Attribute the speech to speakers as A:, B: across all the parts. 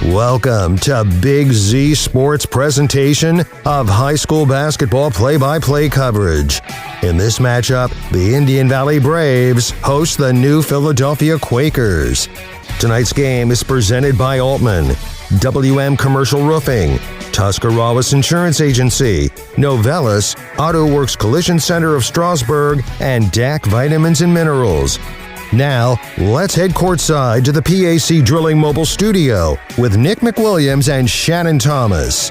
A: Welcome to Big Z Sports presentation of high school basketball play-by-play coverage. In this matchup, the Indian Valley Braves host the New Philadelphia Quakers. Tonight's game is presented by Altman, WM Commercial Roofing, Tuscarawas Insurance Agency, Novellus, Auto Works Collision Center of Strasburg, and DAC Vitamins and Minerals. Now, let's head courtside to the PAC Drilling Mobile Studio with Nick McWilliams and Shannon Thomas.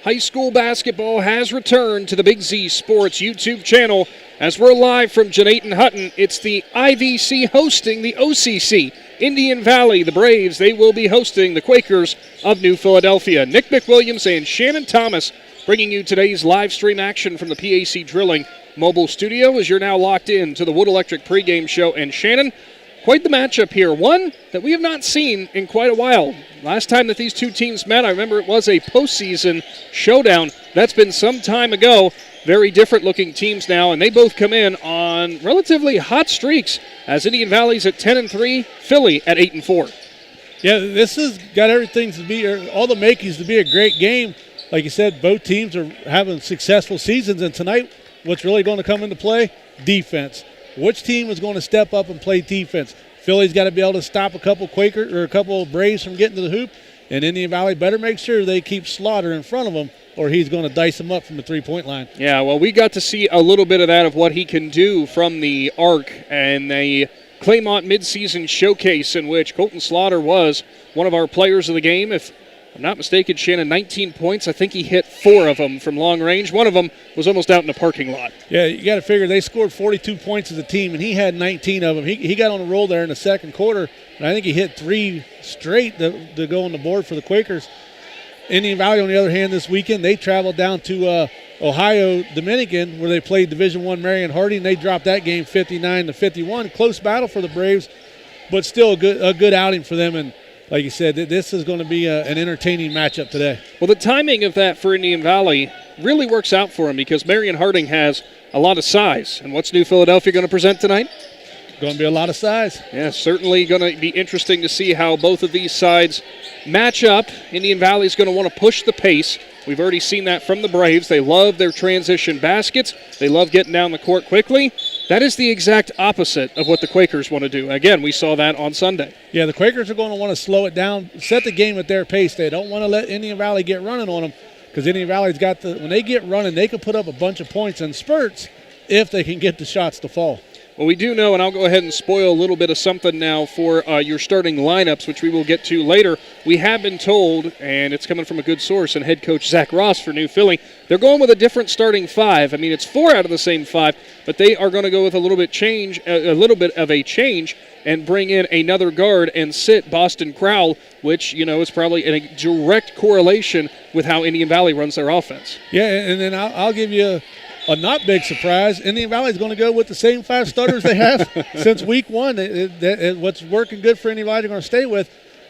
B: High school basketball has returned to the Big Z Sports YouTube channel. As we're live from Janayton Hutton, it's the IVC hosting the OCC. Indian Valley, the Braves, they will be hosting the Quakers of New Philadelphia. Nick McWilliams and Shannon Thomas bringing you today's live stream action from the PAC Drilling Mobile Studio as you're now locked in to the Wood Electric pregame show. And Shannon, quite the matchup here. One that we have not seen in quite a while. Last time that these two teams met, I remember it was a postseason showdown. That's been some time ago. Very different looking teams now, and they both come in on relatively hot streaks as Indian Valley's at 10-3, Philly at 8-4.
C: Yeah, this has got everything to be, all the makings to be a great game. Like you said, both teams are having successful seasons, and tonight what's really going to come into play? Defense. Which team is going to step up and play defense? Philly's got to be able to stop a couple Quakers or a couple Braves from getting to the hoop, and Indian Valley better make sure they keep Slaughter in front of them, or he's going to dice him up from the three-point line.
B: Yeah, well, we got to see a little bit of that of what he can do from the arc and the Claymont midseason showcase in which Colton Slaughter was one of our players of the game. If I'm not mistaken, Shannon, 19 points. I think he hit 4 of them from long range. One of them was almost out in the parking lot.
C: Yeah, you got to figure they scored 42 points as a team, and he had 19 of them. He got on a roll there in the second quarter, and I think he hit 3 straight to go on the board for the Quakers. Indian Valley, on the other hand, this weekend, they traveled down to Ohio Dominican, where they played Division I Marion Harding. They dropped that game 59-51. Close battle for the Braves, but still a good outing for them. And like you said, this is going to be an entertaining matchup today.
B: Well, the timing of that for Indian Valley really works out for them because Marion Harding has a lot of size. And what's New Philadelphia going to present tonight?
C: Going to be a lot of size.
B: Yeah, certainly going to be interesting to see how both of these sides match up. Indian Valley is going to want to push the pace. We've already seen that from the Braves. They love their transition baskets. They love getting down the court quickly. That is the exact opposite of what the Quakers want to do. Again, we saw that on Sunday.
C: Yeah, the Quakers are going to want to slow it down, set the game at their pace. They don't want to let Indian Valley get running on them because Indian Valley's got when they get running, they can put up a bunch of points in spurts if they can get the shots to fall.
B: Well, we do know, and I'll go ahead and spoil a little bit of something now for your starting lineups, which we will get to later. We have been told, and it's coming from a good source, and head coach Zach Ross for New Philly, they're going with a different starting 5. I mean, it's 4 out of the same 5, but they are going to go with a little bit of a change and bring in another guard and sit Boston Crowell, which, is probably in a direct correlation with how Indian Valley runs their offense.
C: Yeah, and then I'll give you a not big surprise. Indian Valley is going to go with the same 5 starters they have since week 1. What's working good for Indian Valley they're going to stay with.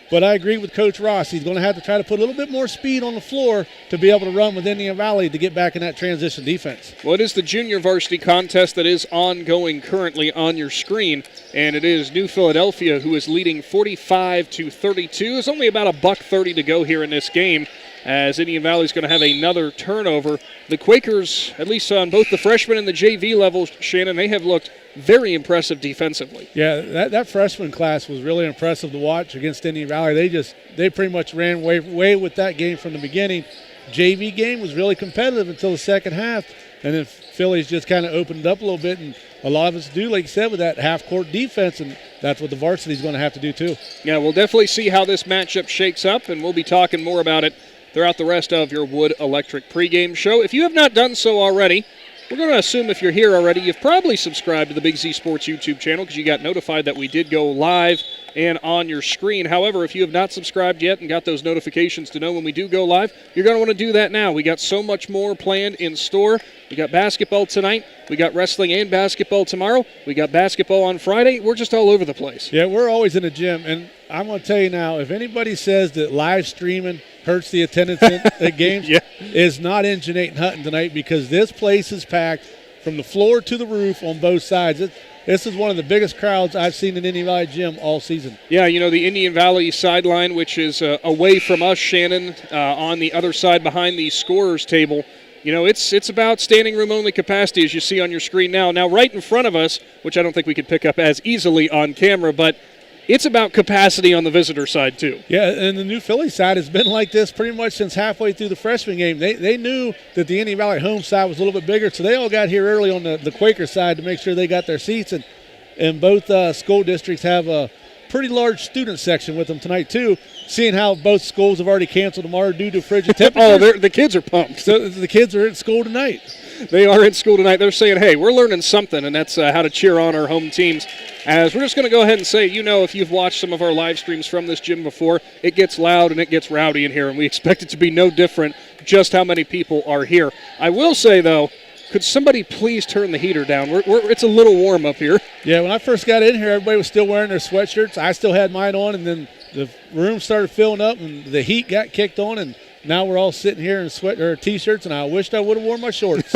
C: But I agree with Coach Ross. He's going to have to try to put a little bit more speed on the floor to be able to run with Indian Valley to get back in that transition defense.
B: Well, it is the junior varsity contest that is ongoing currently on your screen, and it is New Philadelphia who is leading 45-32. There's only about $1:30 to go here in this game, as Indian Valley is going to have another turnover. The Quakers, at least on both the freshman and the JV level, Shannon, they have looked very impressive defensively.
C: Yeah, that freshman class was really impressive to watch against Indian Valley. They pretty much ran away with that game from the beginning. JV game was really competitive until the second half, and then Philly's just kind of opened up a little bit, and a lot of us do, like you said, with that half-court defense, and that's what the varsity is going to have to do too. Yeah,
B: we'll definitely see how this matchup shakes up, and we'll be talking more about it throughout the rest of your Wood Electric pregame show. If you have not done so already, we're going to assume if you're here already, you've probably subscribed to the Big Z Sports YouTube channel because you got notified that we did go live and on your screen. However, if you have not subscribed yet and got those notifications to know when we do go live, you're going to want to do that now. We got so much more planned in store. We got basketball tonight. We got wrestling and basketball tomorrow. We got basketball on Friday. We're just all over the place.
C: Yeah, we're always in the gym. And I'm going to tell you now, if anybody says that live streaming hurts the attendance at games,
B: yeah.
C: is not in Jeanette and Hutton tonight because this place is packed from the floor to the roof on both sides. This is one of the biggest crowds I've seen in Indian Valley Gym all season.
B: Yeah, you know, the Indian Valley sideline, which is away from us, Shannon, on the other side behind the scorer's table, you know, it's about standing room only capacity, as you see on your screen now. Now, right in front of us, which I don't think we could pick up as easily on camera, but it's about capacity on the visitor side, too.
C: Yeah, and the New Philly side has been like this pretty much since halfway through the freshman game. They knew that the Indian Valley home side was a little bit bigger, so they all got here early on the Quaker side to make sure they got their seats. And both school districts have a pretty large student section with them tonight, too, seeing how both schools have already canceled tomorrow due to frigid temperatures.
B: The kids are pumped.
C: So the kids are at school tonight.
B: They are in school tonight. They're saying, hey, we're learning something, and that's how to cheer on our home teams. As we're just going to go ahead and say, you know, if you've watched some of our live streams from this gym before, it gets loud and it gets rowdy in here, and we expect it to be no different just how many people are here. I will say, though, could somebody please turn the heater down? It's a little warm up here.
C: Yeah, when I first got in here, everybody was still wearing their sweatshirts. I still had mine on, and then the room started filling up, and the heat got kicked on, and now we're all sitting here in T-shirts, and I wished I would have worn my shorts.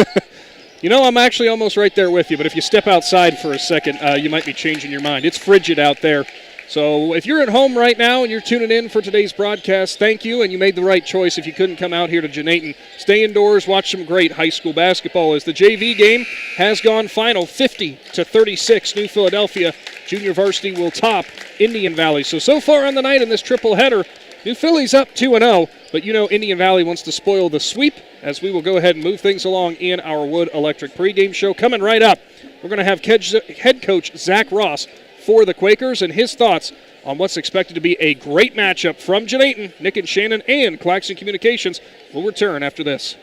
B: You know, I'm actually almost right there with you, but if you step outside for a second, you might be changing your mind. It's frigid out there. So if you're at home right now and you're tuning in for today's broadcast, thank you, and you made the right choice if you couldn't come out here to Jeanette. Stay indoors, watch some great high school basketball as the JV game has gone final 50-36. New Philadelphia Junior Varsity will top Indian Valley. So far on the night in this triple header, New Philly's up 2-0, but you know Indian Valley wants to spoil the sweep as we will go ahead and move things along in our Wood Electric pregame show. Coming right up, we're going to have head coach Zach Ross for the Quakers and his thoughts on what's expected to be a great matchup from Jeanette. Nick and Shannon and Claxon Communications will return after this.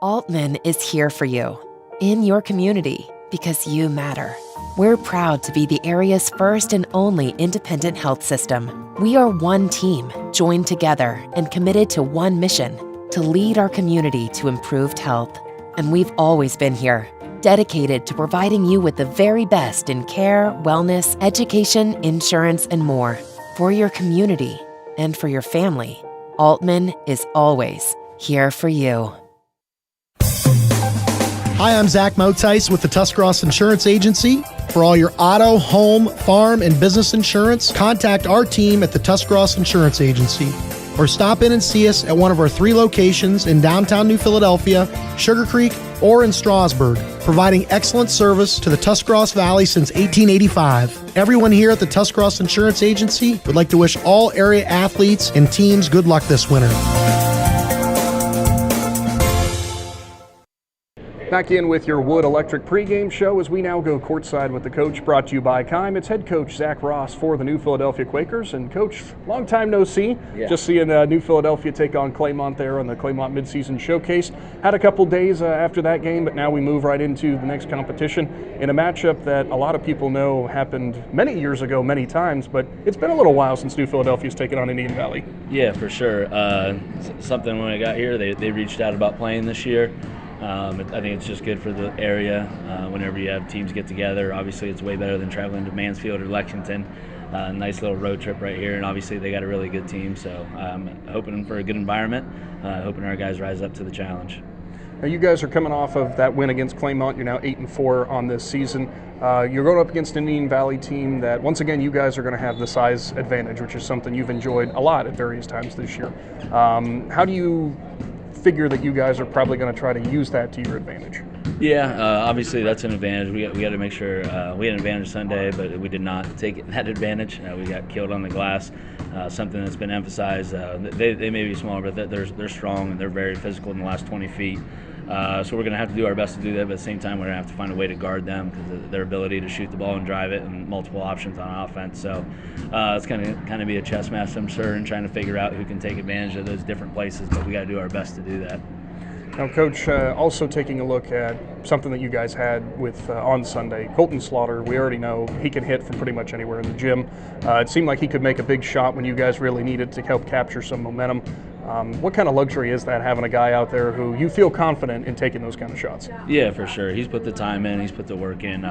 D: Altman is here for you, in your community, because you matter. We're proud to be the area's first and only independent health system. We are one team, joined together and committed to one mission, to lead our community to improved health. And we've always been here, dedicated to providing you with the very best in care, wellness, education, insurance, and more. For your community and for your family, Altman is always here for you.
E: Hi, I'm Zach Motice with the Tuscarawas Insurance Agency. For all your auto, home, farm, and business insurance, contact our team at the Tuscarawas Insurance Agency. Or stop in and see us at one of our 3 locations in downtown New Philadelphia, Sugar Creek, or in Strasburg, providing excellent service to the Tuscarawas Valley since 1885. Everyone here at the Tuscarawas Insurance Agency would like to wish all area athletes and teams good luck this winter.
B: Back in with your Wood Electric pregame show as we now go courtside with the coach, brought to you by Keim. It's head coach Zach Ross for the New Philadelphia Quakers. And coach, long time no see. Yeah. Just seeing New Philadelphia take on Claymont there on the Claymont midseason showcase. Had a couple days after that game, but now we move right into the next competition in a matchup that a lot of people know happened many years ago, many times, but it's been a little while since New Philadelphia's taken on Indian Valley.
F: Yeah, for sure. Something when I got here, they reached out about playing this year. I think it's just good for the area whenever you have teams get together. Obviously, it's way better than traveling to Mansfield or Lexington. Nice little road trip right here, and obviously they got a really good team. So I'm hoping for a good environment, hoping our guys rise up to the challenge.
B: Now you guys are coming off of that win against Claymont. You're now 8-4 on this season. You're going up against an Indian Valley team that, once again, you guys are going to have the size advantage, which is something you've enjoyed a lot at various times this year. How do you figure that you guys are probably going to try to use that to your advantage?
F: Yeah, obviously that's an advantage. We got to make sure we had an advantage Sunday, but we did not take that advantage. We got killed on the glass. Something that's been emphasized. They may be smaller, but they're strong and they're very physical in the last 20 feet. So we're going to have to do our best to do that, but at the same time we're going to have to find a way to guard them because their ability to shoot the ball and drive it and multiple options on offense. So it's going to kind of be a chess match, I'm sure, and trying to figure out who can take advantage of those different places, but we got to do our best to do that.
B: Now, Coach, also taking a look at something that you guys had with on Sunday, Colton Slaughter. We already know he can hit from pretty much anywhere in the gym. It seemed like he could make a big shot when you guys really needed to help capture some momentum. What kind of luxury is that, having a guy out there who you feel confident in taking those kind of shots?
F: Yeah, for sure. He's put the time in. He's put the work in.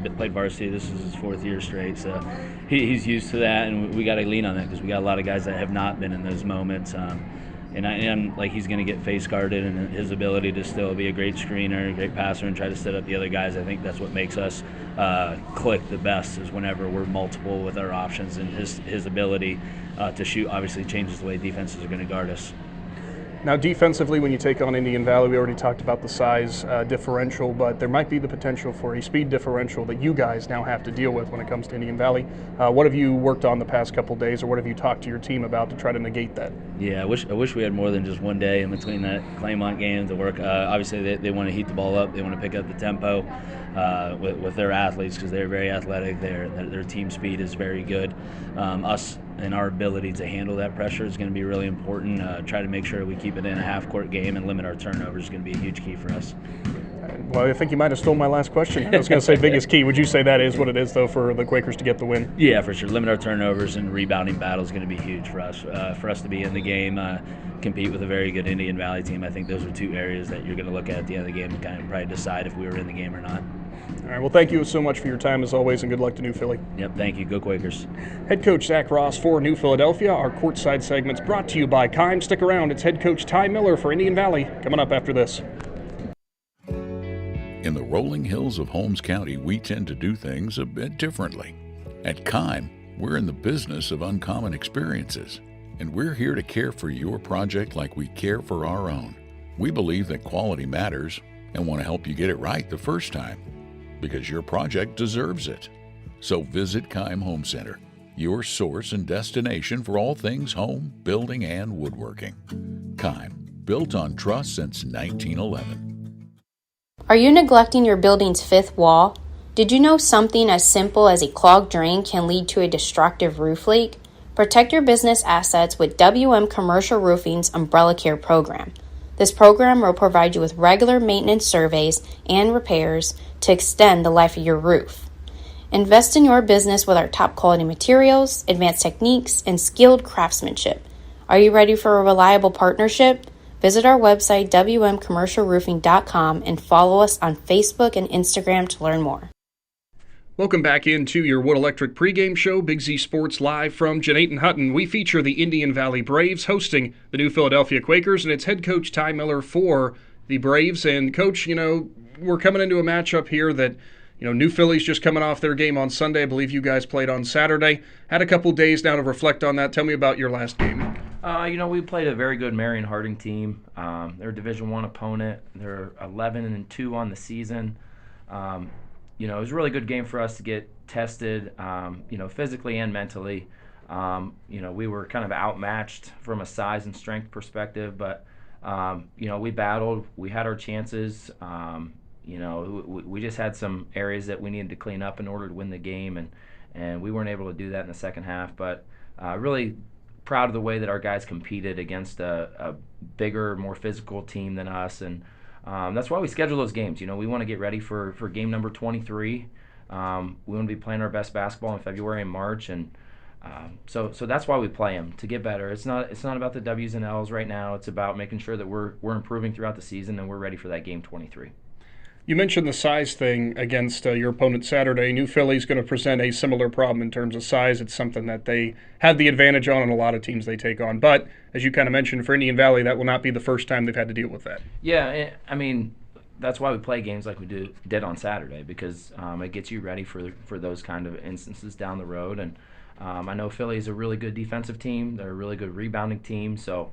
F: He's played varsity. This is his 4th year straight, so he's used to that, and we got to lean on that because we got a lot of guys that have not been in those moments. and like he's going to get face guarded, and his ability to still be a great screener, a great passer, and try to set up the other guys. I think that's what makes us click the best, is whenever we're multiple with our options, and his ability to shoot obviously changes the way defenses are going to guard us.
B: Now, defensively, when you take on Indian Valley, we already talked about the size differential, but there might be the potential for a speed differential that you guys now have to deal with when it comes to Indian Valley. What have you worked on the past couple days, or what have you talked to your team about to try to negate that?
F: Yeah, I wish we had more than just one day in between that Claymont game to work. Obviously, they want to heat the ball up. They want to pick up the tempo with their athletes, because they're very athletic. Their team speed is very good. Us and our ability to handle that pressure is going to be really important. Try to make sure we keep it in a half-court game and limit our turnovers is going to be a huge key for us.
B: Well, I think you might have stole my last question. I was going to say biggest key. Would you say that is what it is, though, for the Quakers to get the win?
F: Yeah, for sure. Limit our turnovers and rebounding battle is going to be huge for us. For us to be in the game, compete with a very good Indian Valley team, I think those are two areas that you're going to look at the end of the game and kind of probably decide if we were in the game or not.
B: All right, well, thank you so much for your time, as always, and good luck to New Philly.
F: Yep, thank you. Go Quakers.
B: Head coach Zach Ross for New Philadelphia. Our courtside segment's brought to you by Keim. Stick around. It's head coach Ty Miller for Indian Valley coming up after this.
G: In the rolling hills of Holmes County, we tend to do things a bit differently. At Keim, we're in the business of uncommon experiences, and we're here to care for your project like we care for our own. We believe that quality matters and want to help you get it right the first time, because your project deserves it. So visit Keim Home Center, your source and destination for all things home, building, and woodworking. Keim, built on trust since 1911.
H: Are you neglecting your building's fifth wall? Did you know something as simple as a clogged drain can lead to a destructive roof leak? Protect your business assets with WM Commercial Roofing's Umbrella Care program. This program will provide you with regular maintenance surveys and repairs to extend the life of your roof. Invest in your business with our top quality materials, advanced techniques, and skilled craftsmanship. Are you ready for a reliable partnership? Visit our website, wmcommercialroofing.com, and follow us on Facebook and Instagram to learn more.
B: Welcome back into your Wood Electric pregame show, Big Z Sports live from Jeanette and Hutton. We feature the Indian Valley Braves hosting the New Philadelphia Quakers, and it's head coach Ty Miller for the Braves. And coach, we're coming into a matchup here that, New Philly's just coming off their game on Sunday. I believe you guys played on Saturday. Had a couple days now to reflect on that. Tell me about your last game.
I: We played a very good Marion Harding team. They're a Division I opponent. They're 11-2 on the season. It was a really good game for us to get tested, physically and mentally. We were kind of outmatched from a size and strength perspective, but, we battled. We had our chances. We just had some areas that we needed to clean up in order to win the game, and we weren't able to do that in the second half. But really proud of the way that our guys competed against a bigger, more physical team than us, and that's why we schedule those games. We want to get ready for game number 23. We want to be playing our best basketball in February and March, and so that's why we play them, to get better. It's not about the W's and L's right now. It's about making sure that we're improving throughout the season and we're ready for that game 23.
B: You mentioned the size thing against your opponent Saturday. New Philly's going to present a similar problem in terms of size. It's something that they had the advantage on a lot of teams they take on. But, as you kind of mentioned, for Indian Valley, that will not be the first time they've had to deal with that.
I: Yeah, that's why we play games like we did on Saturday, because it gets you ready for those kind of instances down the road. And I know Philly is a really good defensive team. They're a really good rebounding team. So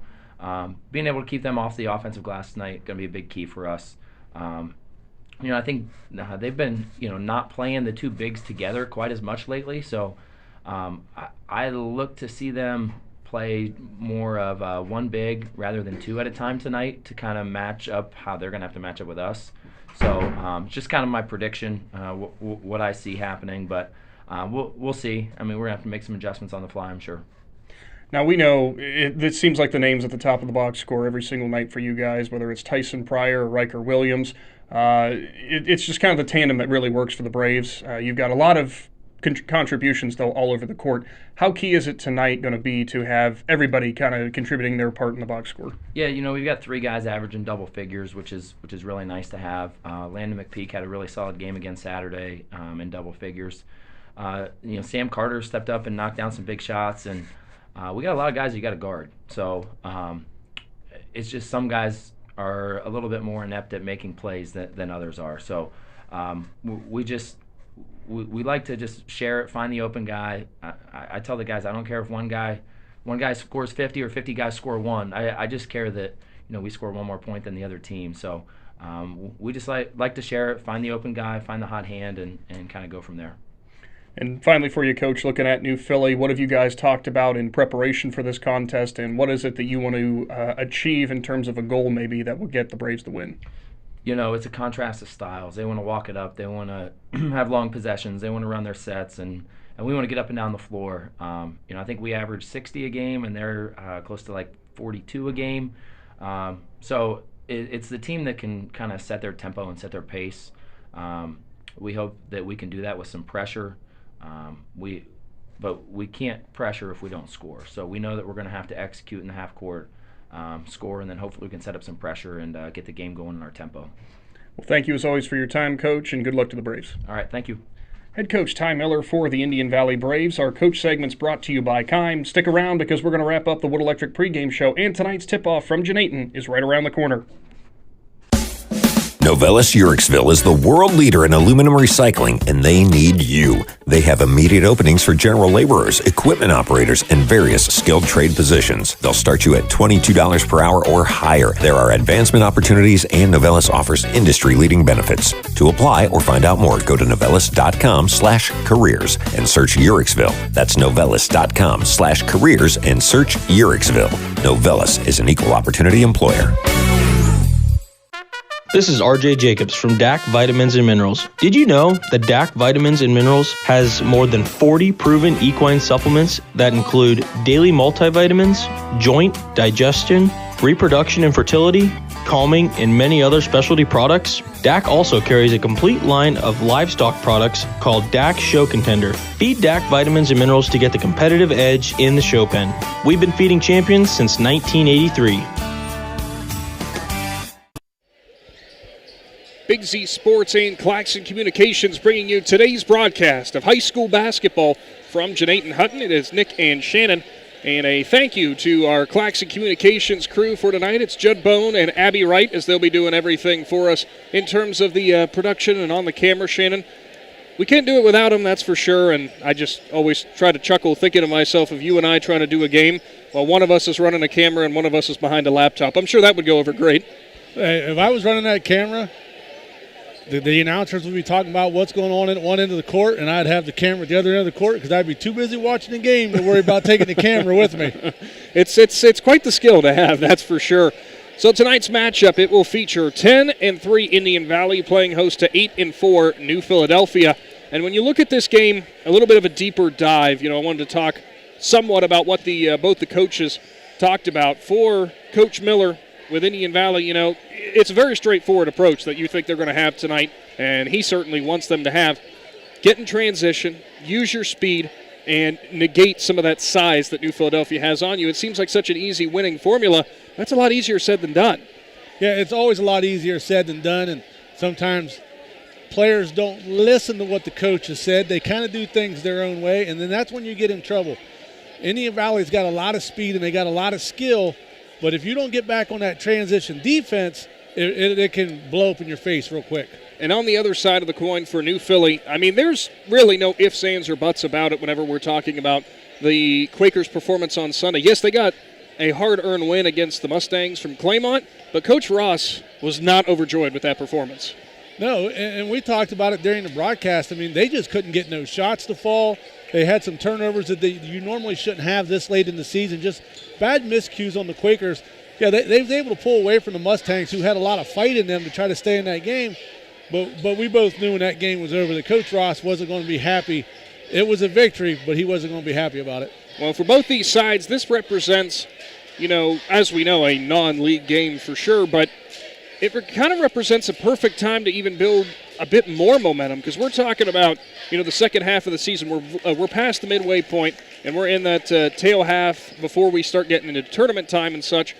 I: being able to keep them off the offensive glass tonight going to be a big key for us. I think they've been, not playing the two bigs together quite as much lately. So I look to see them play more of one big rather than two at a time tonight to kind of match up how they're going to have to match up with us. So just kind of my prediction, what I see happening. But we'll see. We're going to have to make some adjustments on the fly, I'm sure.
B: Now, we know it seems like the names at the top of the box score every single night for you guys, whether it's Tyson Pryor or Riker Williams. It's just kind of the tandem that really works for the Braves. You've got a lot of contributions, though, all over the court. How key is it tonight going to be to have everybody kind of contributing their part in the box score?
I: Yeah, we've got three guys averaging double figures, which is really nice to have. Landon McPeak had a really solid game again Saturday in double figures. Sam Carter stepped up and knocked down some big shots, and we got a lot of guys you got to guard. So, it's just some guys are a little bit more inept at making plays than others are. So we like to just share it, find the open guy. I tell the guys, I don't care if one guy scores 50 or 50 guys score 1. I just care that we score one more point than the other team. So we just like to share it, find the open guy, find the hot hand, and kind of go from there.
B: And finally for you, Coach, looking at New Philly, what have you guys talked about in preparation for this contest, and what is it that you want to achieve in terms of a goal maybe that will get the Braves the win?
I: It's a contrast of styles. They want to walk it up. They want to have long possessions. They want to run their sets, and we want to get up and down the floor. I think we average 60 a game, and they're close to like 42 a game. So it's the team that can kind of set their tempo and set their pace. We hope that we can do that with some pressure. But we can't pressure if we don't score. So we know that we're going to have to execute in the half court, score, and then hopefully we can set up some pressure and get the game going in our tempo.
B: Well, thank you as always for your time, Coach, and good luck to the Braves.
I: All right, thank you.
B: Head coach Ty Miller for the Indian Valley Braves. Our coach segment's brought to you by Keim. Stick around because we're going to wrap up the Wood Electric pregame show, and tonight's tip-off from Janayton is right around the corner.
J: Novelis Uriksville is the world leader in aluminum recycling, and they need you. They have immediate openings for general laborers, equipment operators, and various skilled trade positions. They'll start you at $22 per hour or higher. There are advancement opportunities, and Novelis offers industry-leading benefits. To apply or find out more, go to novelis.com/careers and search Uriksville. That's novelis.com/careers and search Uriksville. Novelis is an equal opportunity employer.
K: This is RJ Jacobs from DAC Vitamins and Minerals. Did you know that DAC Vitamins and Minerals has more than 40 proven equine supplements that include daily multivitamins, joint, digestion, reproduction and fertility, calming, and many other specialty products? DAC also carries a complete line of livestock products called DAC Show Contender. Feed DAC Vitamins and Minerals to get the competitive edge in the show pen. We've been feeding champions since 1983.
B: Big Z Sports and Claxon Communications bringing you today's broadcast of high school basketball from Janayton Hutton. It is Nick and Shannon. And a thank you to our Claxon Communications crew for tonight. It's Judd Bone and Abby Wright, as they'll be doing everything for us in terms of the production and on the camera, Shannon. We can't do it without them, that's for sure, and I just always try to chuckle thinking to myself of you and I trying to do a game while one of us is running a camera and one of us is behind a laptop. I'm sure that would go over great.
C: Hey, if I was running that camera, the announcers would be talking about what's going on at one end of the court, and I'd have the camera at the other end of the court because I'd be too busy watching the game to worry about taking the camera with me.
B: It's quite the skill to have, that's for sure. So tonight's matchup, it will feature 10-3 Indian Valley playing host to 8-4 New Philadelphia. And when you look at this game, a little bit of a deeper dive, I wanted to talk somewhat about what both the coaches talked about. For Coach Miller with Indian Valley, it's a very straightforward approach that you think they're going to have tonight, and he certainly wants them to have. Get in transition, use your speed, and negate some of that size that New Philadelphia has on you. It seems like such an easy winning formula. That's a lot easier said than done.
C: Yeah, it's always a lot easier said than done, and sometimes players don't listen to what the coach has said. They kind of do things their own way, and then that's when you get in trouble. Indian Valley's got a lot of speed and they got a lot of skill, but if you don't get back on that transition defense, it can blow up in your face real quick.
B: And on the other side of the coin for New Philly, there's really no ifs, ands, or buts about it whenever we're talking about the Quakers' performance on Sunday. Yes, they got a hard-earned win against the Mustangs from Claymont, but Coach Ross was not overjoyed with that performance.
C: No, and we talked about it during the broadcast. they just couldn't get no shots to fall. They had some turnovers that you normally shouldn't have this late in the season, just bad miscues on the Quakers. Yeah, they were able to pull away from the Mustangs, who had a lot of fight in them to try to stay in that game. But we both knew when that game was over that Coach Ross wasn't going to be happy. It was a victory, but he wasn't going to be happy about it.
B: Well, for both these sides, this represents, as we know, a non-league game for sure, but it kind of represents a perfect time to even build a bit more momentum, because we're talking about, the second half of the season. We're past the midway point, and we're in that tail half before we start getting into tournament time and such.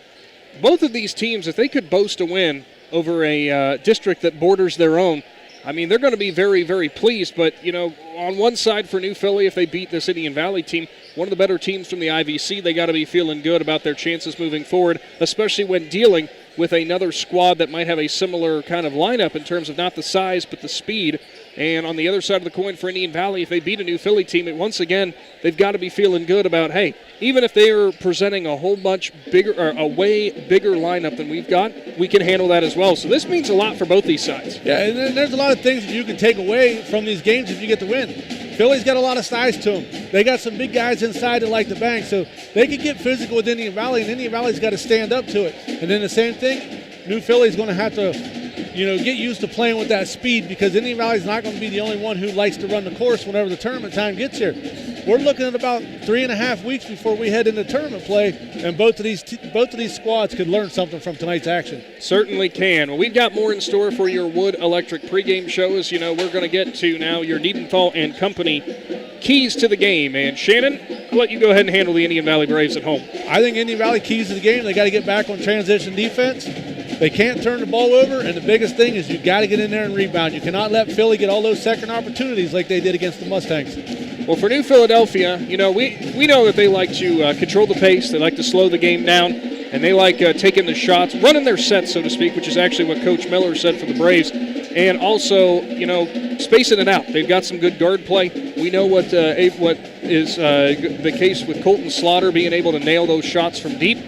B: Both of these teams, if they could boast a win over a district that borders their own, I mean, they're going to be very, very pleased. But, on one side for New Philly, if they beat this Indian Valley team, one of the better teams from the IVC, they got to be feeling good about their chances moving forward, especially when dealing with another squad that might have a similar kind of lineup in terms of not the size but the speed. And on the other side of the coin for Indian Valley, if they beat a New Philly team, once again, they've got to be feeling good about, hey, even if they are presenting a whole much bigger, or a way bigger lineup than we've got, we can handle that as well. So this means a lot for both these sides.
C: Yeah, and then there's a lot of things that you can take away from these games if you get the win. Philly's got a lot of size to them. They got some big guys inside that like to bang, so they can get physical with Indian Valley, and Indian Valley's got to stand up to it. And then the same thing, New Philly's going to have to get used to playing with that speed, because Indian Valley's not going to be the only one who likes to run the course whenever the tournament time gets here. We're looking at about 3.5 weeks before we head into tournament play, and both of these squads could learn something from tonight's action.
B: Certainly can. Well, we've got more in store for your Wood Electric pregame shows. We're going to get to now your Niedenthal and Company keys to the game. And Shannon, I'll let you go ahead and handle the Indian Valley Braves at home.
C: I think Indian Valley keys to the game. They got to get back on transition defense. They can't turn the ball over, and the biggest thing is you got to get in there and rebound. You cannot let Philly get all those second opportunities like they did against the Mustangs.
B: Well, for New Philadelphia, we know that they like to control the pace. They like to slow the game down, and they like taking the shots, running their sets, so to speak, which is actually what Coach Miller said for the Braves. And also, spacing it out. They've got some good guard play. We know what is the case with Colton Slaughter being able to nail those shots from deep.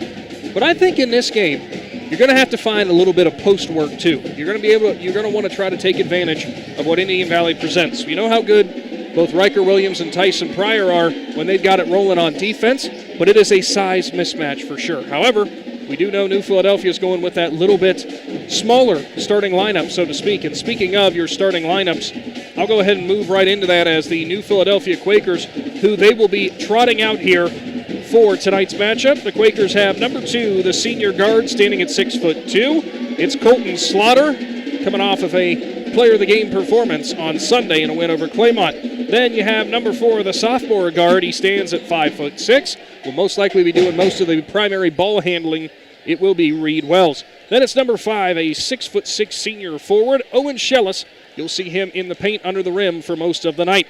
B: But I think in this game, you're going to have to find a little bit of post work too. You're going to want to try to take advantage of what Indian Valley presents. You know how good both Riker Williams and Tyson Pryor are when they've got it rolling on defense, but it is a size mismatch for sure. However, we do know New Philadelphia is going with that little bit smaller starting lineup, so to speak. And speaking of your starting lineups, I'll go ahead and move right into that as the New Philadelphia Quakers, who they will be trotting out here for tonight's matchup. The Quakers have number 2, the senior guard, standing at 6'2". It's Colton Slaughter, coming off of a player of the game performance on Sunday in a win over Claymont. Then you have number 4, the sophomore guard. He stands at 5'6". Will most likely be doing most of the primary ball handling. It will be Reed Wells. Then it's number 5, a 6'6" senior forward, Owen Schellis. You'll see him in the paint under the rim for most of the night.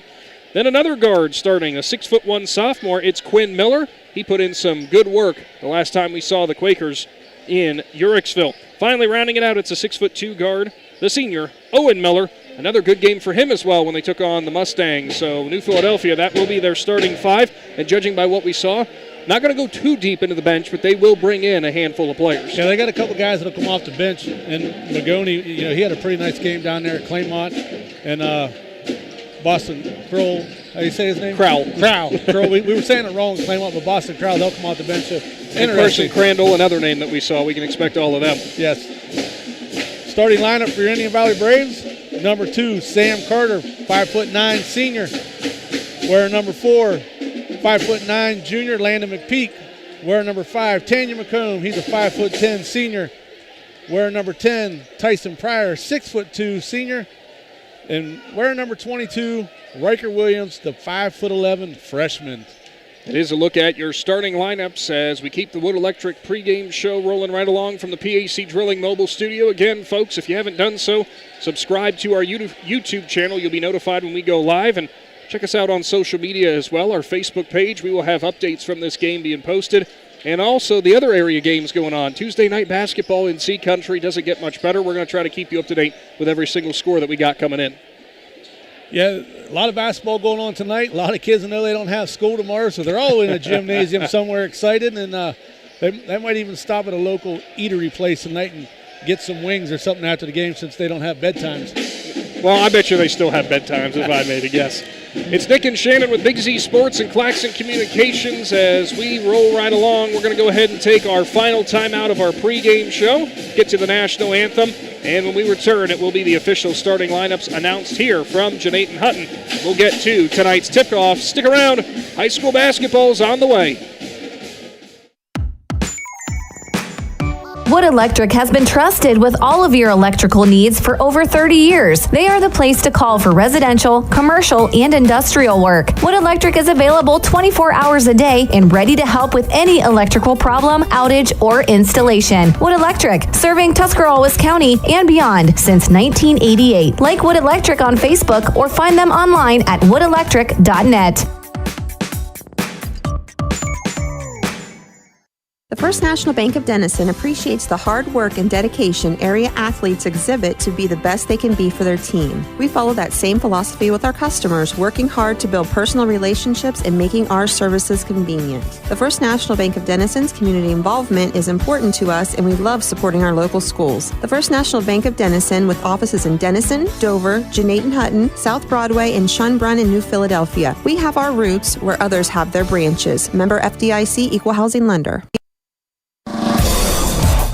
B: Then another guard starting, a 6'1" sophomore. It's Quinn Miller. He put in some good work the last time we saw the Quakers in Uricksville. Finally rounding it out, it's a 6'2" guard, the senior, Owen Miller. Another good game for him as well when they took on the Mustangs. So New Philadelphia, that will be their starting 5. And judging by what we saw, not going to go too deep into the bench, but they will bring in a handful of players.
C: Yeah, they got a couple guys that will come off the bench. And Magoni, he had a pretty nice game down there at Claymont. And Boston Kroll, how do you say his name?
B: Crowell.
C: We were saying it wrong, Claymont, but Boston Crowell, they'll come off the bench.
B: And Carson Crandall, another name that we saw. We can expect all of them.
C: Yes. Starting lineup for your Indian Valley Braves. Number 2, Sam Carter, 5'9" senior. Wearing number 4, 5'9" junior, Landon McPeak. Wearing number 5, Tanya McComb. He's a 5'10" senior. Wearing number 10, Tyson Pryor, 6'2" senior. And wearing number 22, Riker Williams, the 5'11" freshman.
B: It is a look at your starting lineups as we keep the Wood Electric pregame show rolling right along from the PAC Drilling Mobile Studio. Again, folks, if you haven't done so, subscribe to our YouTube channel. You'll be notified when we go live. And check us out on social media as well. Our Facebook page, we will have updates from this game being posted. And also the other area games going on. Tuesday night basketball in Sea Country doesn't get much better. We're going to try to keep you up to date with every single score that we got coming in.
C: Yeah, a lot of basketball going on tonight. A lot of kids know they don't have school tomorrow, so they're all in a gymnasium somewhere excited. And they might even stop at a local eatery place tonight and get some wings or something after the game since they don't have bedtimes.
B: Well, I bet you they still have bedtimes if I made a guess. It's Nick and Shannon with Big Z Sports and Claxon Communications. As we roll right along, we're going to go ahead and take our final timeout of our pregame show, get to the national anthem, and when we return, it will be the official starting lineups announced here from Jeanette and Hutton. We'll get to tonight's tip-off. Stick around. High school basketball's on the way.
L: Wood Electric has been trusted with all of your electrical needs for over 30 years. They are the place to call for residential, commercial, and industrial work. Wood Electric is available 24 hours a day and ready to help with any electrical problem, outage, or installation. Wood Electric, serving Tuscarawas County and beyond since 1988. Like Wood Electric on Facebook or find them online at woodelectric.net.
M: The First National Bank of Denison appreciates the hard work and dedication area athletes exhibit to be the best they can be for their team. We follow that same philosophy with our customers, working hard to build personal relationships and making our services convenient. The First National Bank of Denison's community involvement is important to us, and we love supporting our local schools. The First National Bank of Denison, with offices in Denison, Dover, Janayton Hutton, South Broadway, and Schunbrunn in New Philadelphia. We have our roots where others have their branches. Member FDIC, Equal Housing Lender.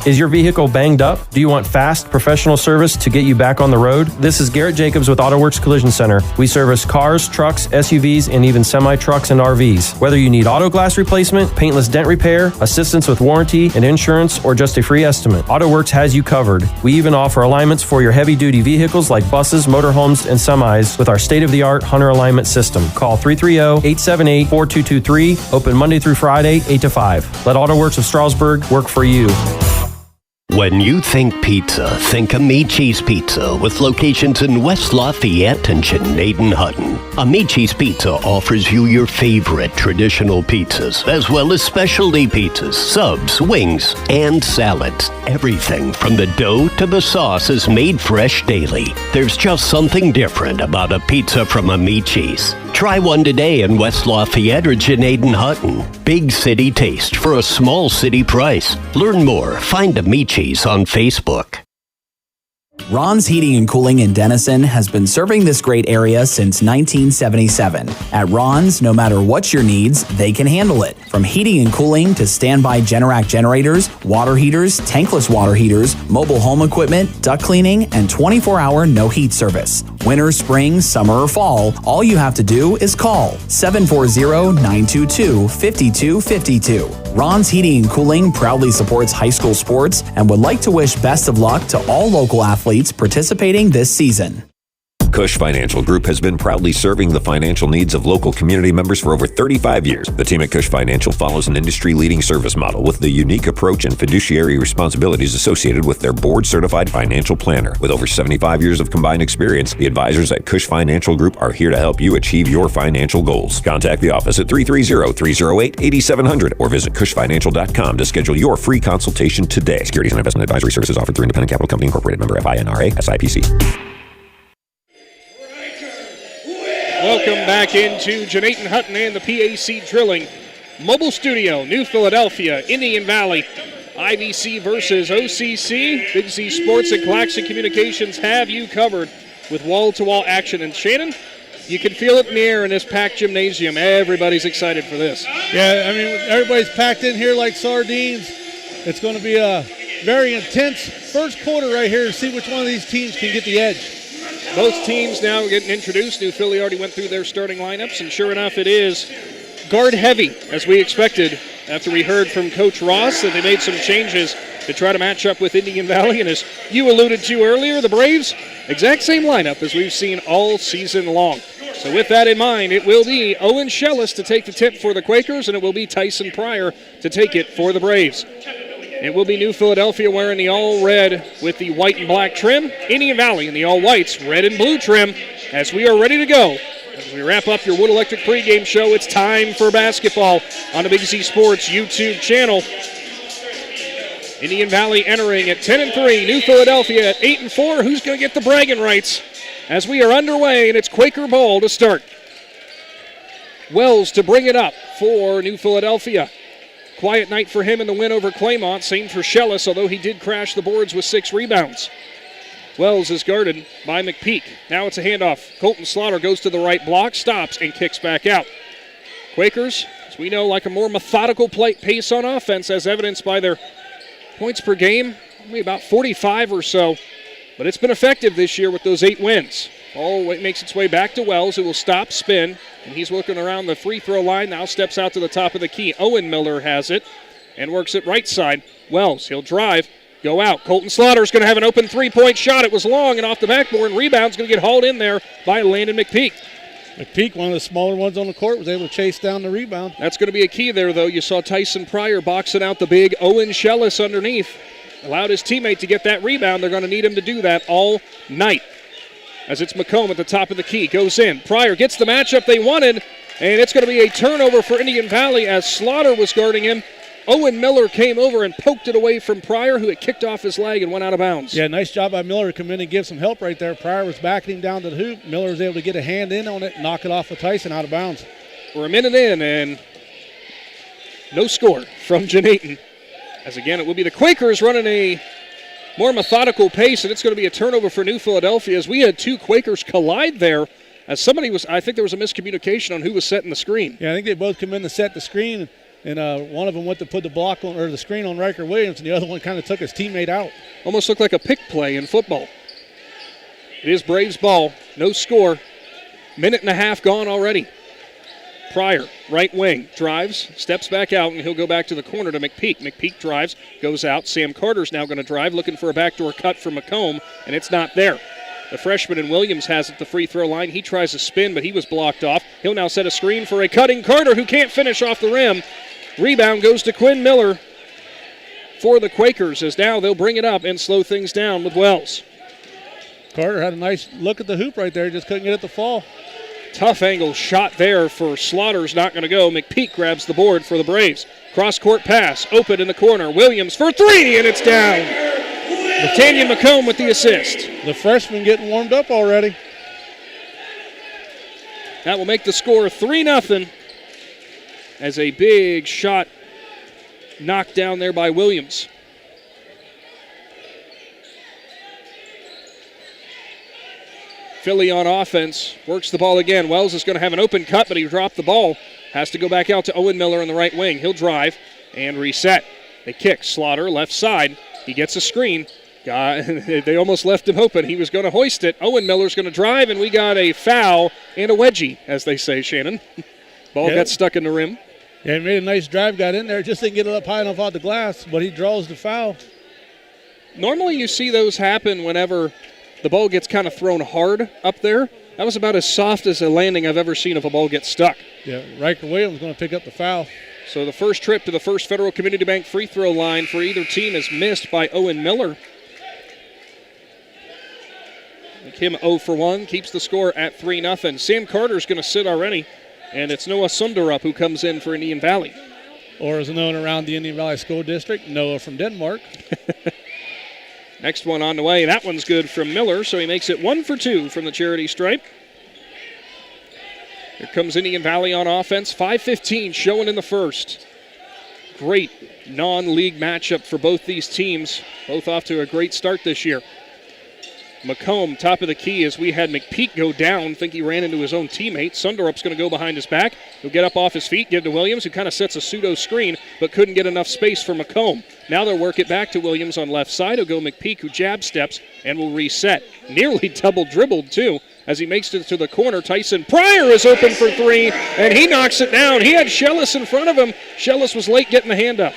N: Is your vehicle banged up? Do you want fast, professional service to get you back on the road? This is Garrett Jacobs with AutoWorks Collision Center. We service cars, trucks, SUVs, and even semi-trucks and RVs. Whether you need auto glass replacement, paintless dent repair, assistance with warranty and insurance, or just a free estimate, AutoWorks has you covered. We even offer alignments for your heavy-duty vehicles like buses, motorhomes, and semis with our state-of-the-art Hunter alignment system. Call 330-878-4223. Open Monday through Friday, 8 to 5. Let AutoWorks of Strasburg work for you.
O: When you think pizza, think Amici's Pizza, with locations in West Lafayette and Janayton Hutton. Amici's Pizza offers you your favorite traditional pizzas, as well as specialty pizzas, subs, wings, and salads. Everything from the dough to the sauce is made fresh daily. There's just something different about a pizza from Amici's. Try one today in West Lafayette or Janayton Hutton. Big city taste for a small city price. Learn more. Find Amici's on Facebook.
P: Ron's Heating and Cooling in Denison has been serving this great area since 1977. At Ron's, no matter what your needs, they can handle it. From heating and cooling to standby Generac generators, water heaters, tankless water heaters, mobile home equipment, duct cleaning, and 24-hour no heat service. Winter, spring, summer, or fall, all you have to do is call 740-922-5252. Ron's Heating and Cooling proudly supports high school sports and would like to wish best of luck to all local athletes participating this season.
J: Cush Financial Group has been proudly serving the financial needs of local community members for over 35 years. The team at Cush Financial follows an industry-leading service model with the unique approach and fiduciary responsibilities associated with their board-certified financial planner. With over 75 years of combined experience, the advisors at Cush Financial Group are here to help you achieve your financial goals. Contact the office at 330-308-8700 or visit cushfinancial.com to schedule your free consultation today. Securities and investment advisory services offered through Independent Capital Company Incorporated, member FINRA, SIPC.
B: Welcome back into Janayton Hutton and the PAC Drilling Mobile Studio, New Philadelphia, Indian Valley, IVC versus OCC. Big Z Sports and Claxon Communications have you covered with wall-to-wall action. And Shannon, you can feel it in the air in this packed gymnasium. Everybody's excited for this.
C: Yeah, I mean, everybody's packed in here like sardines. It's going to be a very intense first quarter right here to see which one of these teams can get the edge.
B: Both teams now getting introduced. New Philly already went through their starting lineups, and sure enough, it is guard heavy, as we expected after we heard from Coach Ross that they made some changes to try to match up with Indian Valley. And as you alluded to earlier, the Braves, exact same lineup as we've seen all season long. So with that in mind, it will be Owen Schellis to take the tip for the Quakers, and it will be Tyson Pryor to take it for the Braves. It will be New Philadelphia wearing the all-red with the white and black trim. Indian Valley in the all-whites, red and blue trim. As we are ready to go, as we wrap up your Wood Electric pregame show, it's time for basketball on the Big Z Sports YouTube channel. Indian Valley entering at 10-3. New Philadelphia at 8-4. Who's going to get the bragging rights? As we are underway, and it's Quaker ball to start. Wells to bring it up for New Philadelphia. Quiet night for him in the win over Claymont. Same for Schellis, although he did crash the boards with 6 rebounds. Wells is guarded by McPeak. Now it's a handoff. Colton Slaughter goes to the right block, stops, and kicks back out. Quakers, as we know, like a more methodical pace on offense, as evidenced by their points per game, only about 45 or so. But it's been effective this year with those 8 wins. Ball makes its way back to Wells, who will stop, spin, and he's looking around the free throw line, now steps out to the top of the key. Owen Miller has it and works it right side. Wells, he'll drive, go out. Colton Slaughter's going to have an open three-point shot. It was long and off the backboard. Rebound's going to get hauled in there by Landon McPeak.
C: McPeak, one of the smaller ones on the court, was able to chase down the rebound.
B: That's going to be a key there, though. You saw Tyson Pryor boxing out the big Owen Shellis underneath. Allowed his teammate to get that rebound. They're going to need him to do that all night. As it's McComb at the top of the key. Goes in. Pryor gets the matchup they wanted, and it's going to be a turnover for Indian Valley as Slaughter was guarding him. Owen Miller came over and poked it away from Pryor, who had kicked off his leg and went out of bounds.
C: Yeah, nice job by Miller to come in and give some help right there. Pryor was backing him down to the hoop. Miller was able to get a hand in on it and knock it off of Tyson out of bounds.
B: We're a minute in, and no score from Janayton. As again, it will be the Quakers running a more methodical pace, and it's going to be a turnover for New Philadelphia as we had two Quakers collide there. As somebody was, I think there was a miscommunication on who was setting the screen.
C: Yeah, I think they both come in to set the screen, and one of them went to put the block on, or the screen on Riker Williams, and the other one kind of took his teammate out.
B: Almost looked like a pick play in football. It is Braves ball, no score. Minute and a half gone already. Pryor, right wing, drives, steps back out, and he'll go back to the corner to McPeak. McPeak drives, goes out. Sam Carter's now going to drive, looking for a backdoor cut from McComb, and it's not there. The freshman in Williams has it the free throw line. He tries to spin, but he was blocked off. He'll now set a screen for a cutting Carter, who can't finish off the rim. Rebound goes to Quinn Miller for the Quakers, as now they'll bring it up and slow things down with Wells.
C: Carter had a nice look at the hoop right there, just couldn't get it to fall.
B: Tough angle shot there for Slaughter's not going to go. McPeak grabs the board for the Braves. Cross-court pass, open in the corner. Williams for three, and it's down. Nathaniel McComb with the assist.
C: The freshman getting warmed up already.
B: That will make the score 3-0 as a big shot knocked down there by Williams. Philly on offense, works the ball again. Wells is going to have an open cut, but he dropped the ball. Has to go back out to Owen Miller on the right wing. He'll drive and reset. They kick. Slaughter, left side. He gets a screen. They almost left him open. He was going to hoist it. Owen Miller's going to drive, and we got a foul and a wedgie, as they say, Shannon. Ball got stuck in the rim.
C: Yeah, he made a nice drive, got in there. Just didn't get it up high enough off the glass, but he draws the foul.
B: Normally you see those happen whenever the ball gets kind of thrown hard up there. That was about as soft as a landing I've ever seen if a ball gets stuck.
C: Yeah, Riker Williams going to pick up the foul.
B: So the first trip to the First Federal Community Bank free throw line for either team is missed by Owen Miller. Make him 0 for 1, keeps the score at 3-0. Sam Carter's going to sit already, and it's Noah Sundarup who comes in for Indian Valley.
C: Or as known around the Indian Valley School District, Noah from Denmark.
B: Next one on the way. That one's good from Miller, so he makes it 1 for 2 from the charity stripe. Here comes Indian Valley on offense. 5:15 showing in the first. Great non-league matchup for both these teams. Both off to a great start this year. McComb, top of the key as we had McPeak go down. Think he ran into his own teammate. Sundarup's going to go behind his back. He'll get up off his feet, give to Williams, who kind of sets a pseudo screen, but couldn't get enough space for McComb. Now they'll work it back to Williams on left side. He'll go McPeak, who jab steps and will reset. Nearly double dribbled, too, as he makes it to the corner. Tyson Pryor is open for three, and he knocks it down. He had Shellis in front of him. Shellis was late getting the hand up.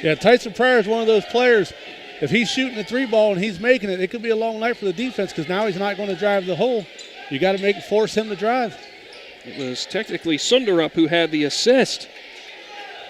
C: Yeah, Tyson Pryor is one of those players. If he's shooting the three ball and he's making it, it could be a long night for the defense because now he's not going to drive the hole. You got to force him to drive.
B: It was technically Sundarup who had the assist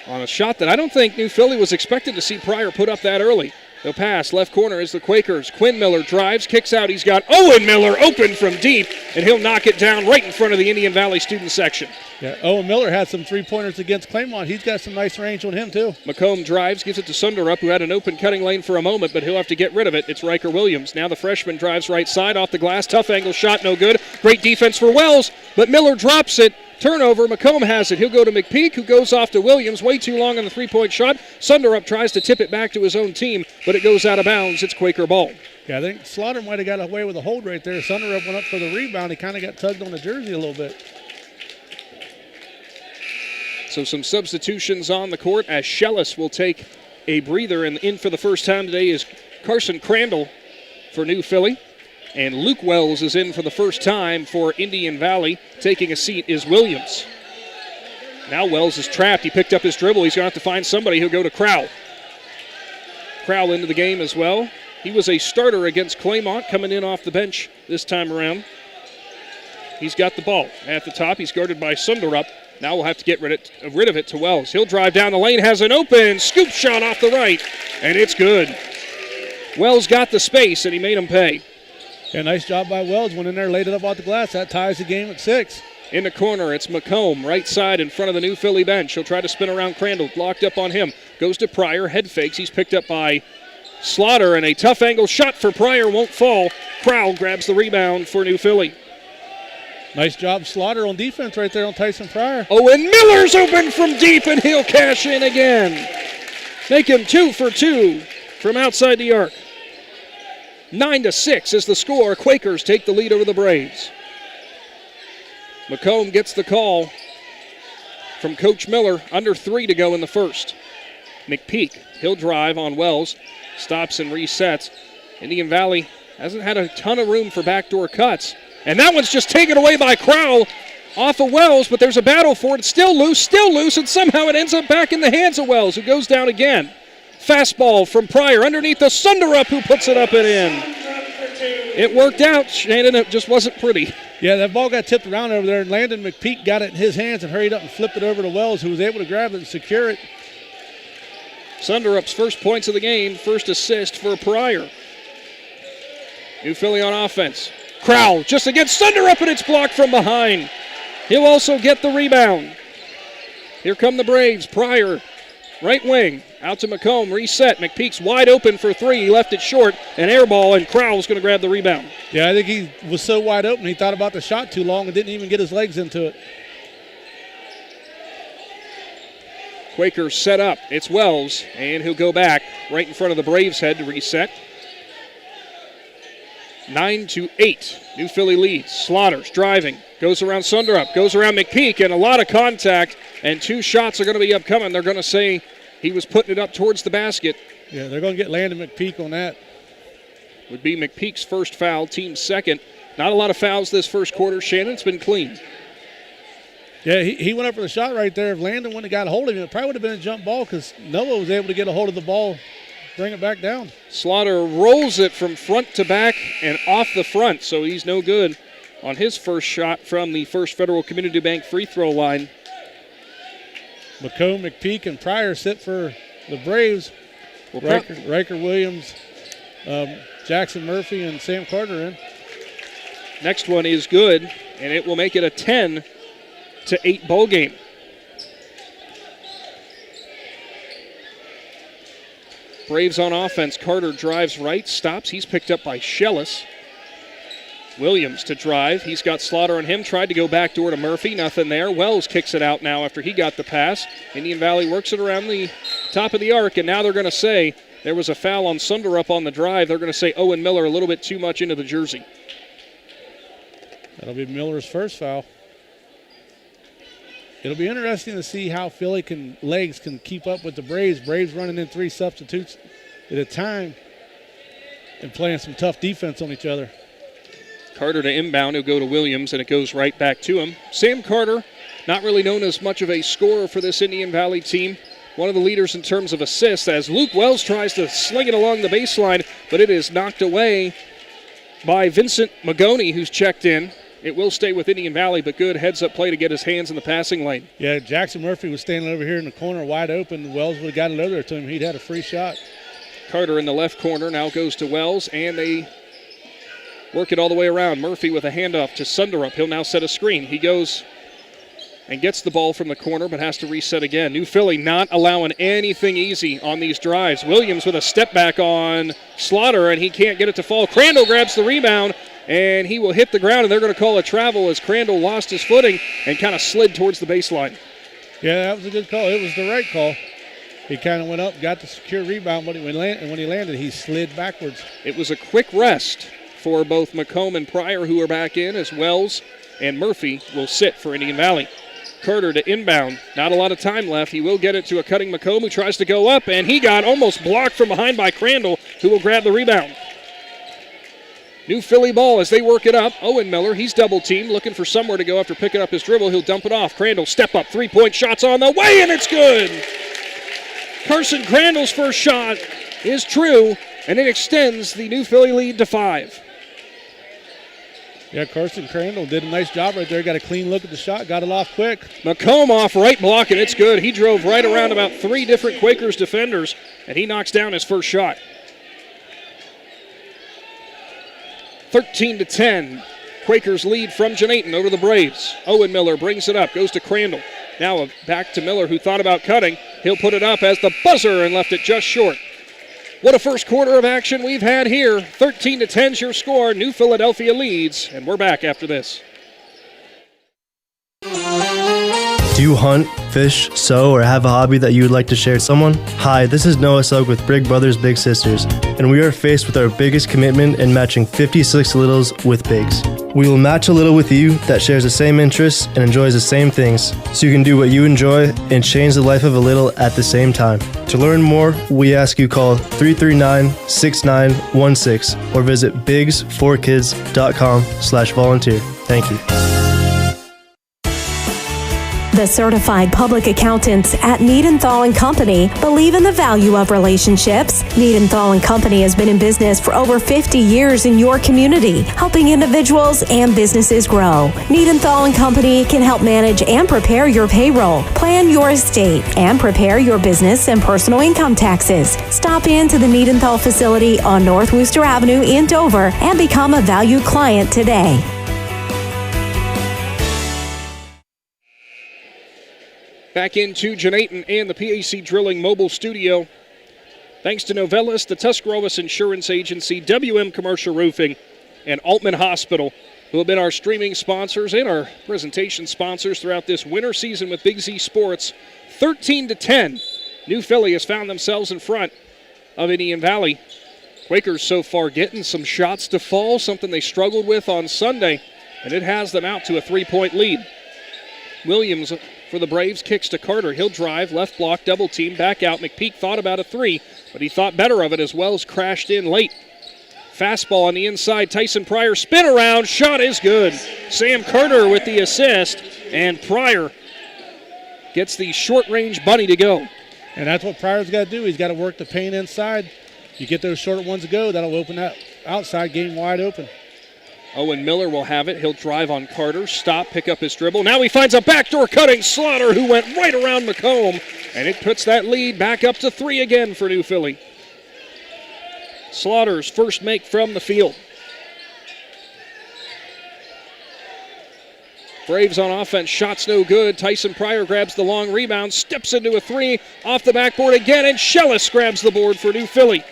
B: on a shot that I don't think New Philly was expected to see Pryor put up that early. They'll pass. Left corner is the Quakers. Quinn Miller drives, kicks out. He's got Owen Miller open from deep, and he'll knock it down right in front of the Indian Valley student section.
C: Yeah, Owen Miller had some three-pointers against Claymont. He's got some nice range on him, too.
B: McComb drives, gives it to Sundarup, who had an open cutting lane for a moment, but he'll have to get rid of it. It's Riker Williams. Now the freshman drives right side off the glass. Tough angle shot, no good. Great defense for Wells, but Miller drops it. Turnover, McComb has it. He'll go to McPeak, who goes off to Williams. Way too long on the three-point shot. Sundarup tries to tip it back to his own team, but it goes out of bounds. It's Quaker ball.
C: Yeah, I think Slaughter might have got away with a hold right there. Sundarup went up for the rebound. He kind of got tugged on the jersey a little bit.
B: So some substitutions on the court as Shellis will take a breather, and in for the first time today is Carson Crandall for New Philly. And Luke Wells is in for the first time for Indian Valley. Taking a seat is Williams. Now Wells is trapped. He picked up his dribble. He's going to have to find somebody. He'll go to Crowell. Crowell into the game as well. He was a starter against Claymont, coming in off the bench this time around. He's got the ball at the top. He's guarded by Sundarup. Now we'll have to get rid of it to Wells. He'll drive down the lane, has an open scoop shot off the right, and it's good. Wells got the space, and he made him pay.
C: Yeah, nice job by Wells. Went in there, laid it up off the glass. That ties the game at 6.
B: In the corner, it's McComb, right side in front of the New Philly bench. He'll try to spin around Crandall, blocked up on him. Goes to Pryor, head fakes. He's picked up by Slaughter, and a tough angle shot for Pryor won't fall. Crowell grabs the rebound for New Philly.
C: Nice job, Slaughter, on defense right there on Tyson Pryor.
B: Owen Miller's open from deep, and he'll cash in again. Make him 2 for 2 from outside the arc. 9-6 is the score. Quakers take the lead over the Braves. McComb gets the call from Coach Miller. Under 3 to go in the first. McPeak, he'll drive on Wells. Stops and resets. Indian Valley hasn't had a ton of room for backdoor cuts. And that one's just taken away by Crowell off of Wells, but there's a battle for it. It's still loose, and somehow it ends up back in the hands of Wells, who goes down again. Fastball from Pryor underneath the Sundarup, who puts it up and in. It worked out, Shannon. It just wasn't pretty.
C: Yeah, that ball got tipped around over there, and Landon McPeak got it in his hands and hurried up and flipped it over to Wells, who was able to grab it and secure it.
B: Sundarup's first points of the game, first assist for Pryor. New Philly on offense. Crowell just against Sundarup, and it's blocked from behind. He'll also get the rebound. Here come the Braves. Pryor, right wing, out to McComb, reset. McPeak's wide open for 3. He left it short, an air ball, and Crowell's going to grab the rebound.
C: Yeah, I think he was so wide open, he thought about the shot too long and didn't even get his legs into it.
B: Quakers set up. It's Wells, and he'll go back right in front of the Braves' head to reset. 9-8. New Philly leads. Slaughter's driving. Goes around Sundarup. Goes around McPeak, and a lot of contact. And 2 shots are going to be upcoming. They're going to say he was putting it up towards the basket.
C: Yeah, they're going to get Landon McPeak on that.
B: Would be McPeak's first foul, team's second. Not a lot of fouls this first quarter. Shannon's been clean.
C: Yeah, he went up for the shot right there. If Landon wouldn't have got a hold of him, it probably would have been a jump ball because Noah was able to get a hold of the ball, bring it back down.
B: Slaughter rolls it from front to back and off the front, so he's no good on his first shot from the First Federal Community Bank free throw line.
C: McComb, McPeak, and Pryor sit for the Braves.
B: Well,
C: Riker Williams, Jackson Murphy, and Sam Carter in.
B: Next one is good, and it will make it a 10-8 ball game. Braves on offense. Carter drives right, stops. He's picked up by Shellis. Williams to drive. He's got Slaughter on him. Tried to go backdoor to Murphy. Nothing there. Wells kicks it out now after he got the pass. Indian Valley works it around the top of the arc, and now they're going to say there was a foul on Sundarup on the drive. They're going to say Owen Miller a little bit too much into the jersey.
C: That'll be Miller's first foul. It'll be interesting to see how Philly legs can keep up with the Braves. Braves running in 3 substitutes at a time and playing some tough defense on each other.
B: Carter to inbound. He'll go to Williams, and it goes right back to him. Sam Carter, not really known as much of a scorer for this Indian Valley team. One of the leaders in terms of assists as Luke Wells tries to sling it along the baseline, but it is knocked away by Vincent Magoni, who's checked in. It will stay with Indian Valley, but good heads-up play to get his hands in the passing lane.
C: Yeah, Jackson Murphy was standing over here in the corner wide open. Wells would have got it over there to him. He'd had a free shot.
B: Carter in the left corner now goes to Wells, and they work it all the way around. Murphy with a handoff to Sundarup. He'll now set a screen. He goes and gets the ball from the corner, but has to reset again. New Philly not allowing anything easy on these drives. Williams with a step back on Slaughter, and he can't get it to fall. Crandall grabs the rebound, and he will hit the ground, and they're going to call a travel as Crandall lost his footing and kind of slid towards the baseline.
C: Yeah, that was a good call. It was the right call. He kind of went up, got the secure rebound, but when he landed, he slid backwards.
B: It was a quick rest for both McComb and Pryor, who are back in, as Wells and Murphy will sit for Indian Valley. Carter to inbound. Not a lot of time left. He will get it to a cutting McComb, who tries to go up, and he got almost blocked from behind by Crandall, who will grab the rebound. New Philly ball as they work it up. Owen Miller, he's double-teamed, looking for somewhere to go after picking up his dribble. He'll dump it off. Crandall, step up, three-point shots on the way, and it's good. Carson Crandall's first shot is true, and it extends the New Philly lead to 5.
C: Yeah, Carson Crandall did a nice job right there. Got a clean look at the shot, got it off quick.
B: McComb off right block, and it's good. He drove right around about 3 different Quakers defenders, and he knocks down his first shot. 13-10. Quakers lead from Janayton over the Braves. Owen Miller brings it up, goes to Crandall. Now back to Miller, who thought about cutting. He'll put it up as the buzzer and left it just short. What a first quarter of action we've had here. 13-10 is your score. New Philadelphia leads, and we're back after this.
Q: Do you hunt, fish, sew, or have a hobby that you would like to share with someone? Hi, this is Noah Sugg with Big Brothers Big Sisters, and we are faced with our biggest commitment in matching 56 littles with bigs. We will match a little with you that shares the same interests and enjoys the same things, so you can do what you enjoy and change the life of a little at the same time. To learn more, we ask you call 339-6916 or visit bigs4kids.com/volunteer. Thank you.
R: The certified public accountants at Niedenthal & Company believe in the value of relationships. Niedenthal & Company has been in business for over 50 years in your community, helping individuals and businesses grow. Niedenthal & Company can help manage and prepare your payroll, plan your estate, and prepare your business and personal income taxes. Stop into the Niedenthal facility on North Worcester Avenue in Dover and become a valued client today.
B: Back into Janayton and the PAC Drilling Mobile Studio. Thanks to Novellus, the Tuscarawas Insurance Agency, WM Commercial Roofing, and Altman Hospital, who have been our streaming sponsors and our presentation sponsors throughout this winter season with Big Z Sports. 13-10. New Philly has found themselves in front of Indian Valley. Quakers so far getting some shots to fall, something they struggled with on Sunday, and it has them out to a 3-point lead. Williams for the Braves kicks to Carter. He'll drive, left block, double team, back out. McPeak thought about a 3, but he thought better of it as Wells crashed in late. Fastball on the inside. Tyson Pryor spin around. Shot is good. Sam Carter with the assist, and Pryor gets the short-range bunny to go.
C: And that's what Pryor's got to do. He's got to work the paint inside. You get those short ones to go, that'll open that outside game wide open.
B: Owen Miller will have it. He'll drive on Carter, stop, pick up his dribble. Now he finds a backdoor cutting Slaughter, who went right around McComb, and it puts that lead back up to 3 again for New Philly. Slaughter's first make from the field. Braves on offense, shots no good. Tyson Pryor grabs the long rebound, steps into a 3, off the backboard again, and Schellis grabs the board for New Philly.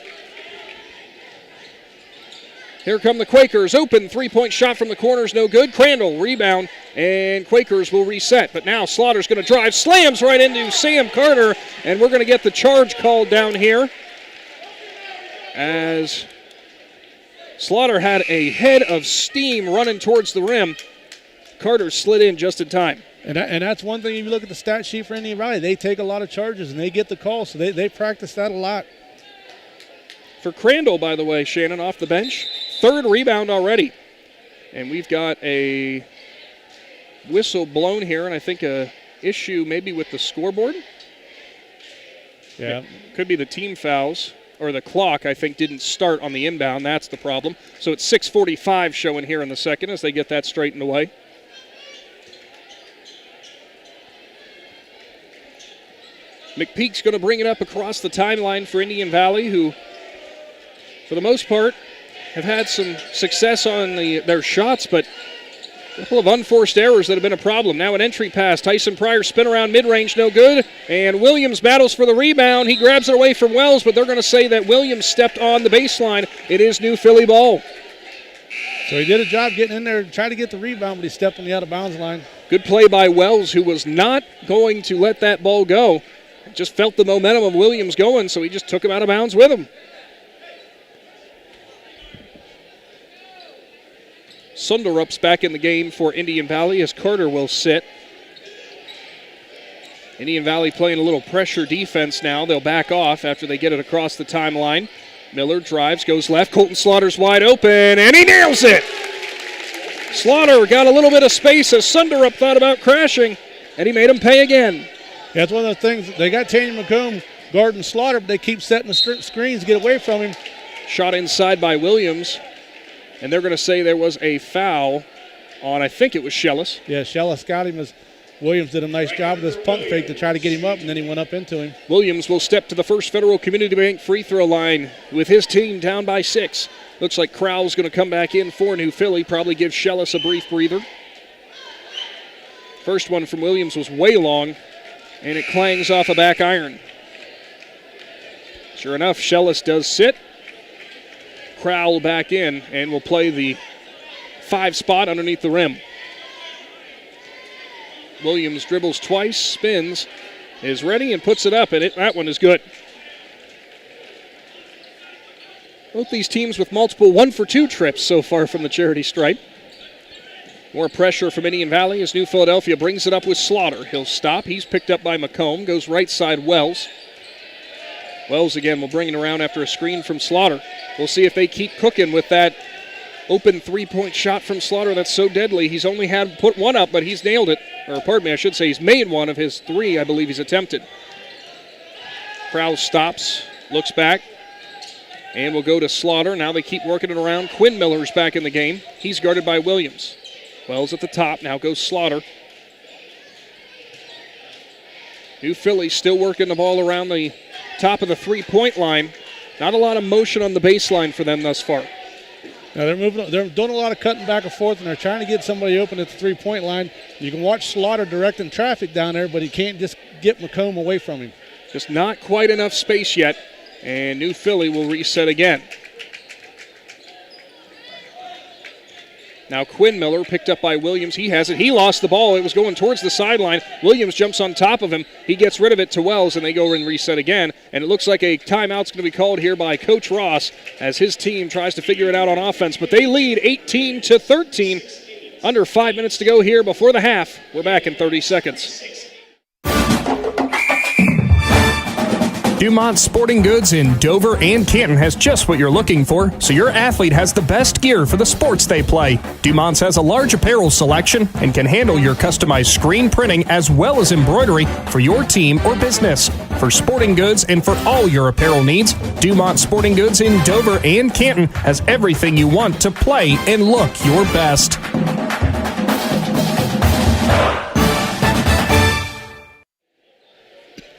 B: Here come the Quakers. Open three-point shot from the corners, no good. Crandall, rebound, and Quakers will reset. But now Slaughter's going to drive, slams right into Sam Carter, and we're going to get the charge called down here as Slaughter had a head of steam running towards the rim. Carter slid in just in time.
C: And that's one thing, if you look at the stat sheet for Indian Valley, they take a lot of charges, and they get the call, so they practice that a lot.
B: For Crandall, by the way, Shannon off the bench. 3rd rebound already. And we've got a whistle blown here, and I think a issue maybe with the scoreboard.
C: Yeah.
B: It could be the team fouls, or the clock, I think, didn't start on the inbound. That's the problem. So it's 6:45 showing here in the second as they get that straightened away. McPeak's going to bring it up across the timeline for Indian Valley, who, for the most part, have had some success on their shots, but a couple of unforced errors that have been a problem. Now an entry pass. Tyson Pryor spin around mid-range, no good. And Williams battles for the rebound. He grabs it away from Wells, but they're going to say that Williams stepped on the baseline. It is New Philly ball.
C: So he did a job getting in there, tried to get the rebound, but he stepped on the out-of-bounds line.
B: Good play by Wells, who was not going to let that ball go. Just felt the momentum of Williams going, so he just took him out of bounds with him. Sunderup's back in the game for Indian Valley as Carter will sit. Indian Valley playing a little pressure defense now. They'll back off after they get it across the timeline. Miller drives, goes left. Colton Slaughter's wide open, and he nails it. Slaughter got a little bit of space as Sunderup thought about crashing, and he made him pay again.
C: Yeah, that's one of those things. They got Tanya McComb guarding Slaughter, but they keep setting the screens to get away from him.
B: Shot inside by Williams, and they're going to say there was a foul on, I think it was Shellis.
C: Yeah, Shellis got him as Williams did a nice job with this pump fake to try to get him up, and then he went up into him.
B: Williams will step to the First Federal Community Bank free throw line with his team down by 6. Looks like Crowell's going to come back in for New Philly, probably give Shellis a brief breather. First one from Williams was way long, and it clangs off a back iron. Sure enough, Shellis does sit. Crowell back in and will play the 5 spot underneath the rim. Williams dribbles twice, spins, is ready, and puts it up, and that one is good. Both these teams with multiple 1-for-2 trips so far from the charity stripe. More pressure from Indian Valley as New Philadelphia brings it up with Slaughter. He'll stop. He's picked up by McComb. Goes right side Wells. Wells again will bring it around after a screen from Slaughter. We'll see if they keep cooking with that open three-point shot from Slaughter that's so deadly. He's only had put one up, but he's nailed it. Or pardon me, I should say he's made one of his 3, I believe he's attempted. Crowell stops, looks back, and will go to Slaughter. Now they keep working it around. Quinn Miller's back in the game. He's guarded by Williams. Wells at the top, now goes Slaughter. New Philly still working the ball around the top of the three-point line. Not a lot of motion on the baseline for them thus far.
C: Now they're doing a lot of cutting back and forth, and they're trying to get somebody open at the three-point line. You can watch Slaughter directing traffic down there, but he can't just get McComb away from him.
B: Just not quite enough space yet, and New Philly will reset again. Now Quinn Miller picked up by Williams. He has it. He lost the ball. It was going towards the sideline. Williams jumps on top of him. He gets rid of it to Wells, and they go and reset again. And it looks like a timeout's going to be called here by Coach Ross as his team tries to figure it out on offense. But they lead 18-13. Under 5 minutes to go here before the half. We're back in 30 seconds.
S: Dumont Sporting Goods in Dover and Canton has just what you're looking for, so your athlete has the best gear for the sports they play. Dumont's has a large apparel selection and can handle your customized screen printing as well as embroidery for your team or business. For sporting goods and for all your apparel needs, Dumont Sporting Goods in Dover and Canton has everything you want to play and look your best.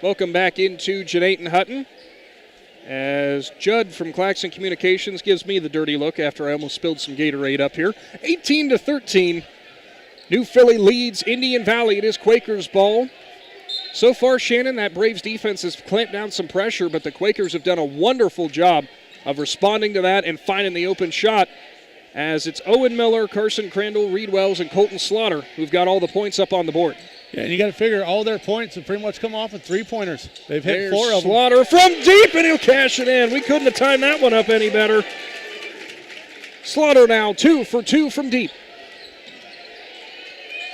B: Welcome back into Jeanette Hutton as Judd from Claxon Communications gives me the dirty look after I almost spilled some Gatorade up here. 18-13. New Philly leads Indian Valley. It is Quakers ball. So far, Shannon, that Braves defense has clamped down some pressure, but the Quakers have done a wonderful job of responding to that and finding the open shot as it's Owen Miller, Carson Crandall, Reed Wells, and Colton Slaughter who've got all the points up on the board.
C: Yeah, and you got to figure all their points have pretty much come off of three-pointers. They've hit 4 of them.
B: Slaughter from deep, and he'll cash it in. We couldn't have timed that one up any better. Slaughter now 2 for 2 from deep.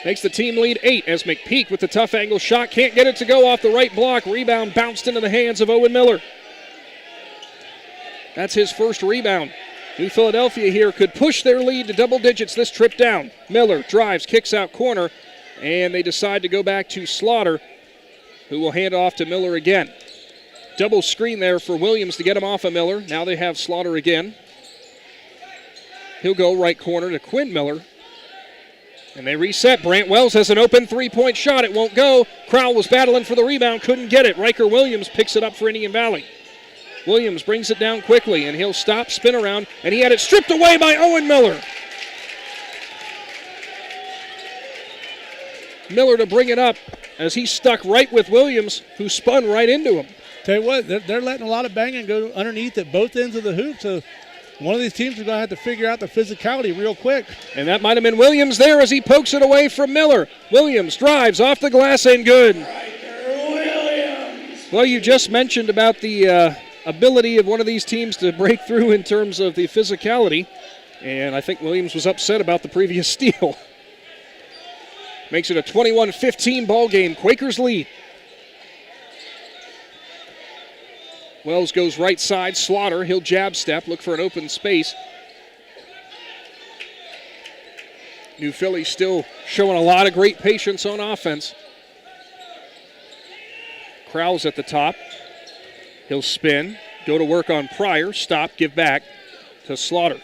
B: Makes the team lead 8 as McPeak with the tough angle shot. Can't get it to go off the right block. Rebound bounced into the hands of Owen Miller. That's his first rebound. New Philadelphia here could push their lead to double digits this trip down. Miller drives, kicks out corner. And they decide to go back to Slaughter, who will hand off to Miller again. Double screen there for Williams to get him off of Miller. Now they have Slaughter again. He'll go right corner to Quinn Miller. And they reset. Brant Wells has an open three-point shot. It won't go. Crowell was battling for the rebound, couldn't get it. Riker Williams picks it up for Indian Valley. Williams brings it down quickly, and he'll stop, spin around, and he had it stripped away by Owen Miller. Miller to bring it up as he stuck right with Williams, who spun right into him.
C: Tell you what, they're letting a lot of banging go underneath at both ends of the hoop, so one of these teams is going to have to figure out the physicality real quick.
B: And that might have been Williams there as he pokes it away from Miller. Williams drives off the glass and good. Well, you just mentioned about the ability of one of these teams to break through in terms of the physicality, and I think Williams was upset about the previous steal. Makes it a 21-15 ball game. Quakers lead. Wells goes right side. Slaughter, he'll jab step, look for an open space. New Philly still showing a lot of great patience on offense. Crowell's at the top. He'll spin, go to work on Pryor, stop, give back to Slaughter.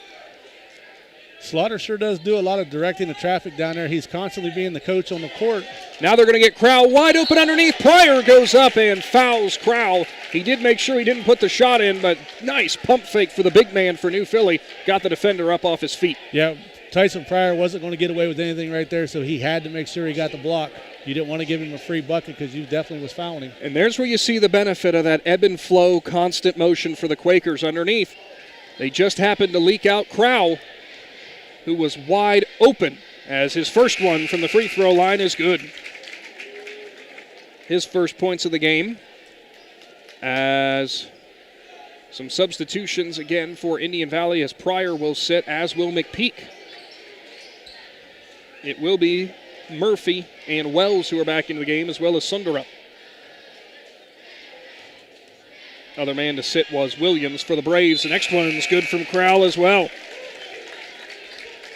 C: Slaughter sure does do a lot of directing the traffic down there. He's constantly being the coach on the court.
B: Now they're going to get Crowell wide open underneath. Pryor goes up and fouls Crowell. He did make sure he didn't put the shot in, but nice pump fake for the big man for New Philly. Got the defender up off his feet.
C: Yeah, Tyson Pryor wasn't going to get away with anything right there, so he had to make sure he got the block. You didn't want to give him a free bucket because you definitely was fouling him.
B: And there's where you see the benefit of that ebb and flow, constant motion for the Quakers underneath. They just happened to leak out Crowell, who was wide open, as his first one from the free throw line is good. His first points of the game, as some substitutions again for Indian Valley, as Pryor will sit, as will McPeak. It will be Murphy and Wells who are back into the game, as well as Sundarup. Other man to sit was Williams for the Braves. The next one's good from Crowell as well.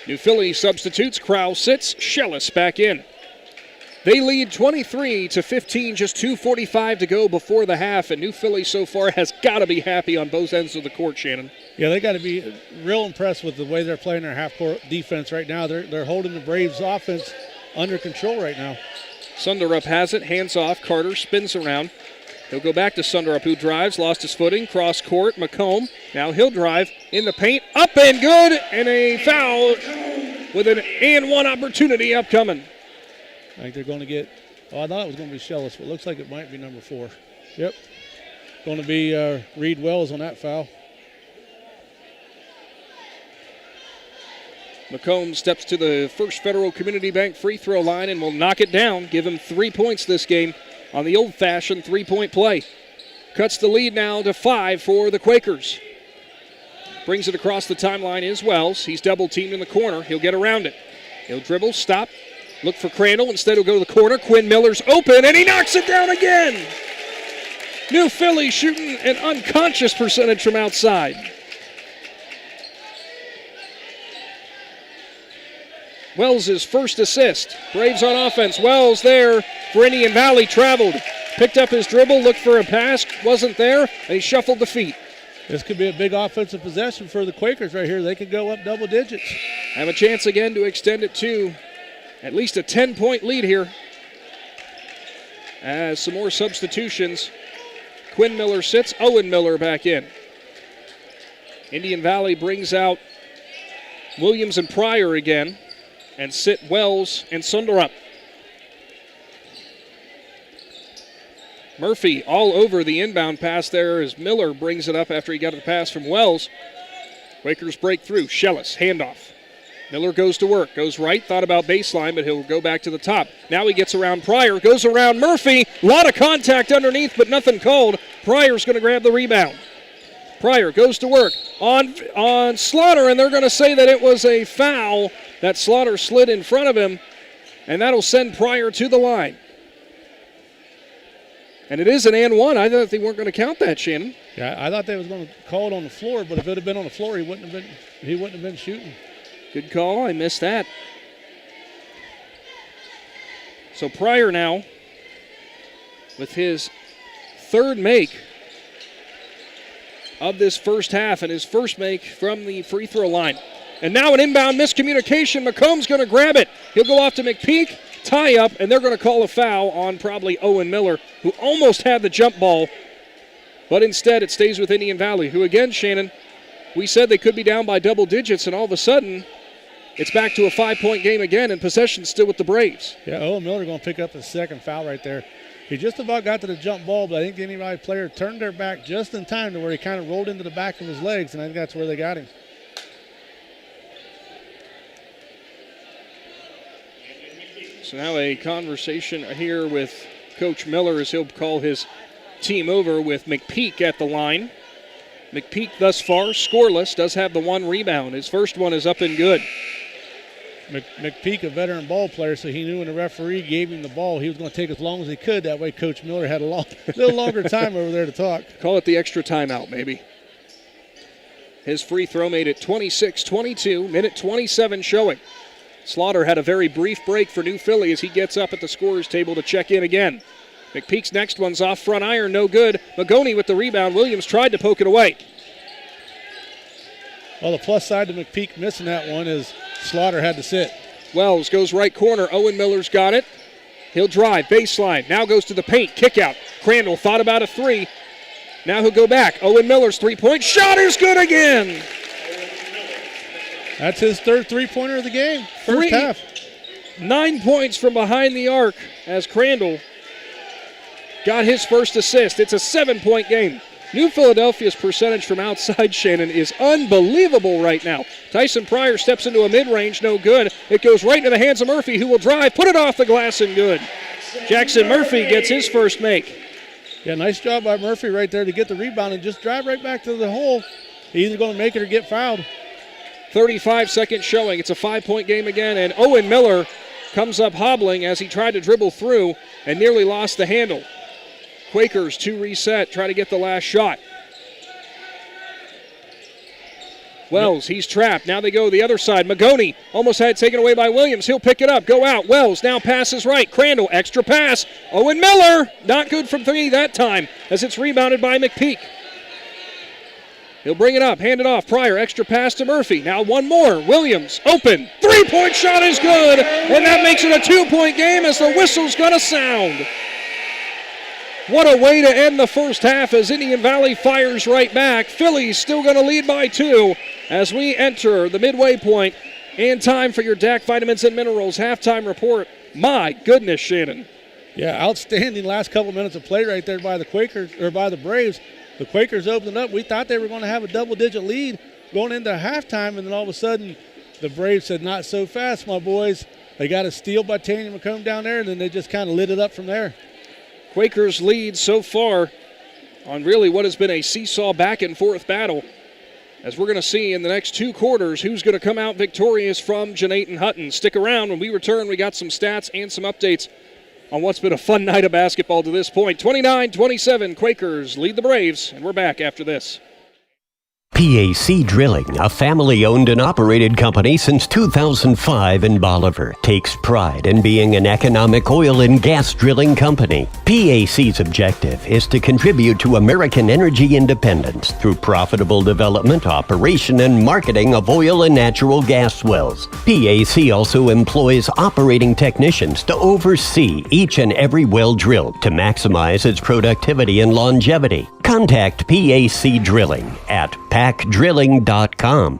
B: New Philly substitutes. Crowell sits. Schellis back in. They lead 23-15, just 2:45 to go before the half, and New Philly so far has got to be happy on both ends of the court, Shannon.
C: Yeah, they got to be real impressed with the way they're playing their half-court defense right now. They're holding the Braves' offense under control right now.
B: Sundarup has it, hands off. Carter spins around. He'll go back to Sundarup, who drives, lost his footing, cross court. McComb, now he'll drive in the paint, up and good, and a foul with an and one opportunity upcoming.
C: I think they're going to get, I thought it was going to be Schellis, but it looks like it might be number 4. Yep. Going to be Reed Wells on that foul.
B: McComb steps to the First Federal Community Bank free throw line and will knock it down, give him 3 points this game on the old-fashioned three-point play. Cuts the lead now to 5 for the Quakers. Brings it across the timeline is Wells. He's double-teamed in the corner. He'll get around it. He'll dribble, stop, look for Crandall. Instead he'll go to the corner. Quinn Miller's open, and he knocks it down again. New Philly shooting an unconscious percentage from outside. Wells' first assist. Braves on offense. Wells there for Indian Valley, traveled. Picked up his dribble, looked for a pass, wasn't there, and he shuffled the feet.
C: This could be a big offensive possession for the Quakers right here. They could go up double digits.
B: Have a chance again to extend it to at least a 10-point lead here. As some more substitutions. Quinn Miller sits, Owen Miller back in. Indian Valley brings out Williams and Pryor again, and sit Wells and Sundarup. Murphy all over the inbound pass there as Miller brings it up after he got the pass from Wells. Quakers break through. Schellis, handoff. Miller goes to work, goes right, thought about baseline, but he'll go back to the top. Now he gets around Pryor, goes around Murphy. A lot of contact underneath, but nothing called. Pryor's going to grab the rebound. Pryor goes to work on Slaughter, and they're going to say that it was a foul. That Slaughter slid in front of him, and that'll send Pryor to the line. And it is an and one. I thought they weren't going to count that, Shannon.
C: Yeah, I thought they was going to call it on the floor, but if it had been on the floor, he wouldn't have been shooting.
B: Good call. I missed that. So Pryor now with his third make of this first half and his first make from the free throw line. And now an inbound miscommunication. McComb's going to grab it. He'll go off to McPeak, tie up, and they're going to call a foul on probably Owen Miller, who almost had the jump ball. But instead it stays with Indian Valley, who again, Shannon, we said they could be down by double digits, and all of a sudden it's back to a 5-point game again, and possession still with the Braves.
C: Yeah, Owen Miller going to pick up his second foul right there. He just about got to the jump ball, but I think the Indian Valley player turned their back just in time to where he kind of rolled into the back of his legs, and I think that's where they got him.
B: So now a conversation here with Coach Miller as he'll call his team over with McPeak at the line. McPeak thus far scoreless, does have the one rebound. His first one is up and good.
C: McPeak, a veteran ball player, so he knew when the referee gave him the ball, he was going to take as long as he could. That way Coach Miller had a little longer time over there to talk.
B: Call it the extra timeout, maybe. His free throw made it 26-22, minute 27 showing. Slaughter had a very brief break for New Philly as he gets up at the scorer's table to check in again. McPeak's next one's off front iron, no good. Magoni with the rebound. Williams tried to poke it away.
C: Well, the plus side to McPeak missing that one is Slaughter had to sit.
B: Wells goes right corner. Owen Miller's got it. He'll drive, baseline. Now goes to the paint, kick out. Crandall thought about a three. Now he'll go back. Owen Miller's three-point shot is good again.
C: That's his third three-pointer of the game, first half.
B: 9 points from behind the arc as Crandall got his first assist. It's a 7-point game. New Philadelphia's percentage from outside, Shannon, is unbelievable right now. Tyson Pryor steps into a mid-range, no good. It goes right into the hands of Murphy, who will drive, put it off the glass, and good. Jackson Murphy gets his first make.
C: Yeah, nice job by Murphy right there to get the rebound and just drive right back to the hole. He's either going to make it or get fouled.
B: 35-second showing. It's a 5-point game again, and Owen Miller comes up hobbling as he tried to dribble through and nearly lost the handle. Quakers to reset, try to get the last shot. Wells, he's trapped. Now they go the other side. Magoni almost had it taken away by Williams. He'll pick it up, go out. Wells now passes right. Crandall, extra pass. Owen Miller, not good from three that time as it's rebounded by McPeak. He'll bring it up, hand it off. Pryor, extra pass to Murphy. Now one more. Williams, open. Three-point shot is good, and that makes it a 2-point game as the whistle's going to sound. What a way to end the first half as Indian Valley fires right back. Philly's still going to lead by 2 as we enter the midway point and time for your DAC Vitamins and Minerals halftime report. My goodness, Shannon.
C: Yeah, outstanding last couple minutes of play right there by the Quakers, or by the Braves. The Quakers opened up. We thought they were going to have a double-digit lead going into halftime, and then all of a sudden the Braves said, not so fast, my boys. They got a steal by Tanya McComb down there, and then they just kind of lit it up from there.
B: Quakers lead so far on really what has been a seesaw back-and-forth battle. As we're going to see in the next 2 quarters who's going to come out victorious from Jeanette Hutton. Stick around. When we return, we got some stats and some updates on what's been a fun night of basketball to this point. 29-27, Quakers lead the Braves, and we're back after this.
O: PAC Drilling, a family-owned and operated company since 2005 in Bolivar, takes pride in being an economic oil and gas drilling company. PAC's objective is to contribute to American energy independence through profitable development, operation, and marketing of oil and natural gas wells. PAC also employs operating technicians to oversee each and every well drilled to maximize its productivity and longevity. Contact PAC Drilling at pacdrilling.com.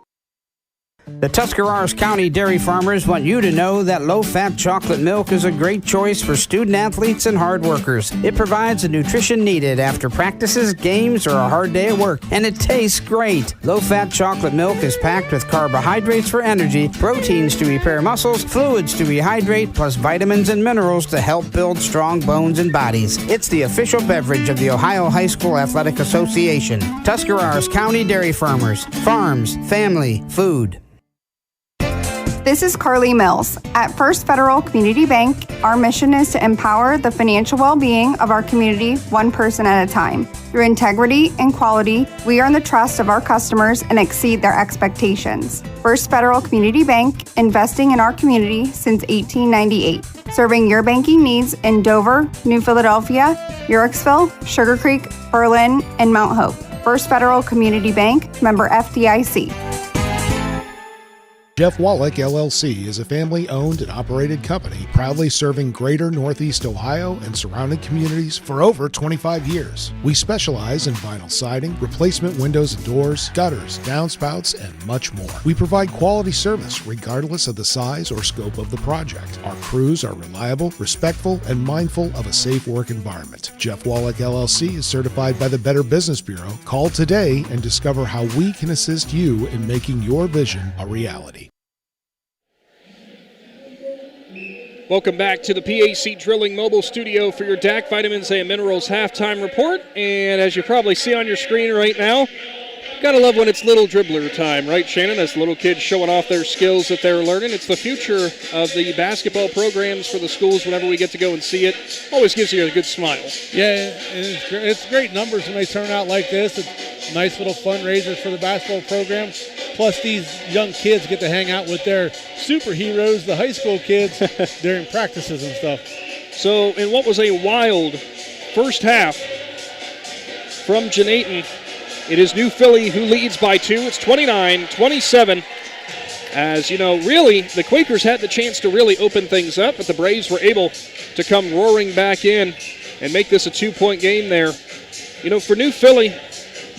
T: The Tuscarawas County dairy farmers want you to know that low-fat chocolate milk is a great choice for student athletes and hard workers. It provides the nutrition needed after practices, games, or a hard day at work, and it tastes great. Low-fat chocolate milk is packed with carbohydrates for energy, proteins to repair muscles, fluids to rehydrate, plus vitamins and minerals to help build strong bones and bodies. It's the official beverage of the Ohio High School Athletic Association. Tuscarawas County Dairy Farmers. Farms, family, food.
U: This is Carly Mills. At First Federal Community Bank, our mission is to empower the financial well-being of our community one person at a time. Through integrity and quality, we earn the trust of our customers and exceed their expectations. First Federal Community Bank, investing in our community since 1898. Serving your banking needs in Dover, New Philadelphia, Yurksville, Sugar Creek, Berlin, and Mount Hope. First Federal Community Bank, member FDIC.
V: Jeff Wallach, LLC, is a family-owned and operated company proudly serving greater Northeast Ohio and surrounding communities for over 25 years. We specialize in vinyl siding, replacement windows and doors, gutters, downspouts, and much more. We provide quality service regardless of the size or scope of the project. Our crews are reliable, respectful, and mindful of a safe work environment. Jeff Wallach, LLC is certified by the Better Business Bureau. Call today and discover how we can assist you in making your vision a reality.
B: Welcome back to the PAC Drilling Mobile Studio for your DAC Vitamins and Minerals halftime report. And as you probably see on your screen right now, gotta love when it's little dribbler time, right, Shannon? As little kids showing off their skills that they're learning. It's the future of the basketball programs for the schools whenever we get to go and see it. Always gives you a good smile.
C: Yeah, it's great numbers when they turn out like this. It's nice little fundraisers for the basketball program. Plus, these young kids get to hang out with their superheroes, the high school kids, during practices and stuff.
B: So, in what was a wild first half from Janayton. It is New Philly who leads by 2. It's 29-27. As you know, really, the Quakers had the chance to really open things up, but the Braves were able to come roaring back in and make this a 2-point game there. You know, for New Philly,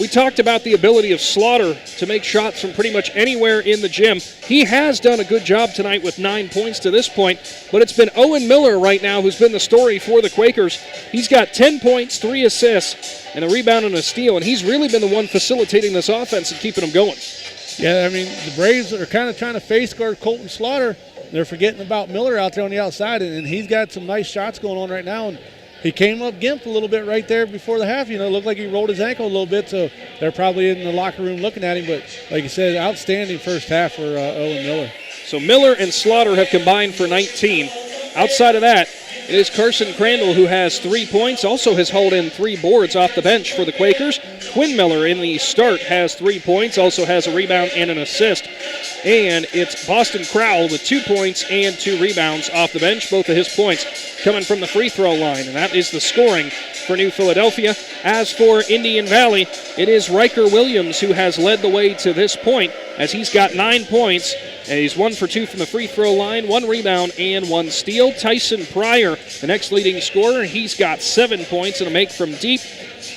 B: we talked about the ability of Slaughter to make shots from pretty much anywhere in the gym. He has done a good job tonight with 9 points to this point, but it's been Owen Miller right now who's been the story for the Quakers. He's got 10 points, 3 assists, and a rebound and a steal, and he's really been the one facilitating this offense and keeping them going.
C: Yeah, I mean, the Braves are kind of trying to face guard Colton Slaughter. They're forgetting about Miller out there on the outside, and he's got some nice shots going on right now. And he came up gimped a little bit right there before the half. You know, it looked like he rolled his ankle a little bit, so they're probably in the locker room looking at him. But like you said, outstanding first half for Owen Miller.
B: So Miller and Slaughter have combined for 19. Outside of that, it is Carson Crandall who has 3 points, also has hauled in 3 boards off the bench for the Quakers. Quinn Miller in the start has 3 points, also has a rebound and an assist. And it's Boston Crowell with 2 points and 2 rebounds off the bench, both of his points coming from the free throw line. And that is the scoring for New Philadelphia. As for Indian Valley, it is Riker Williams who has led the way to this point, as he's got 9 points. And he's 1 for 2 from the free throw line, 1 rebound and 1 steal. Tyson Pryor, the next leading scorer, he's got 7 points and a make from deep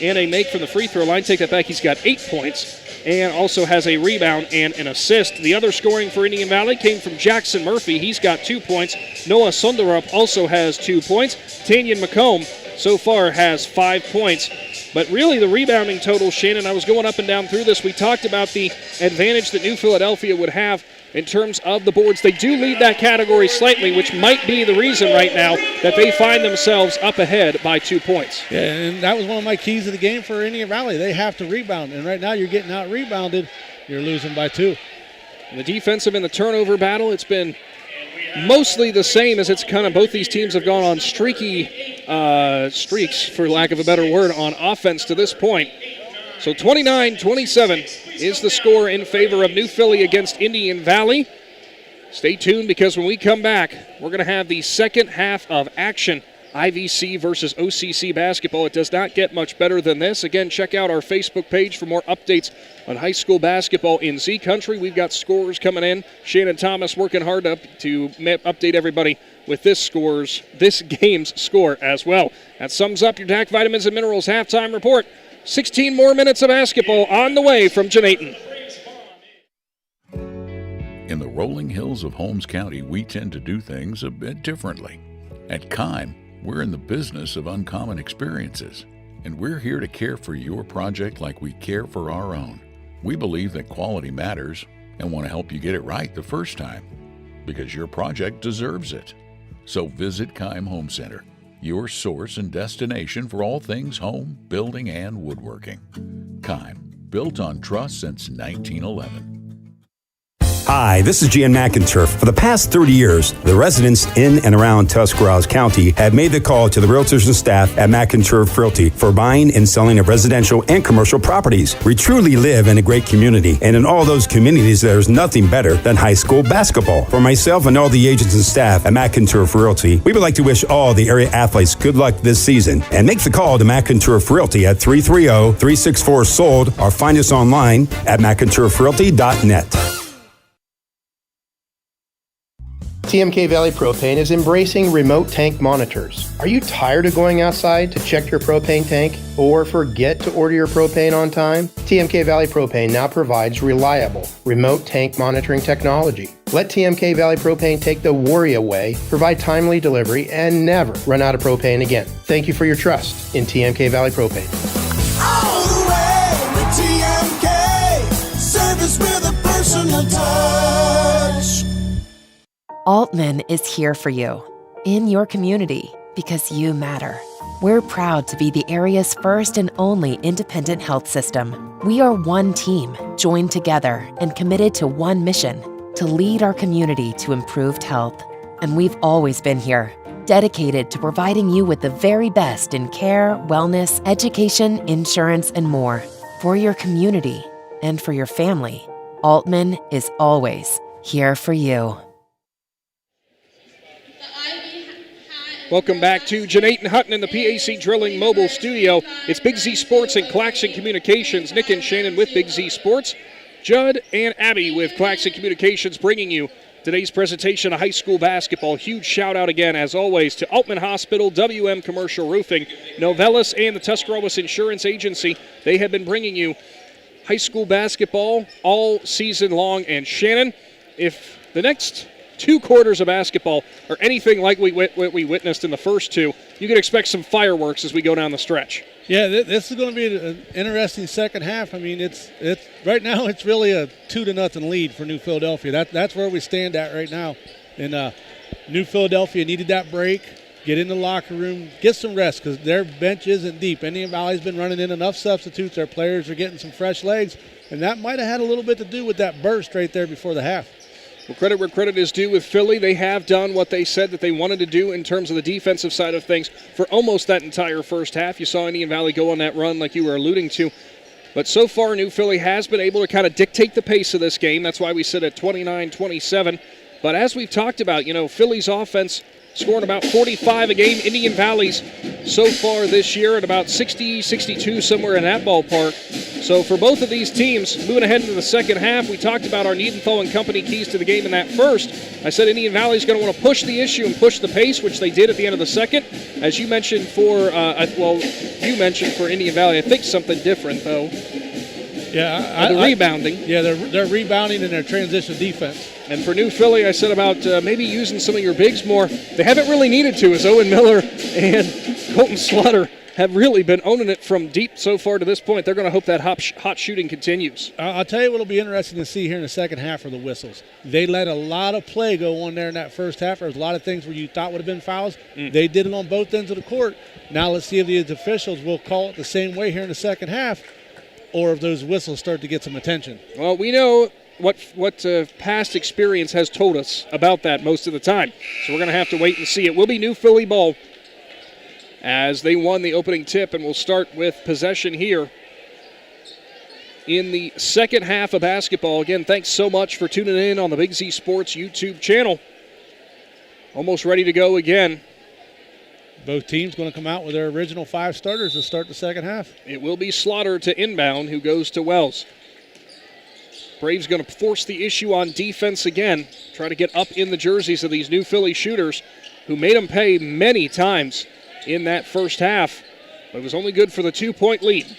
B: and a make from the free throw line. Take that back, he's got 8 points and also has a rebound and an assist. The other scoring for Indian Valley came from Jackson Murphy. He's got 2 points. Noah Sundarup also has 2 points. Tanyan McComb so far has 5 points. But really the rebounding total, Shannon, I was going up and down through this. We talked about the advantage that New Philadelphia would have in terms of the boards. They do lead that category slightly, which might be the reason right now that they find themselves up ahead by 2 points.
C: Yeah, and that was one of my keys to the game for Indian Valley. They have to rebound, and right now you're getting out-rebounded. You're losing by 2.
B: In the defensive and the turnover battle, it's been mostly the same, as it's kind of both these teams have gone on streaky streaks, for lack of a better word, on offense to this point. So 29-27 is the score in favor of New Philly against Indian Valley. Stay tuned, because when we come back, we're going to have the second half of action. IVC versus OCC basketball. It does not get much better than this. Again, check out our Facebook page for more updates on high school basketball in Z Country. We've got scores coming in. Shannon Thomas working hard to update everybody with this game's score as well. That sums up your DAC Vitamins and Minerals halftime report. 16 more minutes of basketball on the way from Janayton.
G: In the rolling hills of Holmes County, we tend to do things a bit differently. At Kime, we're in the business of uncommon experiences, and we're here to care for your project like we care for our own. We believe that quality matters and want to help you get it right the first time, because your project deserves it. So visit Kime Home Center, your source and destination for all things home, building, and woodworking. Kime, built on trust since 1911.
A: Hi, this is Jan McInturf. For the past 30 years, the residents in and around Tuscarawas County have made the call to the realtors and staff at McInturf Realty for buying and selling of residential and commercial properties. We truly live in a great community, and in all those communities, there's nothing better than high school basketball. For myself and all the agents and staff at McInturf Realty, we would like to wish all the area athletes good luck this season, and make the call to McInturf Realty at 330-364-SOLD, or find us online at McInturfRealty.net.
D: TMK Valley Propane is embracing remote tank monitors. Are you tired of going outside to check your propane tank or forget to order your propane on time? TMK Valley Propane now provides reliable remote tank monitoring technology. Let TMK Valley Propane take the worry away, provide timely delivery, and never run out of propane again. Thank you for your trust in TMK Valley Propane.
W: All the way with TMK, service with a personal touch.
X: Altman is here for you, in your community, because you matter. We're proud to be the area's first and only independent health system. We are one team, joined together and committed to one mission, to lead our community to improved health. And we've always been here, dedicated to providing you with the very best in care, wellness, education, insurance, and more. For your community and for your family, Altman is always here for you.
B: Welcome back to Janate and Hutton in the PAC Drilling Mobile Studio. It's Big Z Sports and Claxon Communications. Nick and Shannon with Big Z Sports. Judd and Abby with Claxon Communications bringing you today's presentation of high school basketball. Huge shout out again, as always, to Altman Hospital, WM Commercial Roofing, Novellus, and the Tuscarawas Insurance Agency. They have been bringing you high school basketball all season long. And Shannon, if the next 2 quarters of basketball are anything like what we witnessed in the first 2, you can expect some fireworks as we go down the stretch.
C: Yeah, this is going to be an interesting second half. I mean, it's right now it's really a 2-0 lead for New Philadelphia. That's where we stand at right now. And New Philadelphia needed that break, get in the locker room, get some rest because their bench isn't deep. Indian Valley's been running in enough substitutes. Their players are getting some fresh legs, and that might have had a little bit to do with that burst right there before the half.
B: Well, credit where credit is due with Philly. They have done what they said that they wanted to do in terms of the defensive side of things for almost that entire first half. You saw Indian Valley go on that run like you were alluding to. But so far, New Philly has been able to kind of dictate the pace of this game. That's why we sit at 29-27. But as we've talked about, Philly's offense scoring about 45 a game. Indian Valley's so far this year at about 60, 62, somewhere in that ballpark. So for both of these teams, moving ahead into the second half, we talked about our Niedenthal and Company keys to the game in that first. I said Indian Valley's going to want to push the issue and push the pace, which they did at the end of the second. As you mentioned you mentioned for Indian Valley, I think something different, though.
C: Yeah,
B: the rebounding.
C: Yeah, they're rebounding in their transition defense.
B: And for New Philly, I said about maybe using some of your bigs more. They haven't really needed to, as Owen Miller and Colton Slaughter have really been owning it from deep so far to this point. They're going to hope that hot shooting continues.
C: I'll tell you what will be interesting to see here in the second half are the whistles. They let a lot of play go on there in that first half. There was a lot of things where you thought would have been fouls. They did it on both ends of the court. Now let's see if these officials will call it the same way here in the second half, or if those whistles start to get some attention.
B: Well, we know what past experience has told us about that most of the time. So we're going to have to wait and see. It will be New Philly ball as they won the opening tip, and we'll start with possession here in the second half of basketball. Again, thanks so much for tuning in on the Big Z Sports YouTube channel. Almost ready to go again.
C: Both teams going to come out with their original 5 starters to start the second half.
B: It will be Slaughter to inbound, who goes to Wells. Braves going to force the issue on defense again, try to get up in the jerseys of these New Philly shooters who made them pay many times in that first half, but it was only good for the 2-point lead.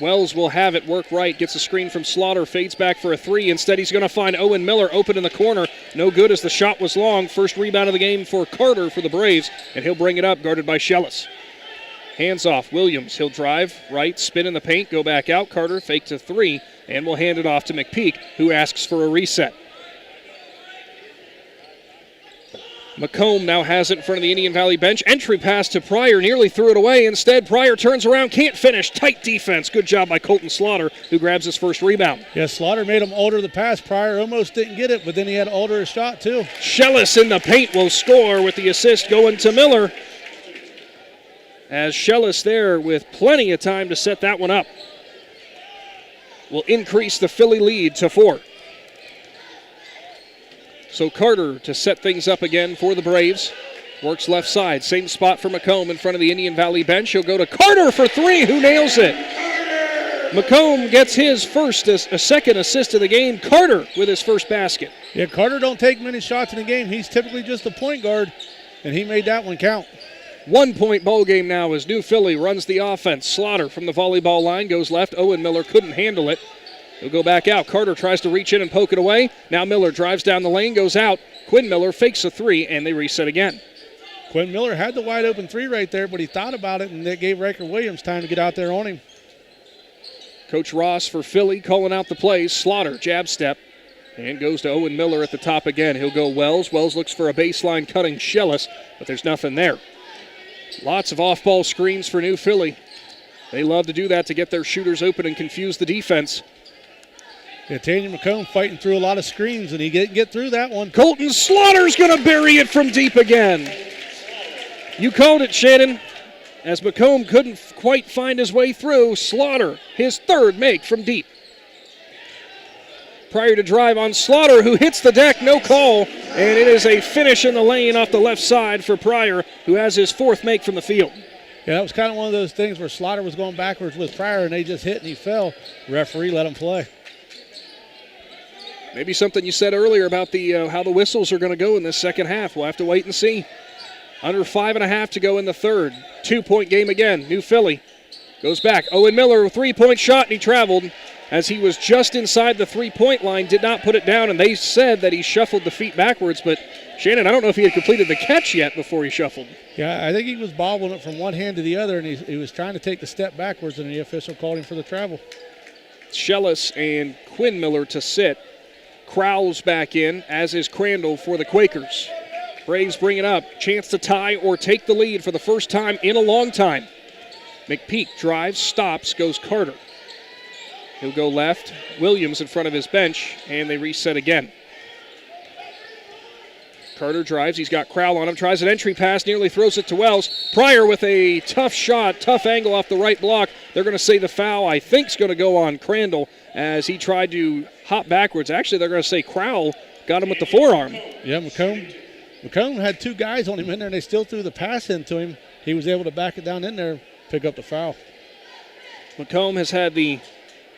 B: Wells will have it work right, gets a screen from Slaughter, fades back for a 3. Instead, he's going to find Owen Miller open in the corner. No good as the shot was long. First rebound of the game for Carter for the Braves, and he'll bring it up, guarded by Schellis. Hands off, Williams. He'll drive, right, spin in the paint, go back out. Carter fakes a 3, and will hand it off to McPeak, who asks for a reset. McComb now has it in front of the Indian Valley bench. Entry pass to Pryor, nearly threw it away. Instead, Pryor turns around, can't finish. Tight defense. Good job by Colton Slaughter, who grabs his first rebound.
C: Yeah, Slaughter made him alter the pass. Pryor almost didn't get it, but then he had to alter his shot, too.
B: Schellis in the paint will score with the assist going to Miller. As Schellis there with plenty of time to set that one up. Will increase the Philly lead to 4. So Carter to set things up again for the Braves. Works left side. Same spot for McComb in front of the Indian Valley bench. He'll go to Carter for 3, who nails it. McComb gets his second assist of the game. Carter with his first basket.
C: Yeah, Carter don't take many shots in the game. He's typically just a point guard, and he made that one count.
B: 1-point ball game now as New Philly runs the offense. Slaughter from the volleyball line goes left. Owen Miller couldn't handle it. He'll go back out. Carter tries to reach in and poke it away. Now Miller drives down the lane, goes out. Quinn Miller fakes a 3, and they reset again.
C: Quinn Miller had the wide open 3 right there, but he thought about it, and that gave Riker Williams time to get out there on him.
B: Coach Ross for Philly calling out the plays. Slaughter, jab step, and goes to Owen Miller at the top again. He'll go Wells. Wells looks for a baseline cutting Schellis, but there's nothing there. Lots of off-ball screens for New Philly. They love to do that to get their shooters open and confuse the defense.
C: Yeah, Tanya McComb fighting through a lot of screens, and he didn't get through that one.
B: Colton Slaughter's going to bury it from deep again. You called it, Shannon. As McComb couldn't quite find his way through, Slaughter, his third make from deep. Pryor to drive on Slaughter, who hits the deck, no call, and it is a finish in the lane off the left side for Pryor, who has his 4th make from the field.
C: Yeah, that was kind of one of those things where Slaughter was going backwards with Pryor, and they just hit and he fell. Referee let him play.
B: Maybe something you said earlier about the how the whistles are going to go in this second half. We'll have to wait and see. Under 5.5 to go in the third. 2-point game again. New Philly goes back. Owen Miller, 3-point shot, and he traveled as he was just inside the 3-point line, did not put it down, and they said that he shuffled the feet backwards, but Shannon, I don't know if he had completed the catch yet before he shuffled.
C: Yeah, I think he was bobbling it from one hand to the other, and he was trying to take the step backwards, and the official called him for the travel.
B: Schellis and Quinn Miller to sit. Crowell's back in, as is Crandall for the Quakers. Braves bring it up. Chance to tie or take the lead for the first time in a long time. McPeak drives, stops, goes Carter. He'll go left. Williams in front of his bench, and they reset again. Carter drives. He's got Crowell on him. Tries an entry pass, nearly throws it to Wells. Pryor with a tough shot, tough angle off the right block. They're going to say the foul, I think, is going to go on Crandall as he tried to hop backwards. Actually, they're going to say Crowell got him with the forearm.
C: Yeah, McComb had 2 guys on him in there, and they still threw the pass into him. He was able to back it down in there, pick up the foul.
B: McComb has had the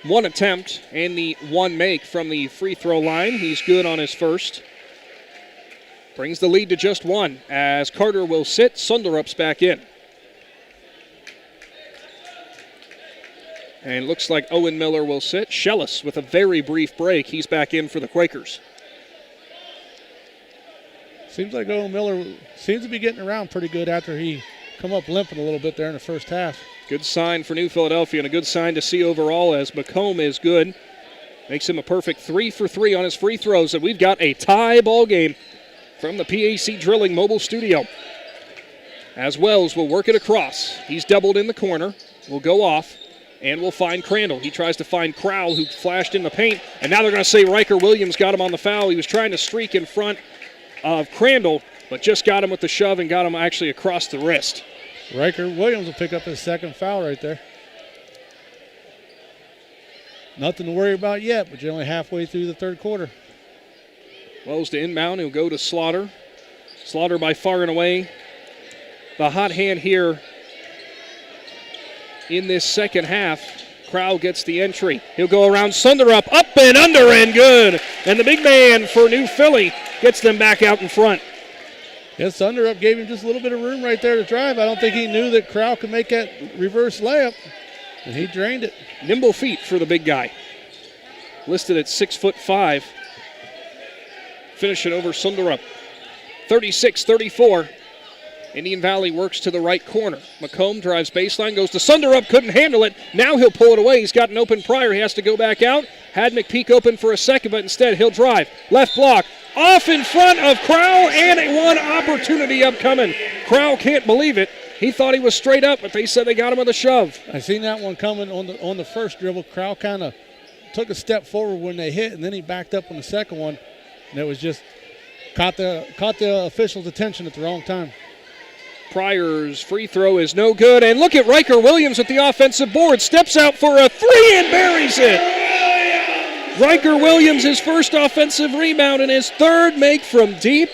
B: 1 attempt and the 1 make from the free throw line. He's good on his first. Brings the lead to just 1 as Carter will sit. Sunderup's back in. And it looks like Owen Miller will sit. Schellis with a very brief break. He's back in for the Quakers.
C: Seems like Owen Miller seems to be getting around pretty good after he come up limping a little bit there in the first half.
B: Good sign for New Philadelphia and a good sign to see overall as McComb is good. Makes him a perfect 3 for 3 on his free throws, and we've got a tie ball game from the PAC Drilling Mobile Studio. As Wells will work it across. He's doubled in the corner. Will go off and will find Crandall. He tries to find Crowell, who flashed in the paint, and now they're going to say Riker Williams got him on the foul. He was trying to streak in front of Crandall, but just got him with the shove and got him actually across the wrist.
C: Riker Williams will pick up his 2nd foul right there. Nothing to worry about yet, but you're only halfway through the 3rd quarter.
B: Wells to inbound. He'll go to Slaughter. Slaughter by far and away the hot hand here in this second half. Crowell gets the entry. He'll go around Sunderup, up and under and good. And the big man for New Philly gets them back out in front.
C: Yeah, Sunderup gave him just a little bit of room right there to drive. I don't think he knew that Crowell could make that reverse layup, and he drained it.
B: Nimble feet for the big guy. Listed at 6'5". Finishing over Sunderup. 36-34. Indian Valley works to the right corner. McComb drives baseline, goes to Sunderup, couldn't handle it. Now he'll pull it away. He's got an open Pryor. He has to go back out. Had McPeak open for a second, but instead he'll drive. Left block. Off in front of Crowell, and a 1 opportunity upcoming. Crowell can't believe it. He thought he was straight up, but they said they got him with a shove.
C: I seen that one coming on the first dribble. Crowell kind of took a step forward when they hit, and then he backed up on the second one, and it was just caught the official's attention at the wrong time.
B: Pryor's free throw is no good, and look at Riker Williams with the offensive board. Steps out for a 3 and buries it. Riker Williams, his first offensive rebound and his 3rd make from deep.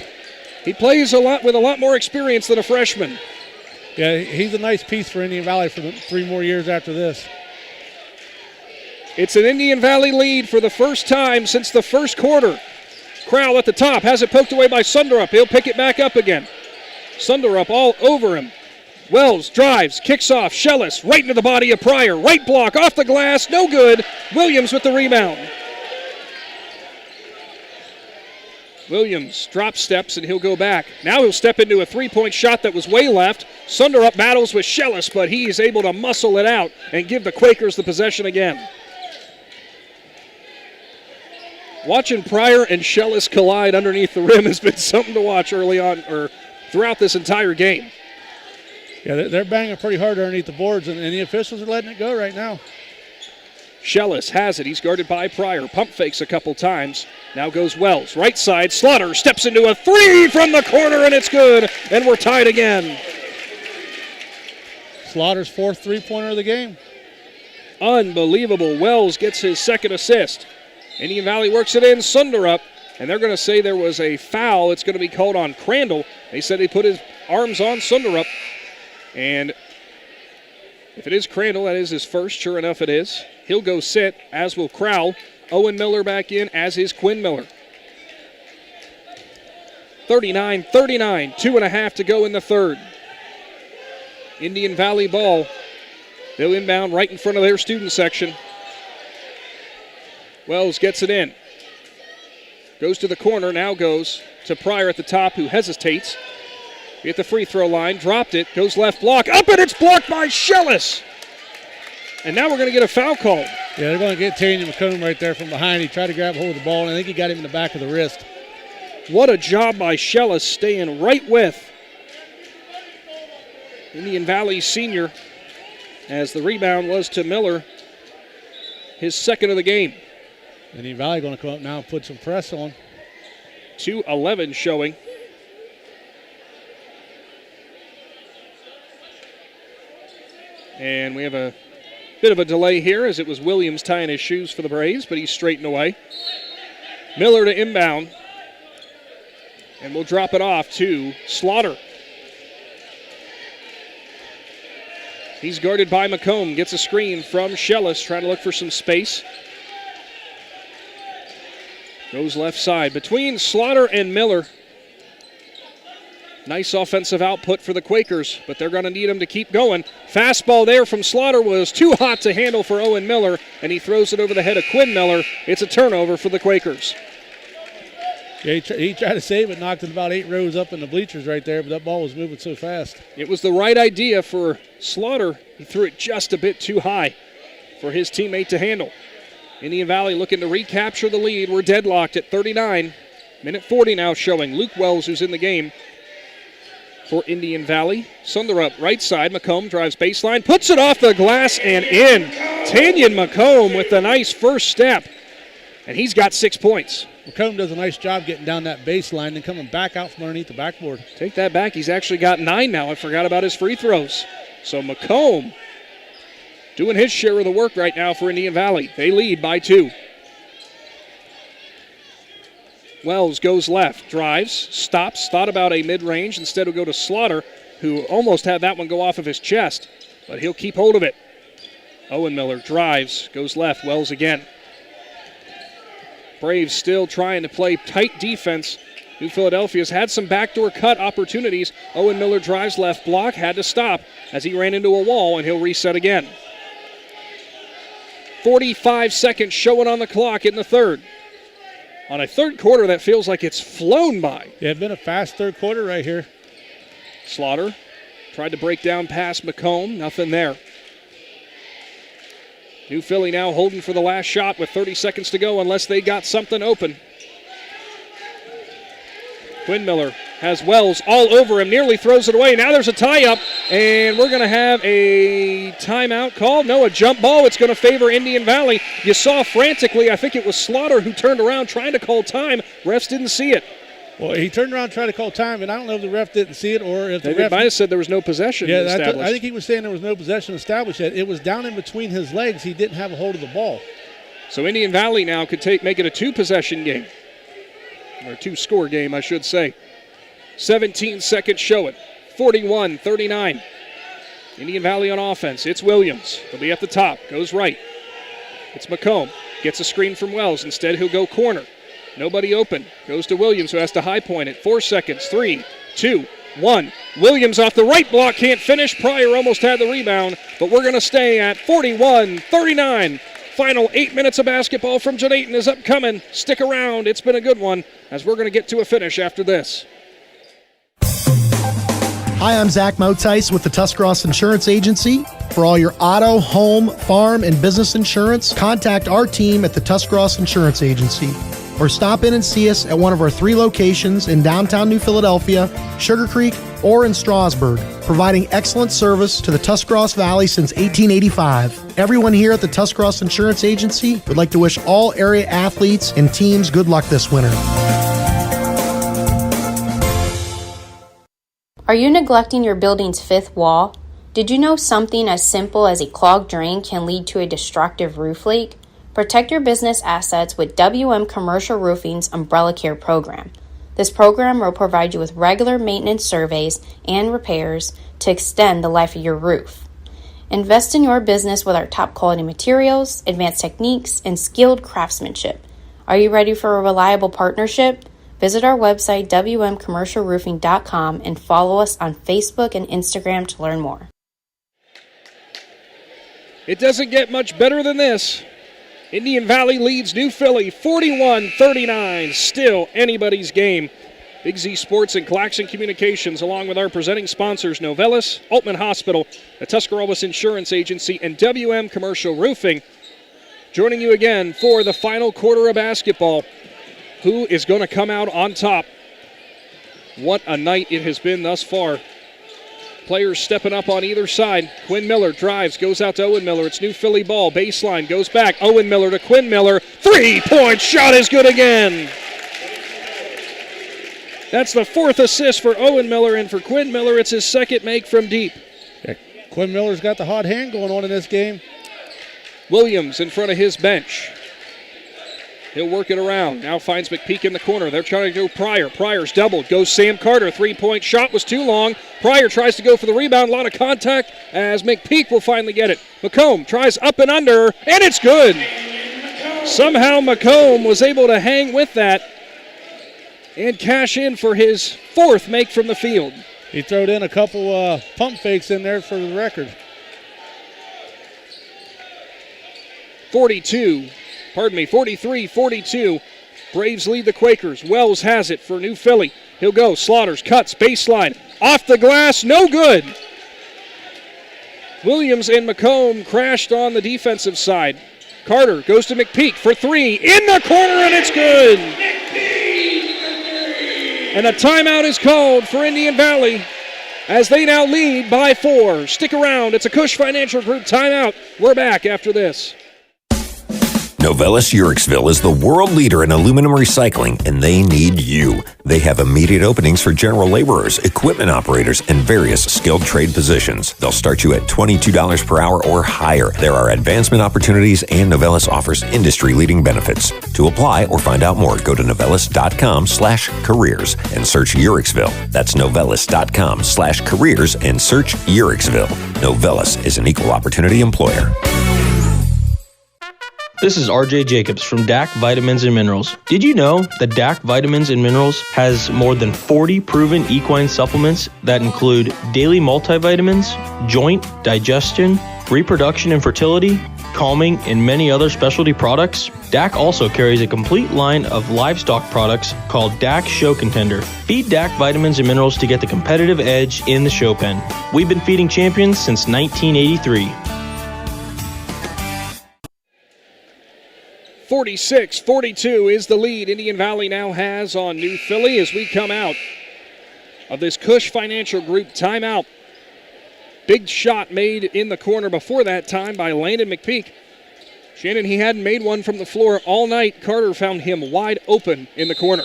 B: He plays with a lot more experience than a freshman.
C: Yeah, he's a nice piece for Indian Valley for the 3 more years after this.
B: It's an Indian Valley lead for the first time since the first quarter. Crowell at the top, has it poked away by Sunderup. He'll pick it back up again. Sunderup all over him. Wells drives, kicks off. Schellis right into the body of Pryor. Right block off the glass, no good. Williams with the rebound. Williams drop steps and he'll go back. Now he'll step into a 3-point shot that was way left. Sunderup battles with Schellis, but he is able to muscle it out and give the Quakers the possession again. Watching Pryor and Schellis collide underneath the rim has been something to watch early on or throughout this entire game.
C: Yeah, they're banging pretty hard underneath the boards, and the officials are letting it go right now.
B: Schellis has it. He's guarded by Pryor. Pump fakes a couple times. Now goes Wells. Right side. Slaughter steps into a 3 from the corner, and it's good. And we're tied again.
C: Slaughter's 4th 3-pointer of the game.
B: Unbelievable. Wells gets his 2nd assist. Indian Valley works it in. Sunderup. And they're going to say there was a foul. It's going to be called on Crandall. They said he put his arms on Sunderup. And if it is Crandall, that is his first. Sure enough, it is. He'll go sit, as will Crowell. Owen Miller back in, as is Quinn Miller. 39-39, 2.5 to go in the third. Indian Valley ball. They'll inbound right in front of their student section. Wells gets it in. Goes to the corner, now goes to Pryor at the top, who hesitates. At the free throw line, dropped it, goes left block, up and it's blocked by Shellis. And now we're going to get a foul call.
C: Yeah, they're going to get Tanya McComb right there from behind. He tried to grab hold of the ball, and I think he got him in the back of the wrist.
B: What a job by Shellis, staying right with Indian Valley senior, as the rebound was to Miller, his second of the game.
C: Indian Valley going to come up now and put some press on.
B: 2:11 showing. And we have a bit of a delay here, as it was Williams tying his shoes for the Braves, but he's straightened away. Miller to inbound. And we'll drop it off to Slaughter. He's guarded by McComb. Gets a screen from Shellis, trying to look for some space. Goes left side. Between Slaughter and Miller. Nice offensive output for the Quakers, but they're going to need him to keep going. Fastball there from Slaughter was too hot to handle for Owen Miller, and he throws it over the head of Quinn Miller. It's a turnover for the Quakers.
C: Yeah, he tried to save it, knocked it about 8 rows up in the bleachers right there, but that ball was moving so fast.
B: It was the right idea for Slaughter. He threw it just a bit too high for his teammate to handle. Indian Valley looking to recapture the lead. We're deadlocked at 39. Minute 40 now showing. Luke Wells, who's in the game for Indian Valley. Sunderup right side. McComb drives baseline, puts it off the glass and in. Tanyan McComb with the nice first step, and he's got 6 points.
C: McComb does a nice job getting down that baseline and coming back out from underneath the backboard.
B: Take that back. He's actually got 9 now. I forgot about his free throws. So McComb doing his share of the work right now for Indian Valley. They lead by 2. Wells goes left, drives, stops, thought about a mid-range. Instead will go to Slaughter, who almost had that one go off of his chest, but he'll keep hold of it. Owen Miller drives, goes left, Wells again. Braves still trying to play tight defense. New Philadelphia's had some backdoor cut opportunities. Owen Miller drives left block, had to stop as he ran into a wall, and he'll reset again. 45 seconds showing on the clock in the third. On a third quarter that feels like it's flown by.
C: Yeah, it's been a fast third quarter right here.
B: Slaughter tried to break down past McComb, nothing there. New Philly now holding for the last shot with 30 seconds to go unless they got something open. Quinn Miller has Wells all over him, nearly throws it away. Now there's a tie-up, and we're going to have a timeout called. No, a jump ball. It's going to favor Indian Valley. You saw frantically, I think it was Slaughter who turned around trying to call time. Refs didn't see it.
C: Well, he turned around trying to call time, and I don't know if the ref didn't see it or if the
B: ref might have said there was no possession established.
C: I think he was saying there was no possession established yet. It was down in between his legs. He didn't have a hold of the ball.
B: So Indian Valley now could make it a 2-possession game. Or a 2-score game, I should say. 17 seconds show it. 41-39. Indian Valley on offense. It's Williams. He'll be at the top. Goes right. It's McComb. Gets a screen from Wells. Instead, he'll go corner. Nobody open. Goes to Williams, who has to high point it. 4 seconds. 3, 2, 1. Williams off the right block. Can't finish. Pryor almost had the rebound. But we're going to stay at 41-39. Final 8 minutes of basketball from Judd is upcoming. Stick around. It's been a good one as we're going to get to a finish after this.
E: Hi, I'm Zach Motice with the Tuscarawas Insurance Agency. For all your auto, home, farm, and business insurance, contact our team at the Tuscarawas Insurance Agency. Or stop in and see us at one of our 3 locations in downtown New Philadelphia, Sugar Creek, or in Strasburg, providing excellent service to the Tuscarawas Valley since 1885. Everyone here at the Tuscarawas Insurance Agency would like to wish all area athletes and teams good luck this winter.
F: Are you neglecting your building's 5th wall? Did you know something as simple as a clogged drain can lead to a destructive roof leak? Protect your business assets with WM Commercial Roofing's Umbrella Care program. This program will provide you with regular maintenance surveys and repairs to extend the life of your roof. Invest in your business with our top quality materials, advanced techniques, and skilled craftsmanship. Are you ready for a reliable partnership? Visit our website, wmcommercialroofing.com, and follow us on Facebook and Instagram to learn more.
B: It doesn't get much better than this. Indian Valley leads New Philly 41-39. Still anybody's game. Big Z Sports and Claxon Communications, along with our presenting sponsors, Novellus, Altman Hospital, the Tuscarawas Insurance Agency, and WM Commercial Roofing, joining you again for the final quarter of basketball. Who is going to come out on top? What a night it has been thus far. Players stepping up on either side. Quinn Miller drives, goes out to Owen Miller. It's New Philly ball. Baseline, goes back. Owen Miller to Quinn Miller. Three-point shot is good again. That's the fourth assist for Owen Miller, and for Quinn Miller, it's his second make from deep.
C: Yeah, Quinn Miller's got the hot hand going on in this game.
B: Williams in front of his bench. He'll work it around. Now finds McPeak in the corner. They're trying to go Pryor. Pryor's doubled. Goes Sam Carter. Three-point shot was too long. Pryor tries to go for the rebound. A lot of contact as McPeak will finally get it. McComb tries up and under, and it's good. Somehow McComb was able to hang with that and cash in for his fourth make from the field.
C: He throwed in a couple pump fakes in there for the record.
B: 43-42. Braves lead the Quakers. Wells has it for New Philly. He'll go. Slaughters cuts. Baseline. Off the glass. No good. Williams and McComb crashed on the defensive side. Carter goes to McPeak for three. In the corner, and it's good. And a timeout is called for Indian Valley as they now lead by 4. Stick around. It's a Cush Financial Group timeout. We're back after this.
J: Novellus Uricsville is the world leader in aluminum recycling, and they need you. They have immediate openings for general laborers, equipment operators, and various skilled trade positions. They'll start you at $22 per hour or higher. There are advancement opportunities, and Novellus offers industry-leading benefits. To apply or find out more, go to novellus.com/careers and search Uricsville. That's novellus.com/careers and search Uricsville. Novellus is an equal opportunity employer.
H: This is RJ Jacobs from DAC Vitamins and Minerals. Did you know that DAC Vitamins and Minerals has more than 40 proven equine supplements that include daily multivitamins, joint, digestion, reproduction and fertility, calming, and many other specialty products? DAC also carries a complete line of livestock products called DAC Show Contender. Feed DAC Vitamins and Minerals to get the competitive edge in the show pen. We've been feeding champions since 1983.
B: 46-42 is the lead Indian Valley now has on New Philly as we come out of this Cush Financial Group timeout. Big shot made in the corner before that time by Landon McPeak. Shannon, he hadn't made one from the floor all night. Carter found him wide open in the corner.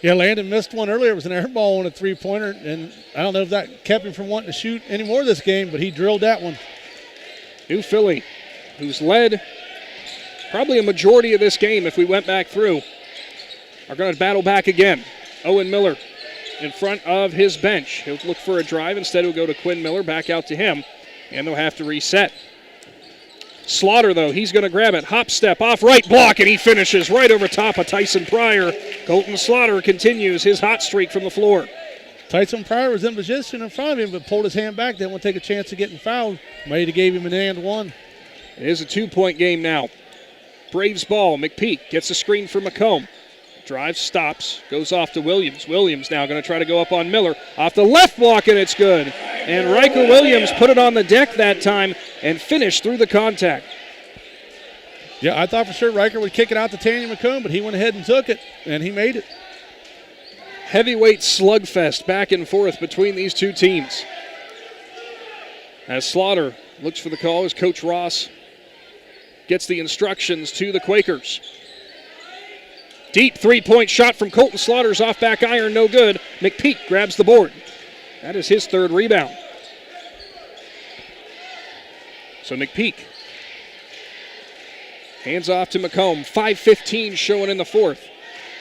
C: Yeah, Landon missed one earlier. It was an air ball on a three-pointer, and I don't know if that kept him from wanting to shoot any more this game, but he drilled that one.
B: New Philly, who's led probably a majority of this game if we went back through, are going to battle back again. Owen Miller in front of his bench. He'll look for a drive. Instead, he'll go to Quinn Miller, back out to him, and they'll have to reset. Slaughter, though, he's going to grab it. Hop step off right block, and he finishes right over top of Tyson Pryor. Colton Slaughter continues his hot streak from the floor.
C: Tyson Pryor was in position in front of him, but pulled his hand back. Didn't want to take a chance of getting fouled. Might have gave him an and one.
B: It is a 2-point game now. Braves ball. McPeak gets the screen for McComb. Drive, stops, goes off to Williams. Williams now going to try to go up on Miller. Off the left block, and it's good. And Riker Williams put it on the deck that time and finished through the contact.
C: Yeah, I thought for sure Riker would kick it out to Tanya McComb, but he went ahead and took it, and he made it.
B: Heavyweight slugfest back and forth between these two teams. As Slaughter looks for the call as Coach Ross gets the instructions to the Quakers. Deep three-point shot from Colton Slaughter's off back iron, no good. McPeak grabs the board. That is his third rebound. So McPeak Hands off to McComb. 5:15 showing in the fourth.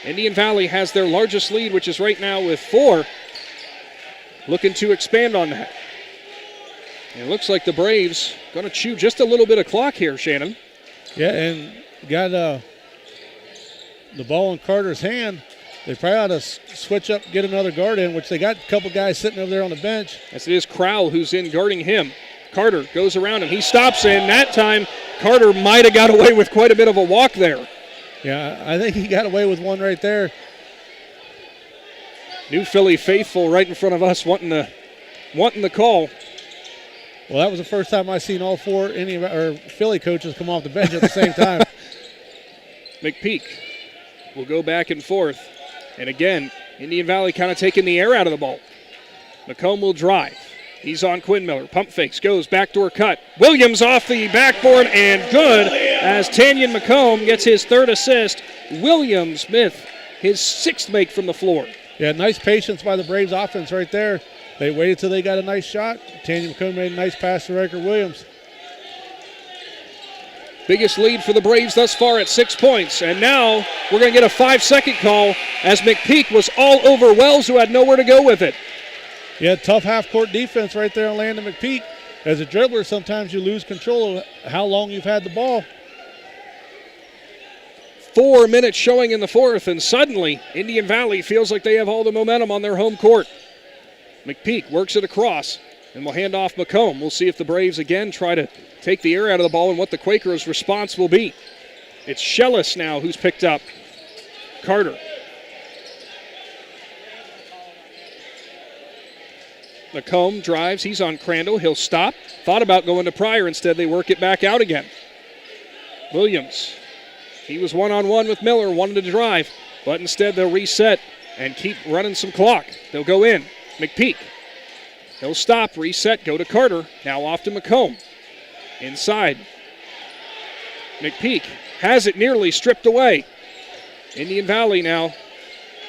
B: Indian Valley has their largest lead, which is right now with 4. Looking to expand on that. It looks like the Braves going to chew just a little bit of clock here, Shannon.
C: Yeah, and got the ball in Carter's hand. They probably ought to switch up, get another guard in, which they got a couple guys sitting over there on the bench.
B: As it is Crowell who's in guarding him. Carter goes around him. He stops, and that time Carter might have got away with quite a bit of a walk there.
C: Yeah, I think he got away with one right there.
B: New Philly faithful right in front of us wanting the call.
C: Well, that was the first time I seen all 4 Philly coaches come off the bench at the same time.
B: McPeak will go back and forth. And again, Indian Valley kind of taking the air out of the ball. McComb will drive. He's on Quinn Miller. Pump fakes, goes, backdoor cut. Williams off the backboard and good as Tanyan McComb gets his 3rd assist. Williams Smith, his 6th make from the floor.
C: Yeah, nice patience by the Braves offense right there. They waited till they got a nice shot. Tanyan McComb made a nice pass to Riker Williams.
B: Biggest lead for the Braves thus far at 6 points. And now we're going to get a 5-second call as McPeak was all over Wells, who had nowhere to go with it.
C: Yeah, tough half-court defense right there on Landon McPeak. As a dribbler, sometimes you lose control of how long you've had the ball.
B: 4 minutes showing in the fourth, and suddenly Indian Valley feels like they have all the momentum on their home court. McPeak works it across and will hand off McComb. We'll see if the Braves again try to take the air out of the ball and what the Quakers' response will be. It's Shellis now who's picked up Carter. McComb drives. He's on Crandall. He'll stop. Thought about going to Pryor. Instead, they work it back out again. Williams. He was one-on-one with Miller, wanted to drive, but instead they'll reset and keep running some clock. They'll go in. McPeak. He'll stop, reset, go to Carter. Now off to McComb. Inside. McPeak has it nearly stripped away. Indian Valley now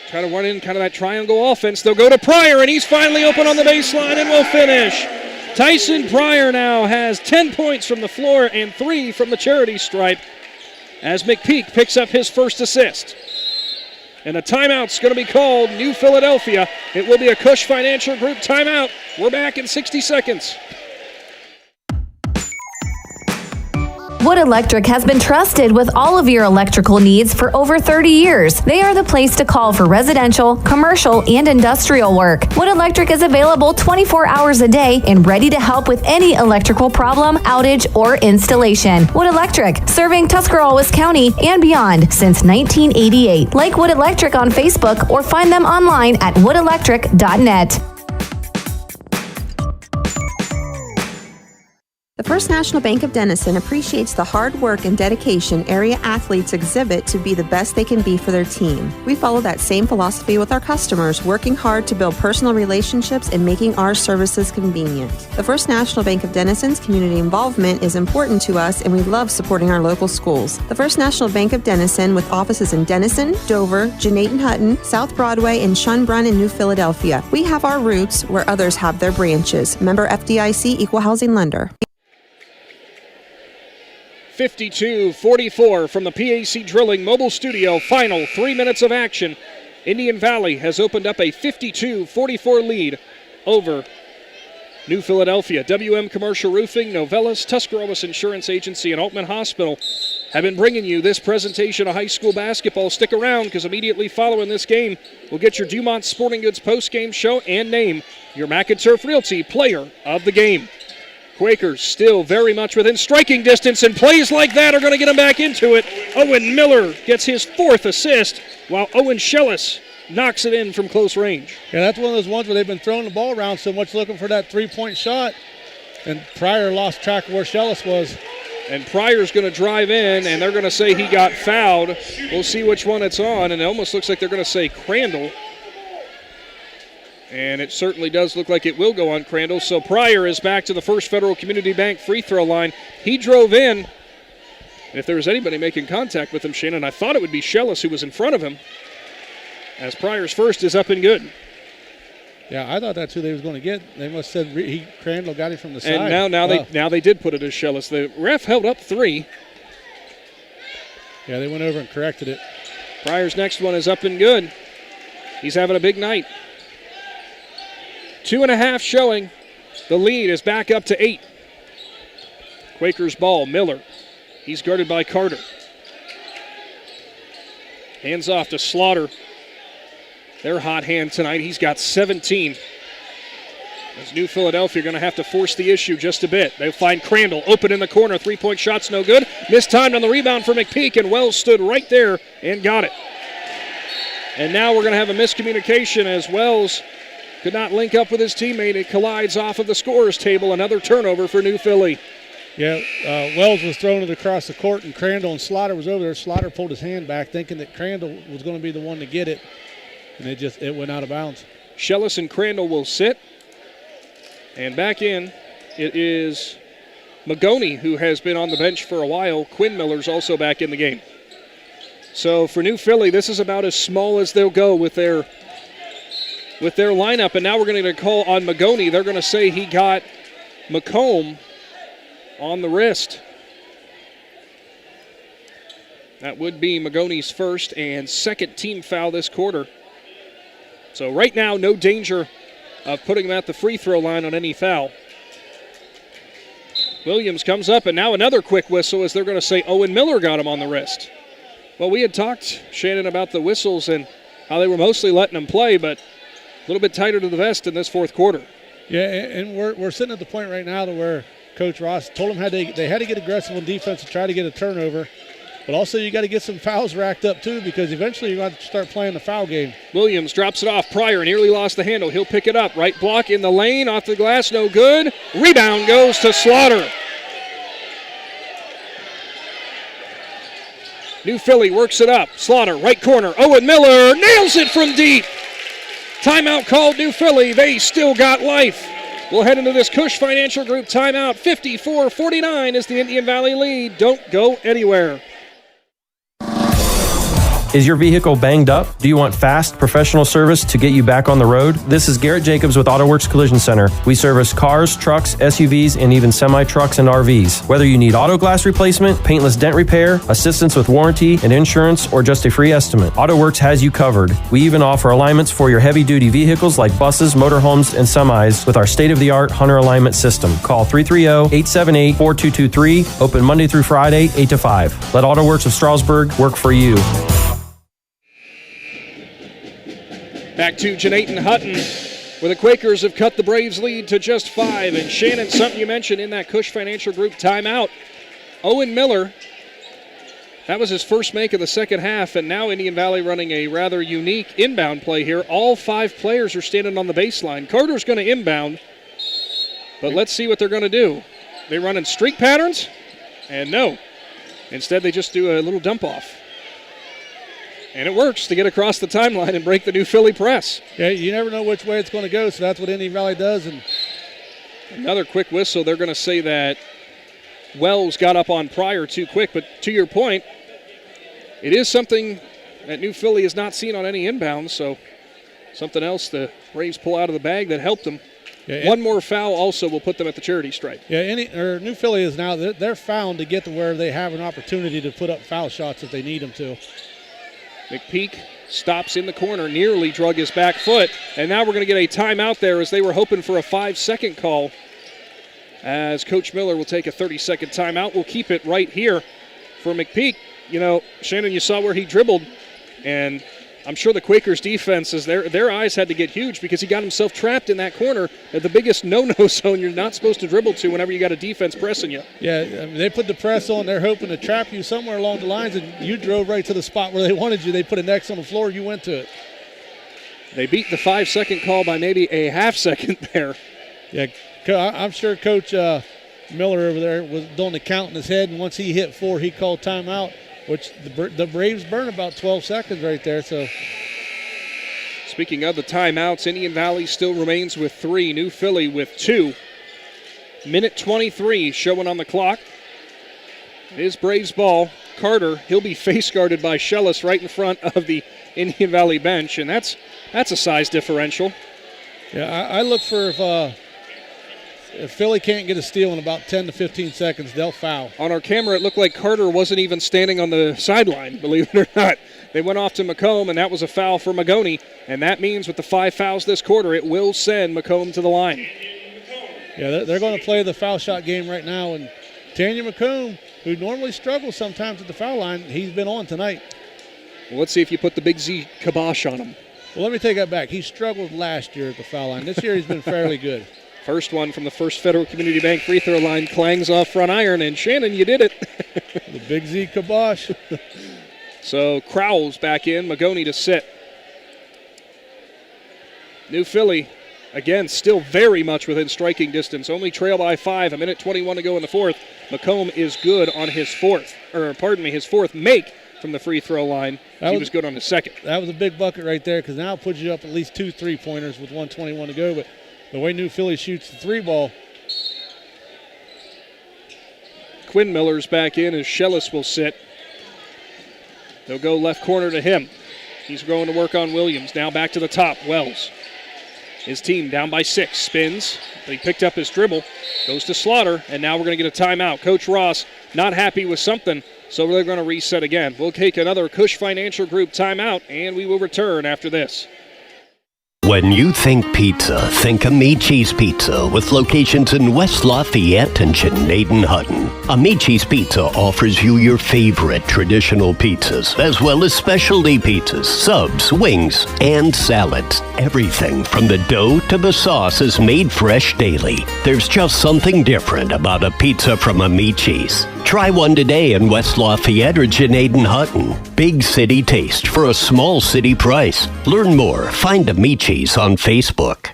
B: trying to run in kind of that triangle offense. They'll go to Pryor, and he's finally open on the baseline and will finish. Tyson Pryor now has 10 points from the floor and 3 from the charity stripe as McPeak picks up his 1st assist. And a timeout's going to be called. New Philadelphia. It will be a Cush Financial Group timeout. We're back in 60 seconds.
R: Wood Electric has been trusted with all of your electrical needs for over 30 years. They are the place to call for residential, commercial, and industrial work. Wood Electric is available 24 hours a day and ready to help with any electrical problem, outage, or installation. Wood Electric, serving Tuscarawas County and beyond since 1988. Like Wood Electric on Facebook or find them online at woodelectric.net.
I: The First National Bank of Denison appreciates the hard work and dedication area athletes exhibit to be the best they can be for their team. We follow that same philosophy with our customers, working hard to build personal relationships and making our services convenient. The First National Bank of Denison's community involvement is important to us, and we love supporting our local schools. The First National Bank of Denison, with offices in Denison, Dover, Janayton Hutton, South Broadway, and Schunbrunn in New Philadelphia. We have our roots where others have their branches. Member FDIC, Equal Housing Lender.
B: 52-44 from the PAC Drilling Mobile Studio. Final 3 minutes of action. Indian Valley has opened up a 52-44 lead over New Philadelphia. WM Commercial Roofing, Novellis, Tuscarawas Insurance Agency, and Altman Hospital have been bringing you this presentation of high school basketball. Stick around, because immediately following this game, we'll get your Dumont Sporting Goods post-game show and name your Mac and Turf Realty Player of the Game. Quakers still very much within striking distance, and plays like that are going to get them back into it. Owen Miller gets his 4th assist, while Owen Shellis knocks it in from close range.
C: Yeah, that's one of those ones where they've been throwing the ball around so much looking for that three-point shot, and Pryor lost track of where Shellis was.
B: And Pryor's going to drive in, and they're going to say he got fouled. We'll see which one it's on, and it almost looks like they're going to say Crandall. And it certainly does look like it will go on Crandall. So Pryor is back to the First Federal Community Bank free throw line. He drove in. And if there was anybody making contact with him, Shannon, I thought it would be Shellis who was in front of him, as Pryor's first is up and good.
C: Yeah, I thought that's who they was going to get. They must have said Crandall got it from the side.
B: And now they did put it as Shellis. The ref held up 3.
C: Yeah, they went over and corrected it.
B: Pryor's next one is up and good. He's having a big night. 2.5 showing. The lead is back up to 8. Quakers ball, Miller. He's guarded by Carter. Hands off to Slaughter. Their hot hand tonight. He's got 17. As New Philadelphia going to have to force the issue just a bit. They find Crandall open in the corner. 3-point shot's no good. Mistimed on the rebound for McPeak, and Wells stood right there and got it. And now we're going to have a miscommunication as Wells could not link up with his teammate. It collides off of the scorer's table. Another turnover for New Philly.
C: Yeah, Wells was throwing it across the court, and Crandall and Slaughter was over there. Slaughter pulled his hand back, thinking that Crandall was going to be the one to get it, and it went out of bounds.
B: Shellis and Crandall will sit. And back in, it is Magoni, who has been on the bench for a while. Quinn Miller's also back in the game. So for New Philly, this is about as small as they'll go with their lineup. And now we're going to get a call on Magoni. They're going to say he got McComb on the wrist. That would be Magoni's first and second team foul this quarter. So right now, no danger of putting him at the free throw line on any foul. Williams comes up, and now another quick whistle as they're going to say Owen Miller got him on the wrist. Well, we had talked, Shannon, about the whistles and how they were mostly letting him play, but a little bit tighter to the vest in this fourth quarter.
C: Yeah, and we're sitting at the point right now to where Coach Ross told them they had to get aggressive on defense to try to get a turnover. But also you got to get some fouls racked up too, because eventually you're going to start playing the foul game.
B: Williams drops it off. Pryor nearly lost the handle. He'll pick it up. Right block in the lane. Off the glass. No good. Rebound goes to Slaughter. New Philly works it up. Slaughter, right corner. Owen Miller nails it from deep. Timeout called New Philly. They still got life. We'll head into this Cush Financial Group timeout. 54-49 is the Indian Valley lead. Don't go anywhere.
K: Is your vehicle banged up? Do you want fast, professional service to get you back on the road? This is Garrett Jacobs with AutoWorks Collision Center. We service cars, trucks, SUVs, and even semi-trucks and RVs. Whether you need auto glass replacement, paintless dent repair, assistance with warranty and insurance, or just a free estimate, AutoWorks has you covered. We even offer alignments for your heavy-duty vehicles like buses, motorhomes, and semis with our state-of-the-art Hunter alignment system. Call 330-878-4223. Open Monday through Friday, 8 to 5. Let AutoWorks of Strasburg work for you.
B: Back to Jeanette Hutton, where the Quakers have cut the Braves' lead to just 5. And Shannon, something you mentioned in that Cush Financial Group timeout, Owen Miller, that was his first make of the second half, and now Indian Valley running a rather unique inbound play here. All 5 players are standing on the baseline. Carter's going to inbound, but let's see what they're going to do. They running streak patterns? And no. Instead, they just do a little dump off. And it works to get across the timeline and break the New Philly press.
C: Yeah, you never know which way it's going to go, so that's what Indian Valley does. And
B: another quick whistle. They're going to say that Wells got up on Pryor too quick. But to your point, it is something that New Philly has not seen on any inbounds, so something else the Braves pull out of the bag that helped them. Yeah, one more foul also will put them at the charity stripe.
C: Yeah, New Philly is now, they're found to get to where they have an opportunity to put up foul shots if they need them to.
B: McPeak stops in the corner, nearly drug his back foot, and now we're going to get a timeout there as they were hoping for a 5-second call. As Coach Miller will take a 30-second timeout. We'll keep it right here for McPeak. You know, Shannon, you saw where he dribbled, and I'm sure the Quakers' defense, their eyes had to get huge because he got himself trapped in that corner at the biggest no-no zone you're not supposed to dribble to whenever you got a defense pressing you.
C: Yeah, I mean, they put the press on. They're hoping to trap you somewhere along the lines, and you drove right to the spot where they wanted you. They put an X on the floor. You went to it.
B: They beat the 5-second call by maybe a half-second there.
C: Yeah, I'm sure Coach Miller over there was doing the count in his head, and once he hit 4, he called timeout, which the Braves burn about 12 seconds right there. So,
B: speaking of the timeouts, Indian Valley still remains with 3. New Philly with 2. Minute 23 showing on the clock. It is Braves ball. Carter, he'll be face guarded by Shellis right in front of the Indian Valley bench, and that's a size differential.
C: Yeah, I look for if Philly can't get a steal in about 10 to 15 seconds, they'll foul.
B: On our camera, it looked like Carter wasn't even standing on the sideline, believe it or not. They went off to McComb, and that was a foul for Magoni. And that means with the 5 fouls this quarter, it will send McComb to the line.
C: Yeah, they're going to play the foul shot game right now. And Tanya McComb, who normally struggles sometimes at the foul line, he's been on tonight.
B: Well, let's see if you put the Big Z kibosh on him.
C: Well, let me take that back. He struggled last year at the foul line. This year he's been fairly good.
B: First one from the First Federal Community Bank free throw line clangs off front iron, and Shannon, you did it.
C: The Big Z kibosh.
B: So Crowell's back in, Magoni to sit. New Philly, again, still very much within striking distance. Only trail by 5, a minute 21 to go in the fourth. McComb is good on his fourth make from the free throw line. He was good on his second.
C: That was a big bucket right there, because now it puts you up at least 2 3-pointers with 1:21 to go. But the way New Philly shoots the 3 ball.
B: Quinn Miller's back in as Shellis will sit. They'll go left corner to him. He's going to work on Williams. Now back to the top. Wells. His team down by 6. Spins. But he picked up his dribble. Goes to Slaughter. And now we're going to get a timeout. Coach Ross not happy with something, so they're going to reset again. We'll take another Cush Financial Group timeout, and we will return after this.
O: When you think pizza, think Amici's Pizza with locations in West Lafayette and Canadian-Hutton. Amici's Pizza offers you your favorite traditional pizzas, as well as specialty pizzas, subs, wings, and salads. Everything from the dough to the sauce is made fresh daily. There's just something different about a pizza from Amici's. Try one today in West Lafayette or Canadian-Hutton. Big city taste for a small city price. Learn more. Find Amici's on Facebook.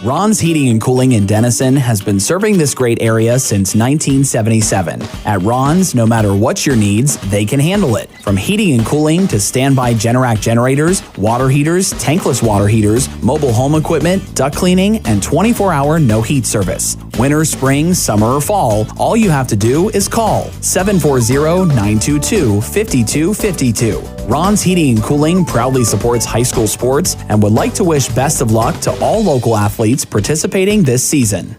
L: Ron's Heating and Cooling in Denison has been serving this great area since 1977. At Ron's, no matter what your needs, they can handle it. From heating and cooling to standby Generac generators, water heaters, tankless water heaters, mobile home equipment, duct cleaning, and 24-hour no heat service. Winter, spring, summer, or fall, all you have to do is call 740-922-5252. Ron's Heating and Cooling proudly supports high school sports and would like to wish best of luck to all local athletes participating this season.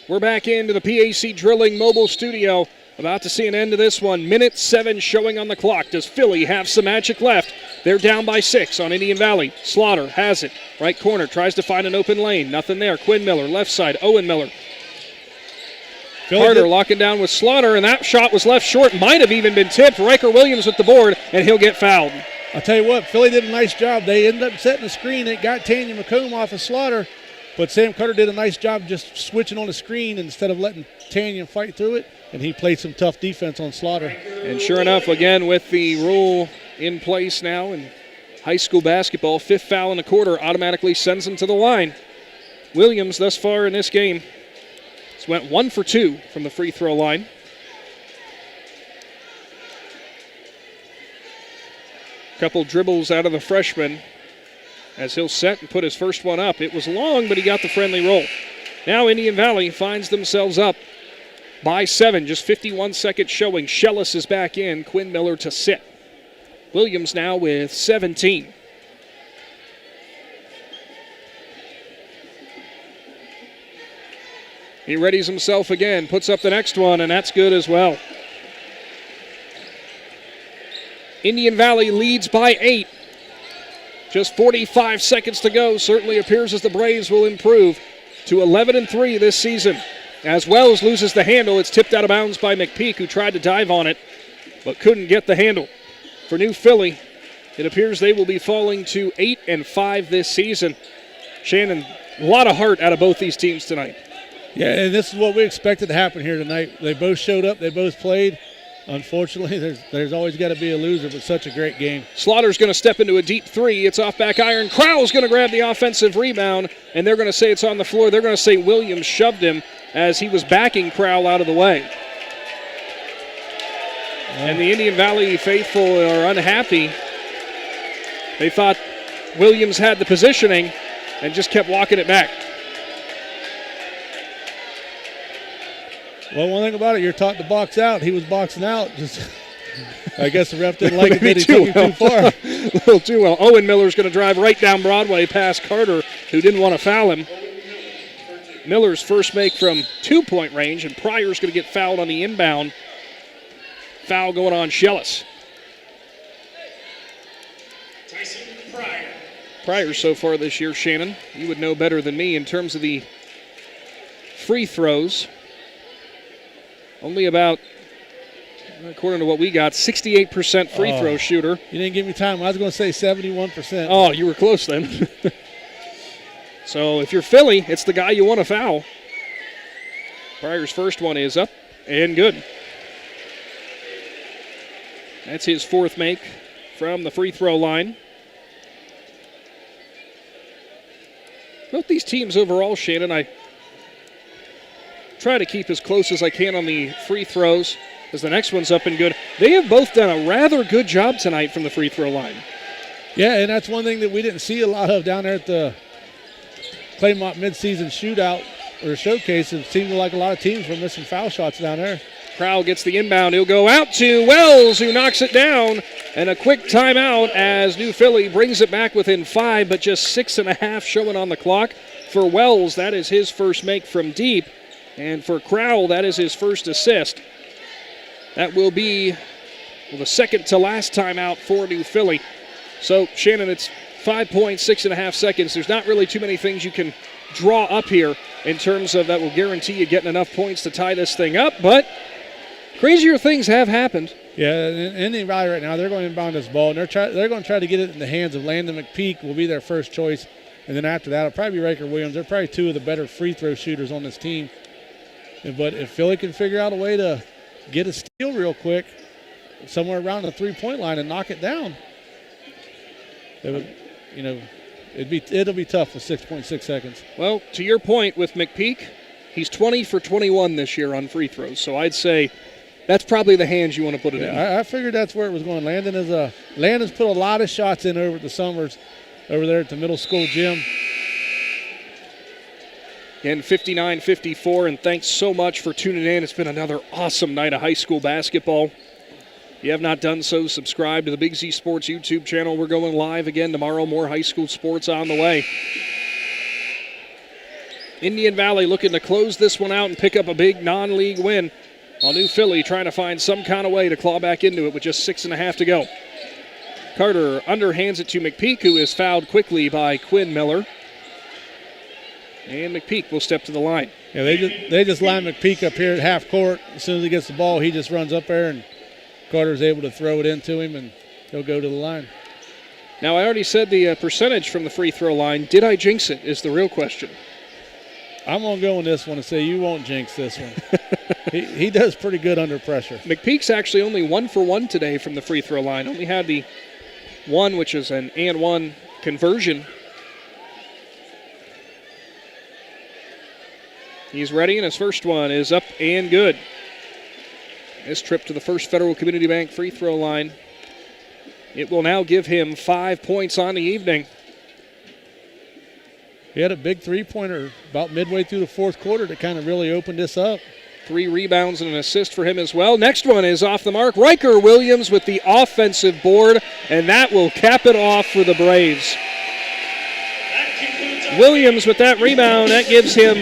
B: We're back into the PAC Drilling Mobile Studio. About to see an end to this one. Minute 7 showing on the clock. Does Philly have some magic left? They're down by 6 on Indian Valley. Slaughter has it. Right corner, tries to find an open lane. Nothing there. Quinn Miller, left side. Owen Miller. Carter locking down with Slaughter, and that shot was left short. Might have even been tipped. Riker Williams with the board, and he'll get fouled.
C: I'll tell you what, Philly did a nice job. They ended up setting a screen. It got Tanya McComb off of Slaughter, but Sam Carter did a nice job just switching on the screen instead of letting Tanya fight through it, and he played some tough defense on Slaughter.
B: And sure enough, again, with the rule in place now in high school basketball, 5th foul in the quarter automatically sends them to the line. Williams, thus far in this game, has went 1 for 2 from the free throw line. Couple dribbles out of the freshman as he'll set and put his first one up. It was long, but he got the friendly roll. Now Indian Valley finds themselves up by 7, just 51 seconds showing. Shellis is back in, Quinn Miller to sit. Williams now with 17. He readies himself again, puts up the next one, and that's good as well. Indian Valley leads by 8. Just 45 seconds to go. Certainly appears as the Braves will improve to 11-3 this season. As Wells loses the handle, it's tipped out of bounds by McPeak, who tried to dive on it, but couldn't get the handle. For New Philly, it appears they will be falling to 8-5 this season. Shannon, a lot of heart out of both these teams tonight.
C: Yeah, and this is what we expected to happen here tonight. They both showed up. They both played. Unfortunately, there's always got to be a loser, but such a great game.
B: Slaughter's going to step into a deep 3. It's off back iron. Crowell's going to grab the offensive rebound, and they're going to say it's on the floor. They're going to say Williams shoved him as he was backing Crowell out of the way. And the Indian Valley faithful are unhappy. They thought Williams had the positioning and just kept walking it back.
C: Well, one thing about it, you're taught to box out. He was boxing out. I guess the ref didn't like it that he took him too far.
B: A little too well. Owen Miller's going to drive right down Broadway past Carter, who didn't want to foul him. Miller's first make from 2-point range, and Pryor's going to get fouled on the inbound. Foul going on Schellis. Pryor so far this year, Shannon, you would know better than me in terms of the free throws. Only about, according to what we got, 68% free throw shooter.
C: You didn't give me time. I was going to say 71%.
B: Oh, you were close then. So if you're Philly, it's the guy you want to foul. Pryor's first one is up and good. That's his fourth make from the free throw line. Both these teams overall, Shannon, I try to keep as close as I can on the free throws as the next one's up and good. They have both done a rather good job tonight from the free throw line.
C: Yeah, and that's one thing that we didn't see a lot of down there at the Claymont midseason shootout or showcase. It seemed like a lot of teams were missing foul shots down there.
B: Crowell gets the inbound. He'll go out to Wells, who knocks it down. And a quick timeout as New Philly brings it back within 5, but just 6.5 showing on the clock. For Wells, that is his first make from deep. And for Crowell, that is his first assist. That will be the second to last timeout for New Philly. So, Shannon, it's 5 points, 6.5 seconds. There's not really too many things you can draw up here in terms of that will guarantee you getting enough points to tie this thing up, but crazier things have happened.
C: Yeah, in Indian Valley right now, they're going to inbound this ball, and they're going to try to get it in the hands of Landon McPeak will be their first choice, and then after that, it'll probably be Riker Williams. They're probably two of the better free throw shooters on this team. But if Philly can figure out a way to get a steal real quick somewhere around the three-point line and knock it down, they would, it'll be tough with 6.6 seconds.
B: Well, to your point with McPeak, he's 20 for 21 this year on free throws, so I'd say that's probably the hands you want to put it in.
C: I figured that's where it was going. Landon's put a lot of shots in over at the Summers over there at the middle school gym.
B: Again, 59-54, and thanks so much for tuning in. It's been another awesome night of high school basketball. If you have not done so, subscribe to the Big Z Sports YouTube channel. We're going live again tomorrow. More high school sports on the way. Indian Valley looking to close this one out and pick up a big non-league win. While New Philly trying to find some kind of way to claw back into it with just 6.5 to go. Carter underhands it to McPeak, who is fouled quickly by Quinn Miller. And McPeak will step to the line.
C: Yeah, they just line McPeak up here at half court. As soon as he gets the ball, he just runs up there, and Carter's able to throw it into him, and he'll go to the line.
B: Now, I already said the percentage from the free throw line. Did I jinx it is the real question.
C: I'm going to go on this one and say you won't jinx this one. he does pretty good under pressure.
B: McPeak's actually only 1 for 1 today from the free throw line. Only had the one, which is an and one conversion. He's ready, and his first one is up and good. This trip to the First Federal Community Bank free throw line. It will now give him 5 points on the evening.
C: He had a big three-pointer about midway through the fourth quarter that kind of really opened this up.
B: 3 rebounds and an assist for him as well. Next one is off the mark. Riker Williams with the offensive board, and that will cap it off for the Braves. Williams with that rebound, that gives him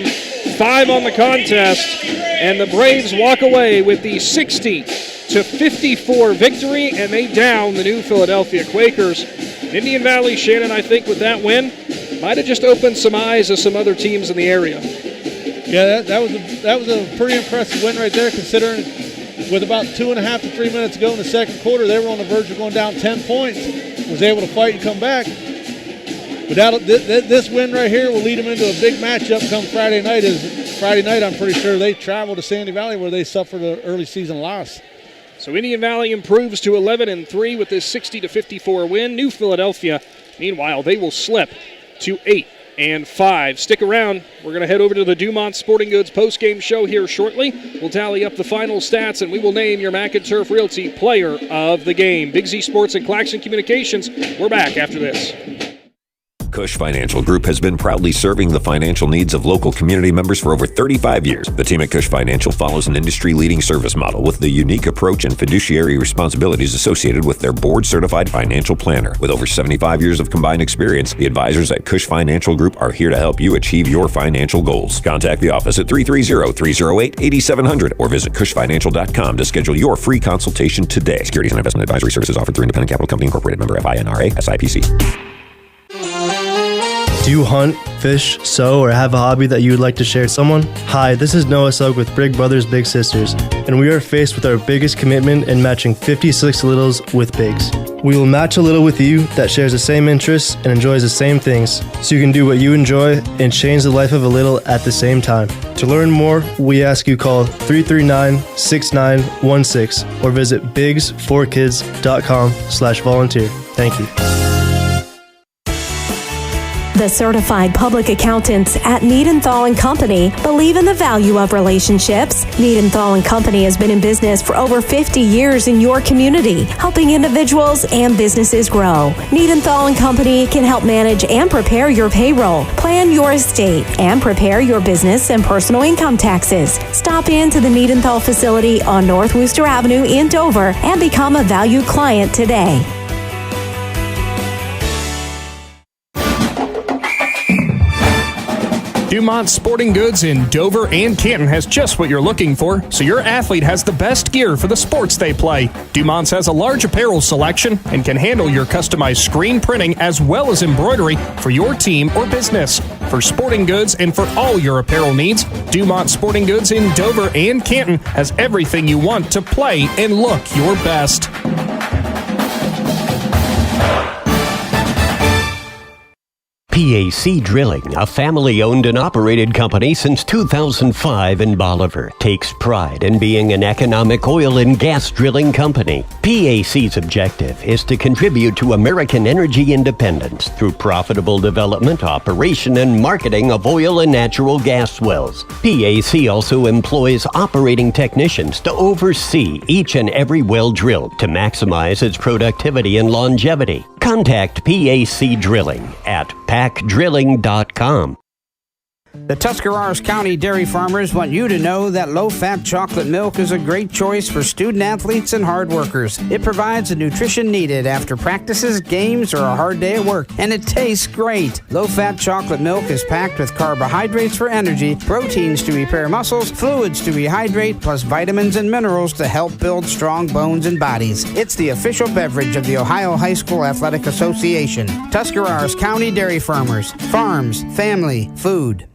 B: 5 on the contest, and the Braves walk away with the 60-54 victory, and they down the New Philadelphia Quakers. Indian Valley, Shannon, I think with that win, might have just opened some eyes to some other teams in the area.
C: Yeah, that was a pretty impressive win right there, considering with about 2.5 to 3 minutes to go in the second quarter, they were on the verge of going down 10 points. Was able to fight and come back. But this win right here will lead them into a big matchup come Friday night. Friday night, I'm pretty sure they travel to Sandy Valley where they suffered an early season loss.
B: So Indian Valley improves to 11-3 with this 60-54 win. New Philadelphia, meanwhile, they will slip to 8-5. Stick around. We're going to head over to the Dumont Sporting Goods postgame show here shortly. We'll tally up the final stats, and we will name your Mac and Turf Realty Player of the Game. Big Z Sports and Claxon Communications. We're back after this.
J: Cush Financial Group has been proudly serving the financial needs of local community members for over 35 years. The team at Cush Financial follows an industry-leading service model with the unique approach and fiduciary responsibilities associated with their board-certified financial planner. With over 75 years of combined experience, the advisors at Cush Financial Group are here to help you achieve your financial goals. Contact the office at 330-308-8700 or visit cushfinancial.com to schedule your free consultation today. Securities and investment advisory services offered through Independent Capital Company Incorporated, member FINRA, SIPC.
M: Do you hunt, fish, sew, or have a hobby that you would like to share with someone? Hi, this is Noah Sugg with Big Brothers Big Sisters, and we are faced with our biggest commitment in matching 56 littles with bigs. We will match a little with you that shares the same interests and enjoys the same things, so you can do what you enjoy and change the life of a little at the same time. To learn more, we ask you call 339-6916 or visit bigs4kids.com/volunteer. Thank you.
R: The certified public accountants at Niedenthal & Company believe in the value of relationships. Niedenthal & Company has been in business for over 50 years in your community, helping individuals and businesses grow. Niedenthal & Company can help manage and prepare your payroll, plan your estate, and prepare your business and personal income taxes. Stop into the Niedenthal facility on North Worcester Avenue in Dover and become a valued client today.
S: Dumont Sporting Goods in Dover and Canton has just what you're looking for, so your athlete has the best gear for the sports they play. Dumont's has a large apparel selection and can handle your customized screen printing as well as embroidery for your team or business. For sporting goods and for all your apparel needs, Dumont Sporting Goods in Dover and Canton has everything you want to play and look your best.
O: PAC Drilling, a family-owned and operated company since 2005 in Bolivar, takes pride in being an economic oil and gas drilling company. PAC's objective is to contribute to American energy independence through profitable development, operation, and marketing of oil and natural gas wells. PAC also employs operating technicians to oversee each and every well drilled to maximize its productivity and longevity. Contact PAC Drilling at pacdrilling.com.
T: The Tuscarawas County dairy farmers want you to know that low-fat chocolate milk is a great choice for student athletes and hard workers. It provides the nutrition needed after practices, games, or a hard day at work, and it tastes great. Low-fat chocolate milk is packed with carbohydrates for energy, proteins to repair muscles, fluids to rehydrate, plus vitamins and minerals to help build strong bones and bodies. It's the official beverage of the Ohio High School Athletic Association. Tuscarawas County Dairy Farmers. Farms, family, food.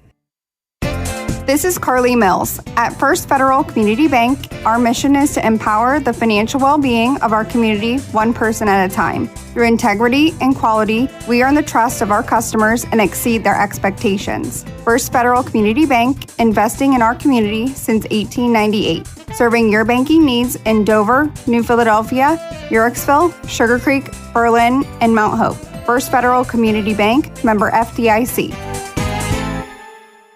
U: This is Carly Mills. At First Federal Community Bank, our mission is to empower the financial well-being of our community one person at a time. Through integrity and quality, we earn the trust of our customers and exceed their expectations. First Federal Community Bank, investing in our community since 1898. Serving your banking needs in Dover, New Philadelphia, Yurksville, Sugar Creek, Berlin, and Mount Hope. First Federal Community Bank, member FDIC.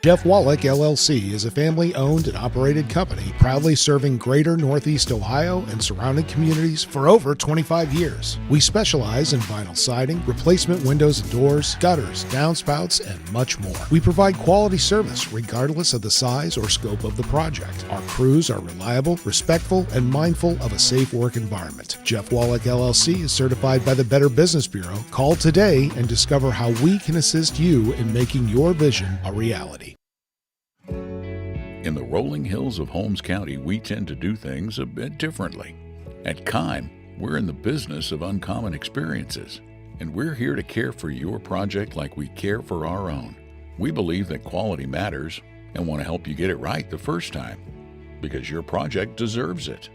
V: Jeff Wallach, LLC, is a family-owned and operated company proudly serving greater Northeast Ohio and surrounding communities for over 25 years. We specialize in vinyl siding, replacement windows and doors, gutters, downspouts, and much more. We provide quality service regardless of the size or scope of the project. Our crews are reliable, respectful, and mindful of a safe work environment. Jeff Wallach, LLC is certified by the Better Business Bureau. Call today and discover how we can assist you in making your vision a reality.
G: In the rolling hills of Holmes County, we tend to do things a bit differently. At Kime, we're in the business of uncommon experiences, and we're here to care for your project like we care for our own. We believe that quality matters and want to help you get it right the first time, because your project deserves it.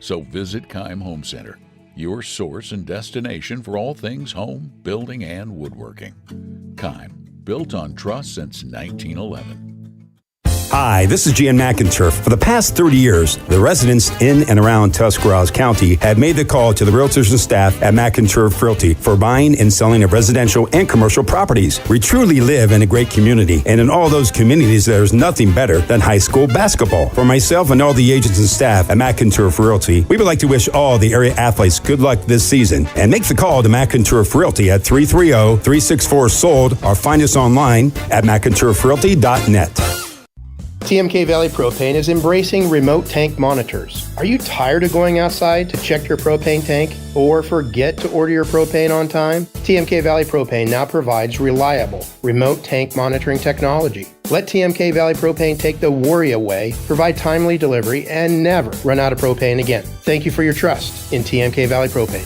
G: So visit Kime Home Center, your source and destination for all things home, building, and woodworking. Kime, built on trust since 1911.
A: Hi, this is Jan McInturf. For the past 30 years, the residents in and around Tuscarawas County have made the call to the realtors and staff at McInturf Realty for buying and selling of residential and commercial properties. We truly live in a great community, and in all those communities, there's nothing better than high school basketball. For myself and all the agents and staff at McInturf Realty, we would like to wish all the area athletes good luck this season, and make the call to McInturf Realty at 330-364-SOLD or find us online at McInturfRealty.net.
D: TMK Valley Propane is embracing remote tank monitors. Are you tired of going outside to check your propane tank or forget to order your propane on time? TMK Valley Propane now provides reliable remote tank monitoring technology. Let TMK Valley Propane take the worry away, provide timely delivery, and never run out of propane again. Thank you for your trust in TMK Valley Propane.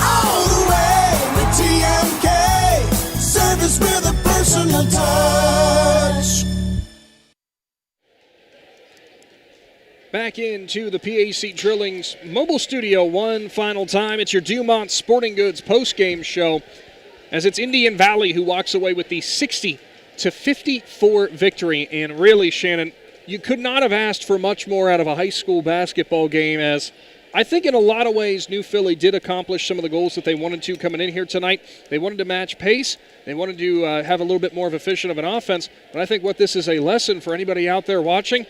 W: All the way with TMK, service with a personal touch.
B: Back into the PAC Drilling's mobile studio one final time. It's your Dumont Sporting Goods postgame show as it's Indian Valley who walks away with the 60-54 victory. And really, Shannon, you could not have asked for much more out of a high school basketball game, as I think in a lot of ways New Philly did accomplish some of the goals that they wanted to coming in here tonight. They wanted to match pace. They wanted to have a little bit more of efficient of an offense. But I think what this is a lesson for anybody out there watching,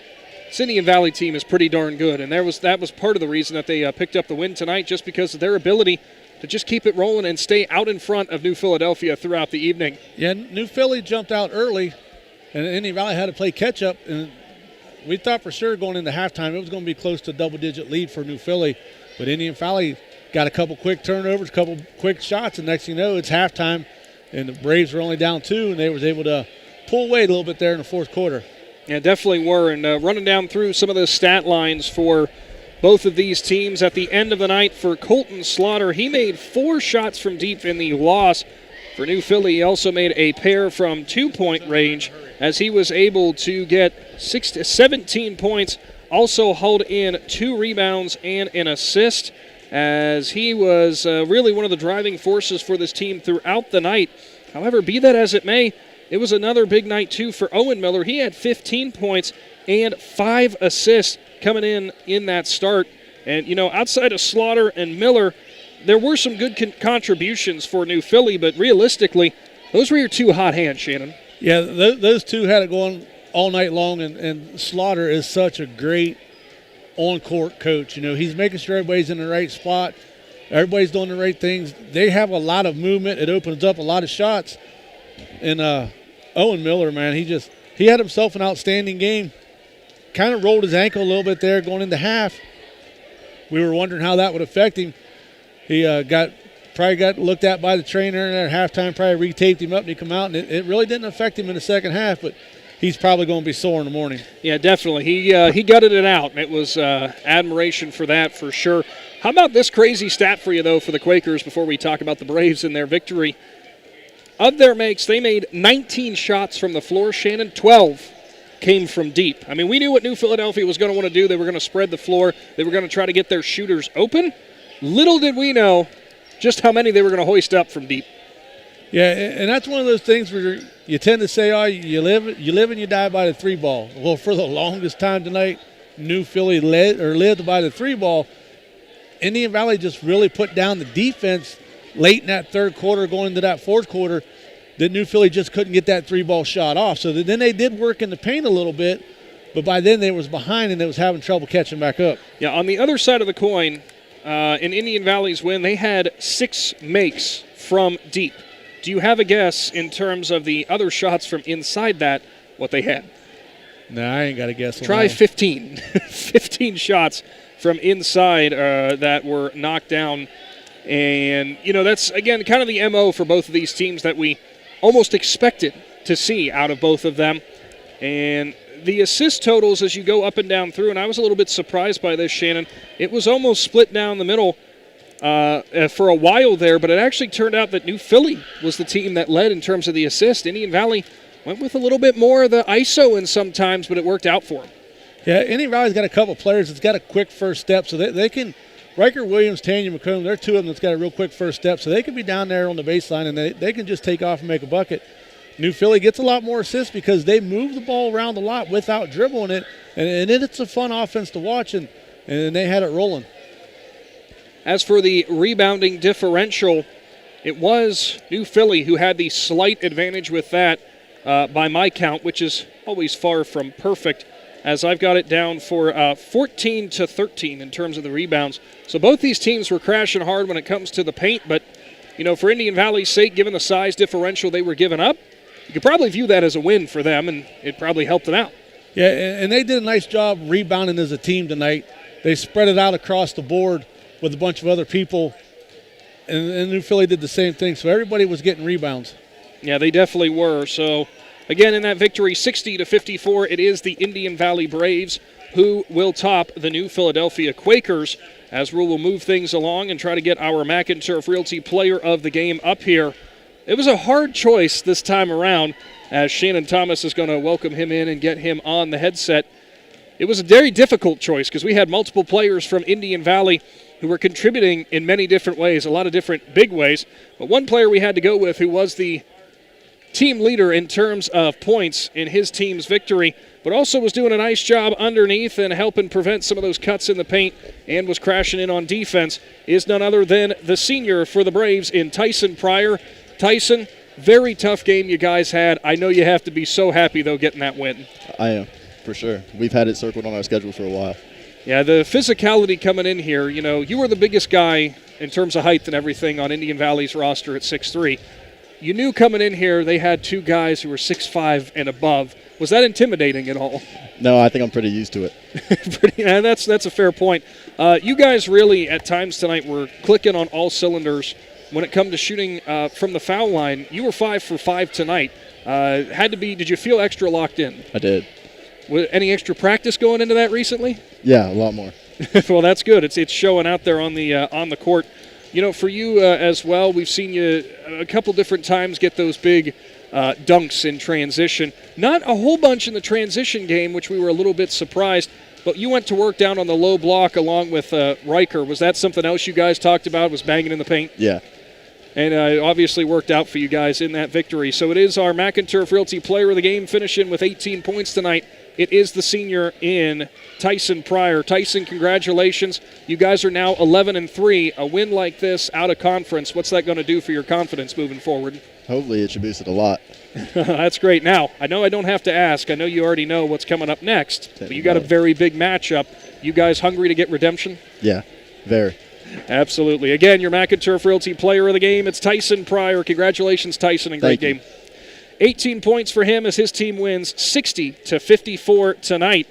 B: this Indian Valley team is pretty darn good, and that was part of the reason that they picked up the win tonight, just because of their ability to just keep it rolling and stay out in front of New Philadelphia throughout the evening.
C: Yeah, New Philly jumped out early, and Indian Valley had to play catch-up, and we thought for sure going into halftime it was going to be close to a double-digit lead for New Philly, but Indian Valley got a couple quick turnovers, a couple quick shots, and next thing you know, it's halftime, and the Braves were only down 2, and they was able to pull away a little bit there in the fourth quarter.
B: Yeah, definitely were. And running down through some of the stat lines for both of these teams at the end of the night for Colton Slaughter, he made 4 shots from deep in the loss. For New Philly, he also made a pair from 2-point range as he was able to get 17 points, also hauled in 2 rebounds and an assist, as he was really one of the driving forces for this team throughout the night. However, be that as it may, it was another big night, too, for Owen Miller. He had 15 points and 5 assists coming in that start. And, you know, outside of Slaughter and Miller, there were some good contributions for New Philly, but realistically, those were your 2 hot hands, Shannon.
C: Yeah, those 2 had it going all night long, and Slaughter is such a great on-court coach. You know, he's making sure everybody's in the right spot, everybody's doing the right things. They have a lot of movement. It opens up a lot of shots. And Owen Miller, man, he had himself an outstanding game. Kind of rolled his ankle a little bit there going into half. We were wondering how that would affect him. He probably got looked at by the trainer and at halftime, probably retaped him up and he come out, and it really didn't affect him in the second half, but he's probably going to be sore in the morning.
B: Yeah, definitely. He gutted it out. It was admiration for that for sure. How about this crazy stat for you, though, for the Quakers before we talk about the Braves and their victory? Of their makes, they made 19 shots from the floor. Shannon, 12 came from deep. I mean, we knew what New Philadelphia was going to want to do. They were going to spread the floor. They were going to try to get their shooters open. Little did we know just how many they were going to hoist up from deep.
C: Yeah, and that's one of those things where you tend to say, oh, you live and you die by the 3-ball. Well, for the longest time tonight, New Philly lived by the 3-ball. Indian Valley just really put down the defense late in that third quarter, going into that fourth quarter, that New Philly just couldn't get that 3-ball shot off. So then they did work in the paint a little bit, but by then they was behind and they was having trouble catching back up.
B: Yeah, on the other side of the coin, in Indian Valley's win, they had 6 makes from deep. Do you have a guess in terms of the other shots from inside that, what they had?
C: No, I ain't got a guess.
B: Try 15. 15 shots from inside that were knocked down. And, you know, that's, again, kind of the MO for both of these teams that we almost expected to see out of both of them. And the assist totals as you go up and down through, and I was a little bit surprised by this, Shannon, it was almost split down the middle for a while there, but it actually turned out that New Philly was the team that led in terms of the assist. Indian Valley went with a little bit more of the ISO in sometimes, but it worked out for them.
C: Yeah, Indian Valley's got a couple players that's got a quick first step, so they can – Riker Williams, Tanya McComb, they're 2 of them that's got a real quick first step, so they can be down there on the baseline and they can just take off and make a bucket. New Philly gets a lot more assists because they move the ball around a lot without dribbling it, and it's a fun offense to watch, and they had it rolling.
B: As for the rebounding differential, it was New Philly who had the slight advantage with that by my count, which is always far from perfect, as I've got it down for 14-13 in terms of the rebounds. So both these teams were crashing hard when it comes to the paint, but, for Indian Valley's sake, given the size differential they were giving up, you could probably view that as a win for them, and it probably helped them out.
C: Yeah, and they did a nice job rebounding as a team tonight. They spread it out across the board with a bunch of other people, and New Philly did the same thing, so everybody was getting rebounds.
B: Yeah, they definitely were. So, again, in that victory, 60-54, it is the Indian Valley Braves who will top the New Philadelphia Quakers, as we will move things along and try to get our McInturf Realty Player of the Game up here. It was a hard choice this time around, as Shannon Thomas is going to welcome him in and get him on the headset. It was a very difficult choice because we had multiple players from Indian Valley who were contributing in many different ways, a lot of different big ways. But one player we had to go with who was the team leader in terms of points in his team's victory, but also was doing a nice job underneath and helping prevent some of those cuts in the paint and was crashing in on defense, is none other than the senior for the Braves in Tyson Pryor. Tyson, very tough game you guys had. I know you have to be so happy, though, getting that win.
N: I am, for sure. We've had it circled on our schedule for a while.
B: Yeah, the physicality coming in here, you were the biggest guy in terms of height and everything on Indian Valley's roster at 6'3". You knew coming in here they had two guys who were 6'5" and above. Was that intimidating at all?
N: No, I think I'm pretty used to it.
B: Yeah, that's a fair point. You guys really, at times tonight, were clicking on all cylinders when it comes to shooting from the foul line. You were 5 for 5 tonight. Did you feel extra locked in?
N: I did.
B: Any extra practice going into that recently?
N: Yeah, a lot more.
B: Well, that's good. It's showing out there on the court. For you as well, we've seen you a couple different times get those big dunks in transition. Not a whole bunch in the transition game, which we were a little bit surprised, but you went to work down on the low block along with Riker. Was that something else you guys talked about, was banging in the paint?
N: Yeah.
B: And obviously worked out for you guys in that victory. So it is our McInturf Realty Player of the Game, finishing with 18 points tonight. It is the senior in Tyson Pryor. Tyson, congratulations. You guys are now 11-3. A win like this out of conference, what's that going to do for your confidence moving forward?
N: Hopefully it should boost it a lot.
B: That's great. Now, I know I don't have to ask. I know you already know what's coming up next, but you got a very big matchup. You guys hungry to get redemption?
N: Yeah, very.
B: Absolutely. Again, your McInturf Realty Player of the Game, it's Tyson Pryor. Congratulations, Tyson, and great game. 18 points for him as his team wins 60-54 tonight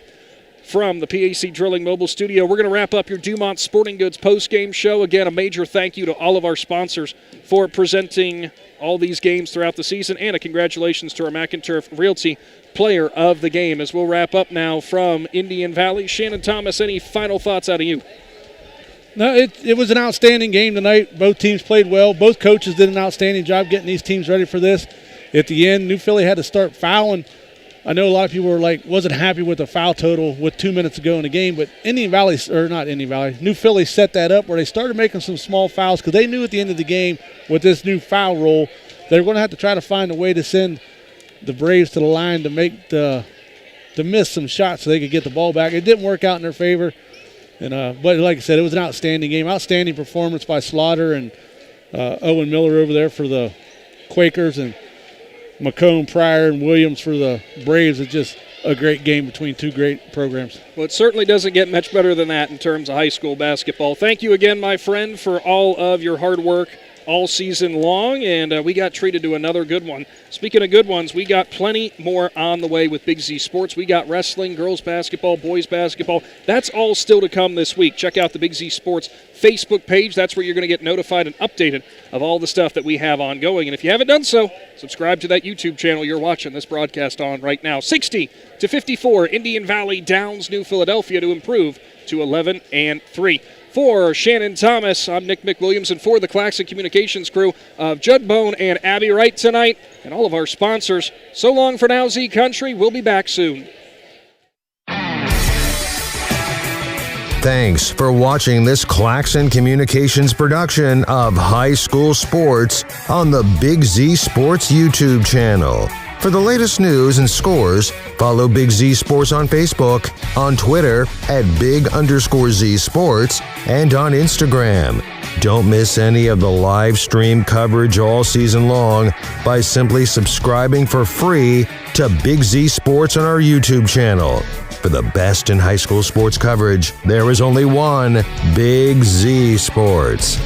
B: from the PAC Drilling Mobile Studio. We're going to wrap up your Dumont Sporting Goods post-game show. Again, a major thank you to all of our sponsors for presenting all these games throughout the season, and a congratulations to our McInturf Realty Player of the Game. As we'll wrap up now from Indian Valley, Shannon Thomas, any final thoughts out of you?
C: No, it was an outstanding game tonight. Both teams played well. Both coaches did an outstanding job getting these teams ready for this. At the end, New Philly had to start fouling. I know a lot of people were wasn't happy with the foul total with 2 minutes to go in the game, but New Philly set that up where they started making some small fouls because they knew at the end of the game with this new foul rule, they were going to have to try to find a way to send the Braves to the line to miss some shots so they could get the ball back. It didn't work out in their favor. But like I said, it was an outstanding game. Outstanding performance by Slaughter and Owen Miller over there for the Quakers, and McComb, Pryor, and Williams for the Braves. It's just a great game between two great programs.
B: Well, it certainly doesn't get much better than that in terms of high school basketball. Thank you again, my friend, for all of your hard work all season long, and we got treated to another good one. Speaking of good ones, we got plenty more on the way with Big Z Sports. We got wrestling, girls basketball, boys basketball. That's all still to come this week. Check out the Big Z Sports Facebook page. That's where you're going to get notified and updated of all the stuff that we have ongoing. And if you haven't done so, subscribe to that YouTube channel you're watching this broadcast on right now. 60-54, Indian Valley downs New Philadelphia to improve to 11-3. For Shannon Thomas, I'm Nick McWilliams, and for the Claxon Communications crew of Judd Bone and Abby Wright tonight, and all of our sponsors, so long for now, Z Country. We'll be back soon.
E: Thanks for watching this Claxon Communications production of high school sports on the Big Z Sports YouTube channel. For the latest news and scores, follow Big Z Sports on Facebook, on Twitter at @Big_Z Sports, and on Instagram. Don't miss any of the live stream coverage all season long by simply subscribing for free to Big Z Sports on our YouTube channel. For the best in high school sports coverage, there is only one Big Z Sports.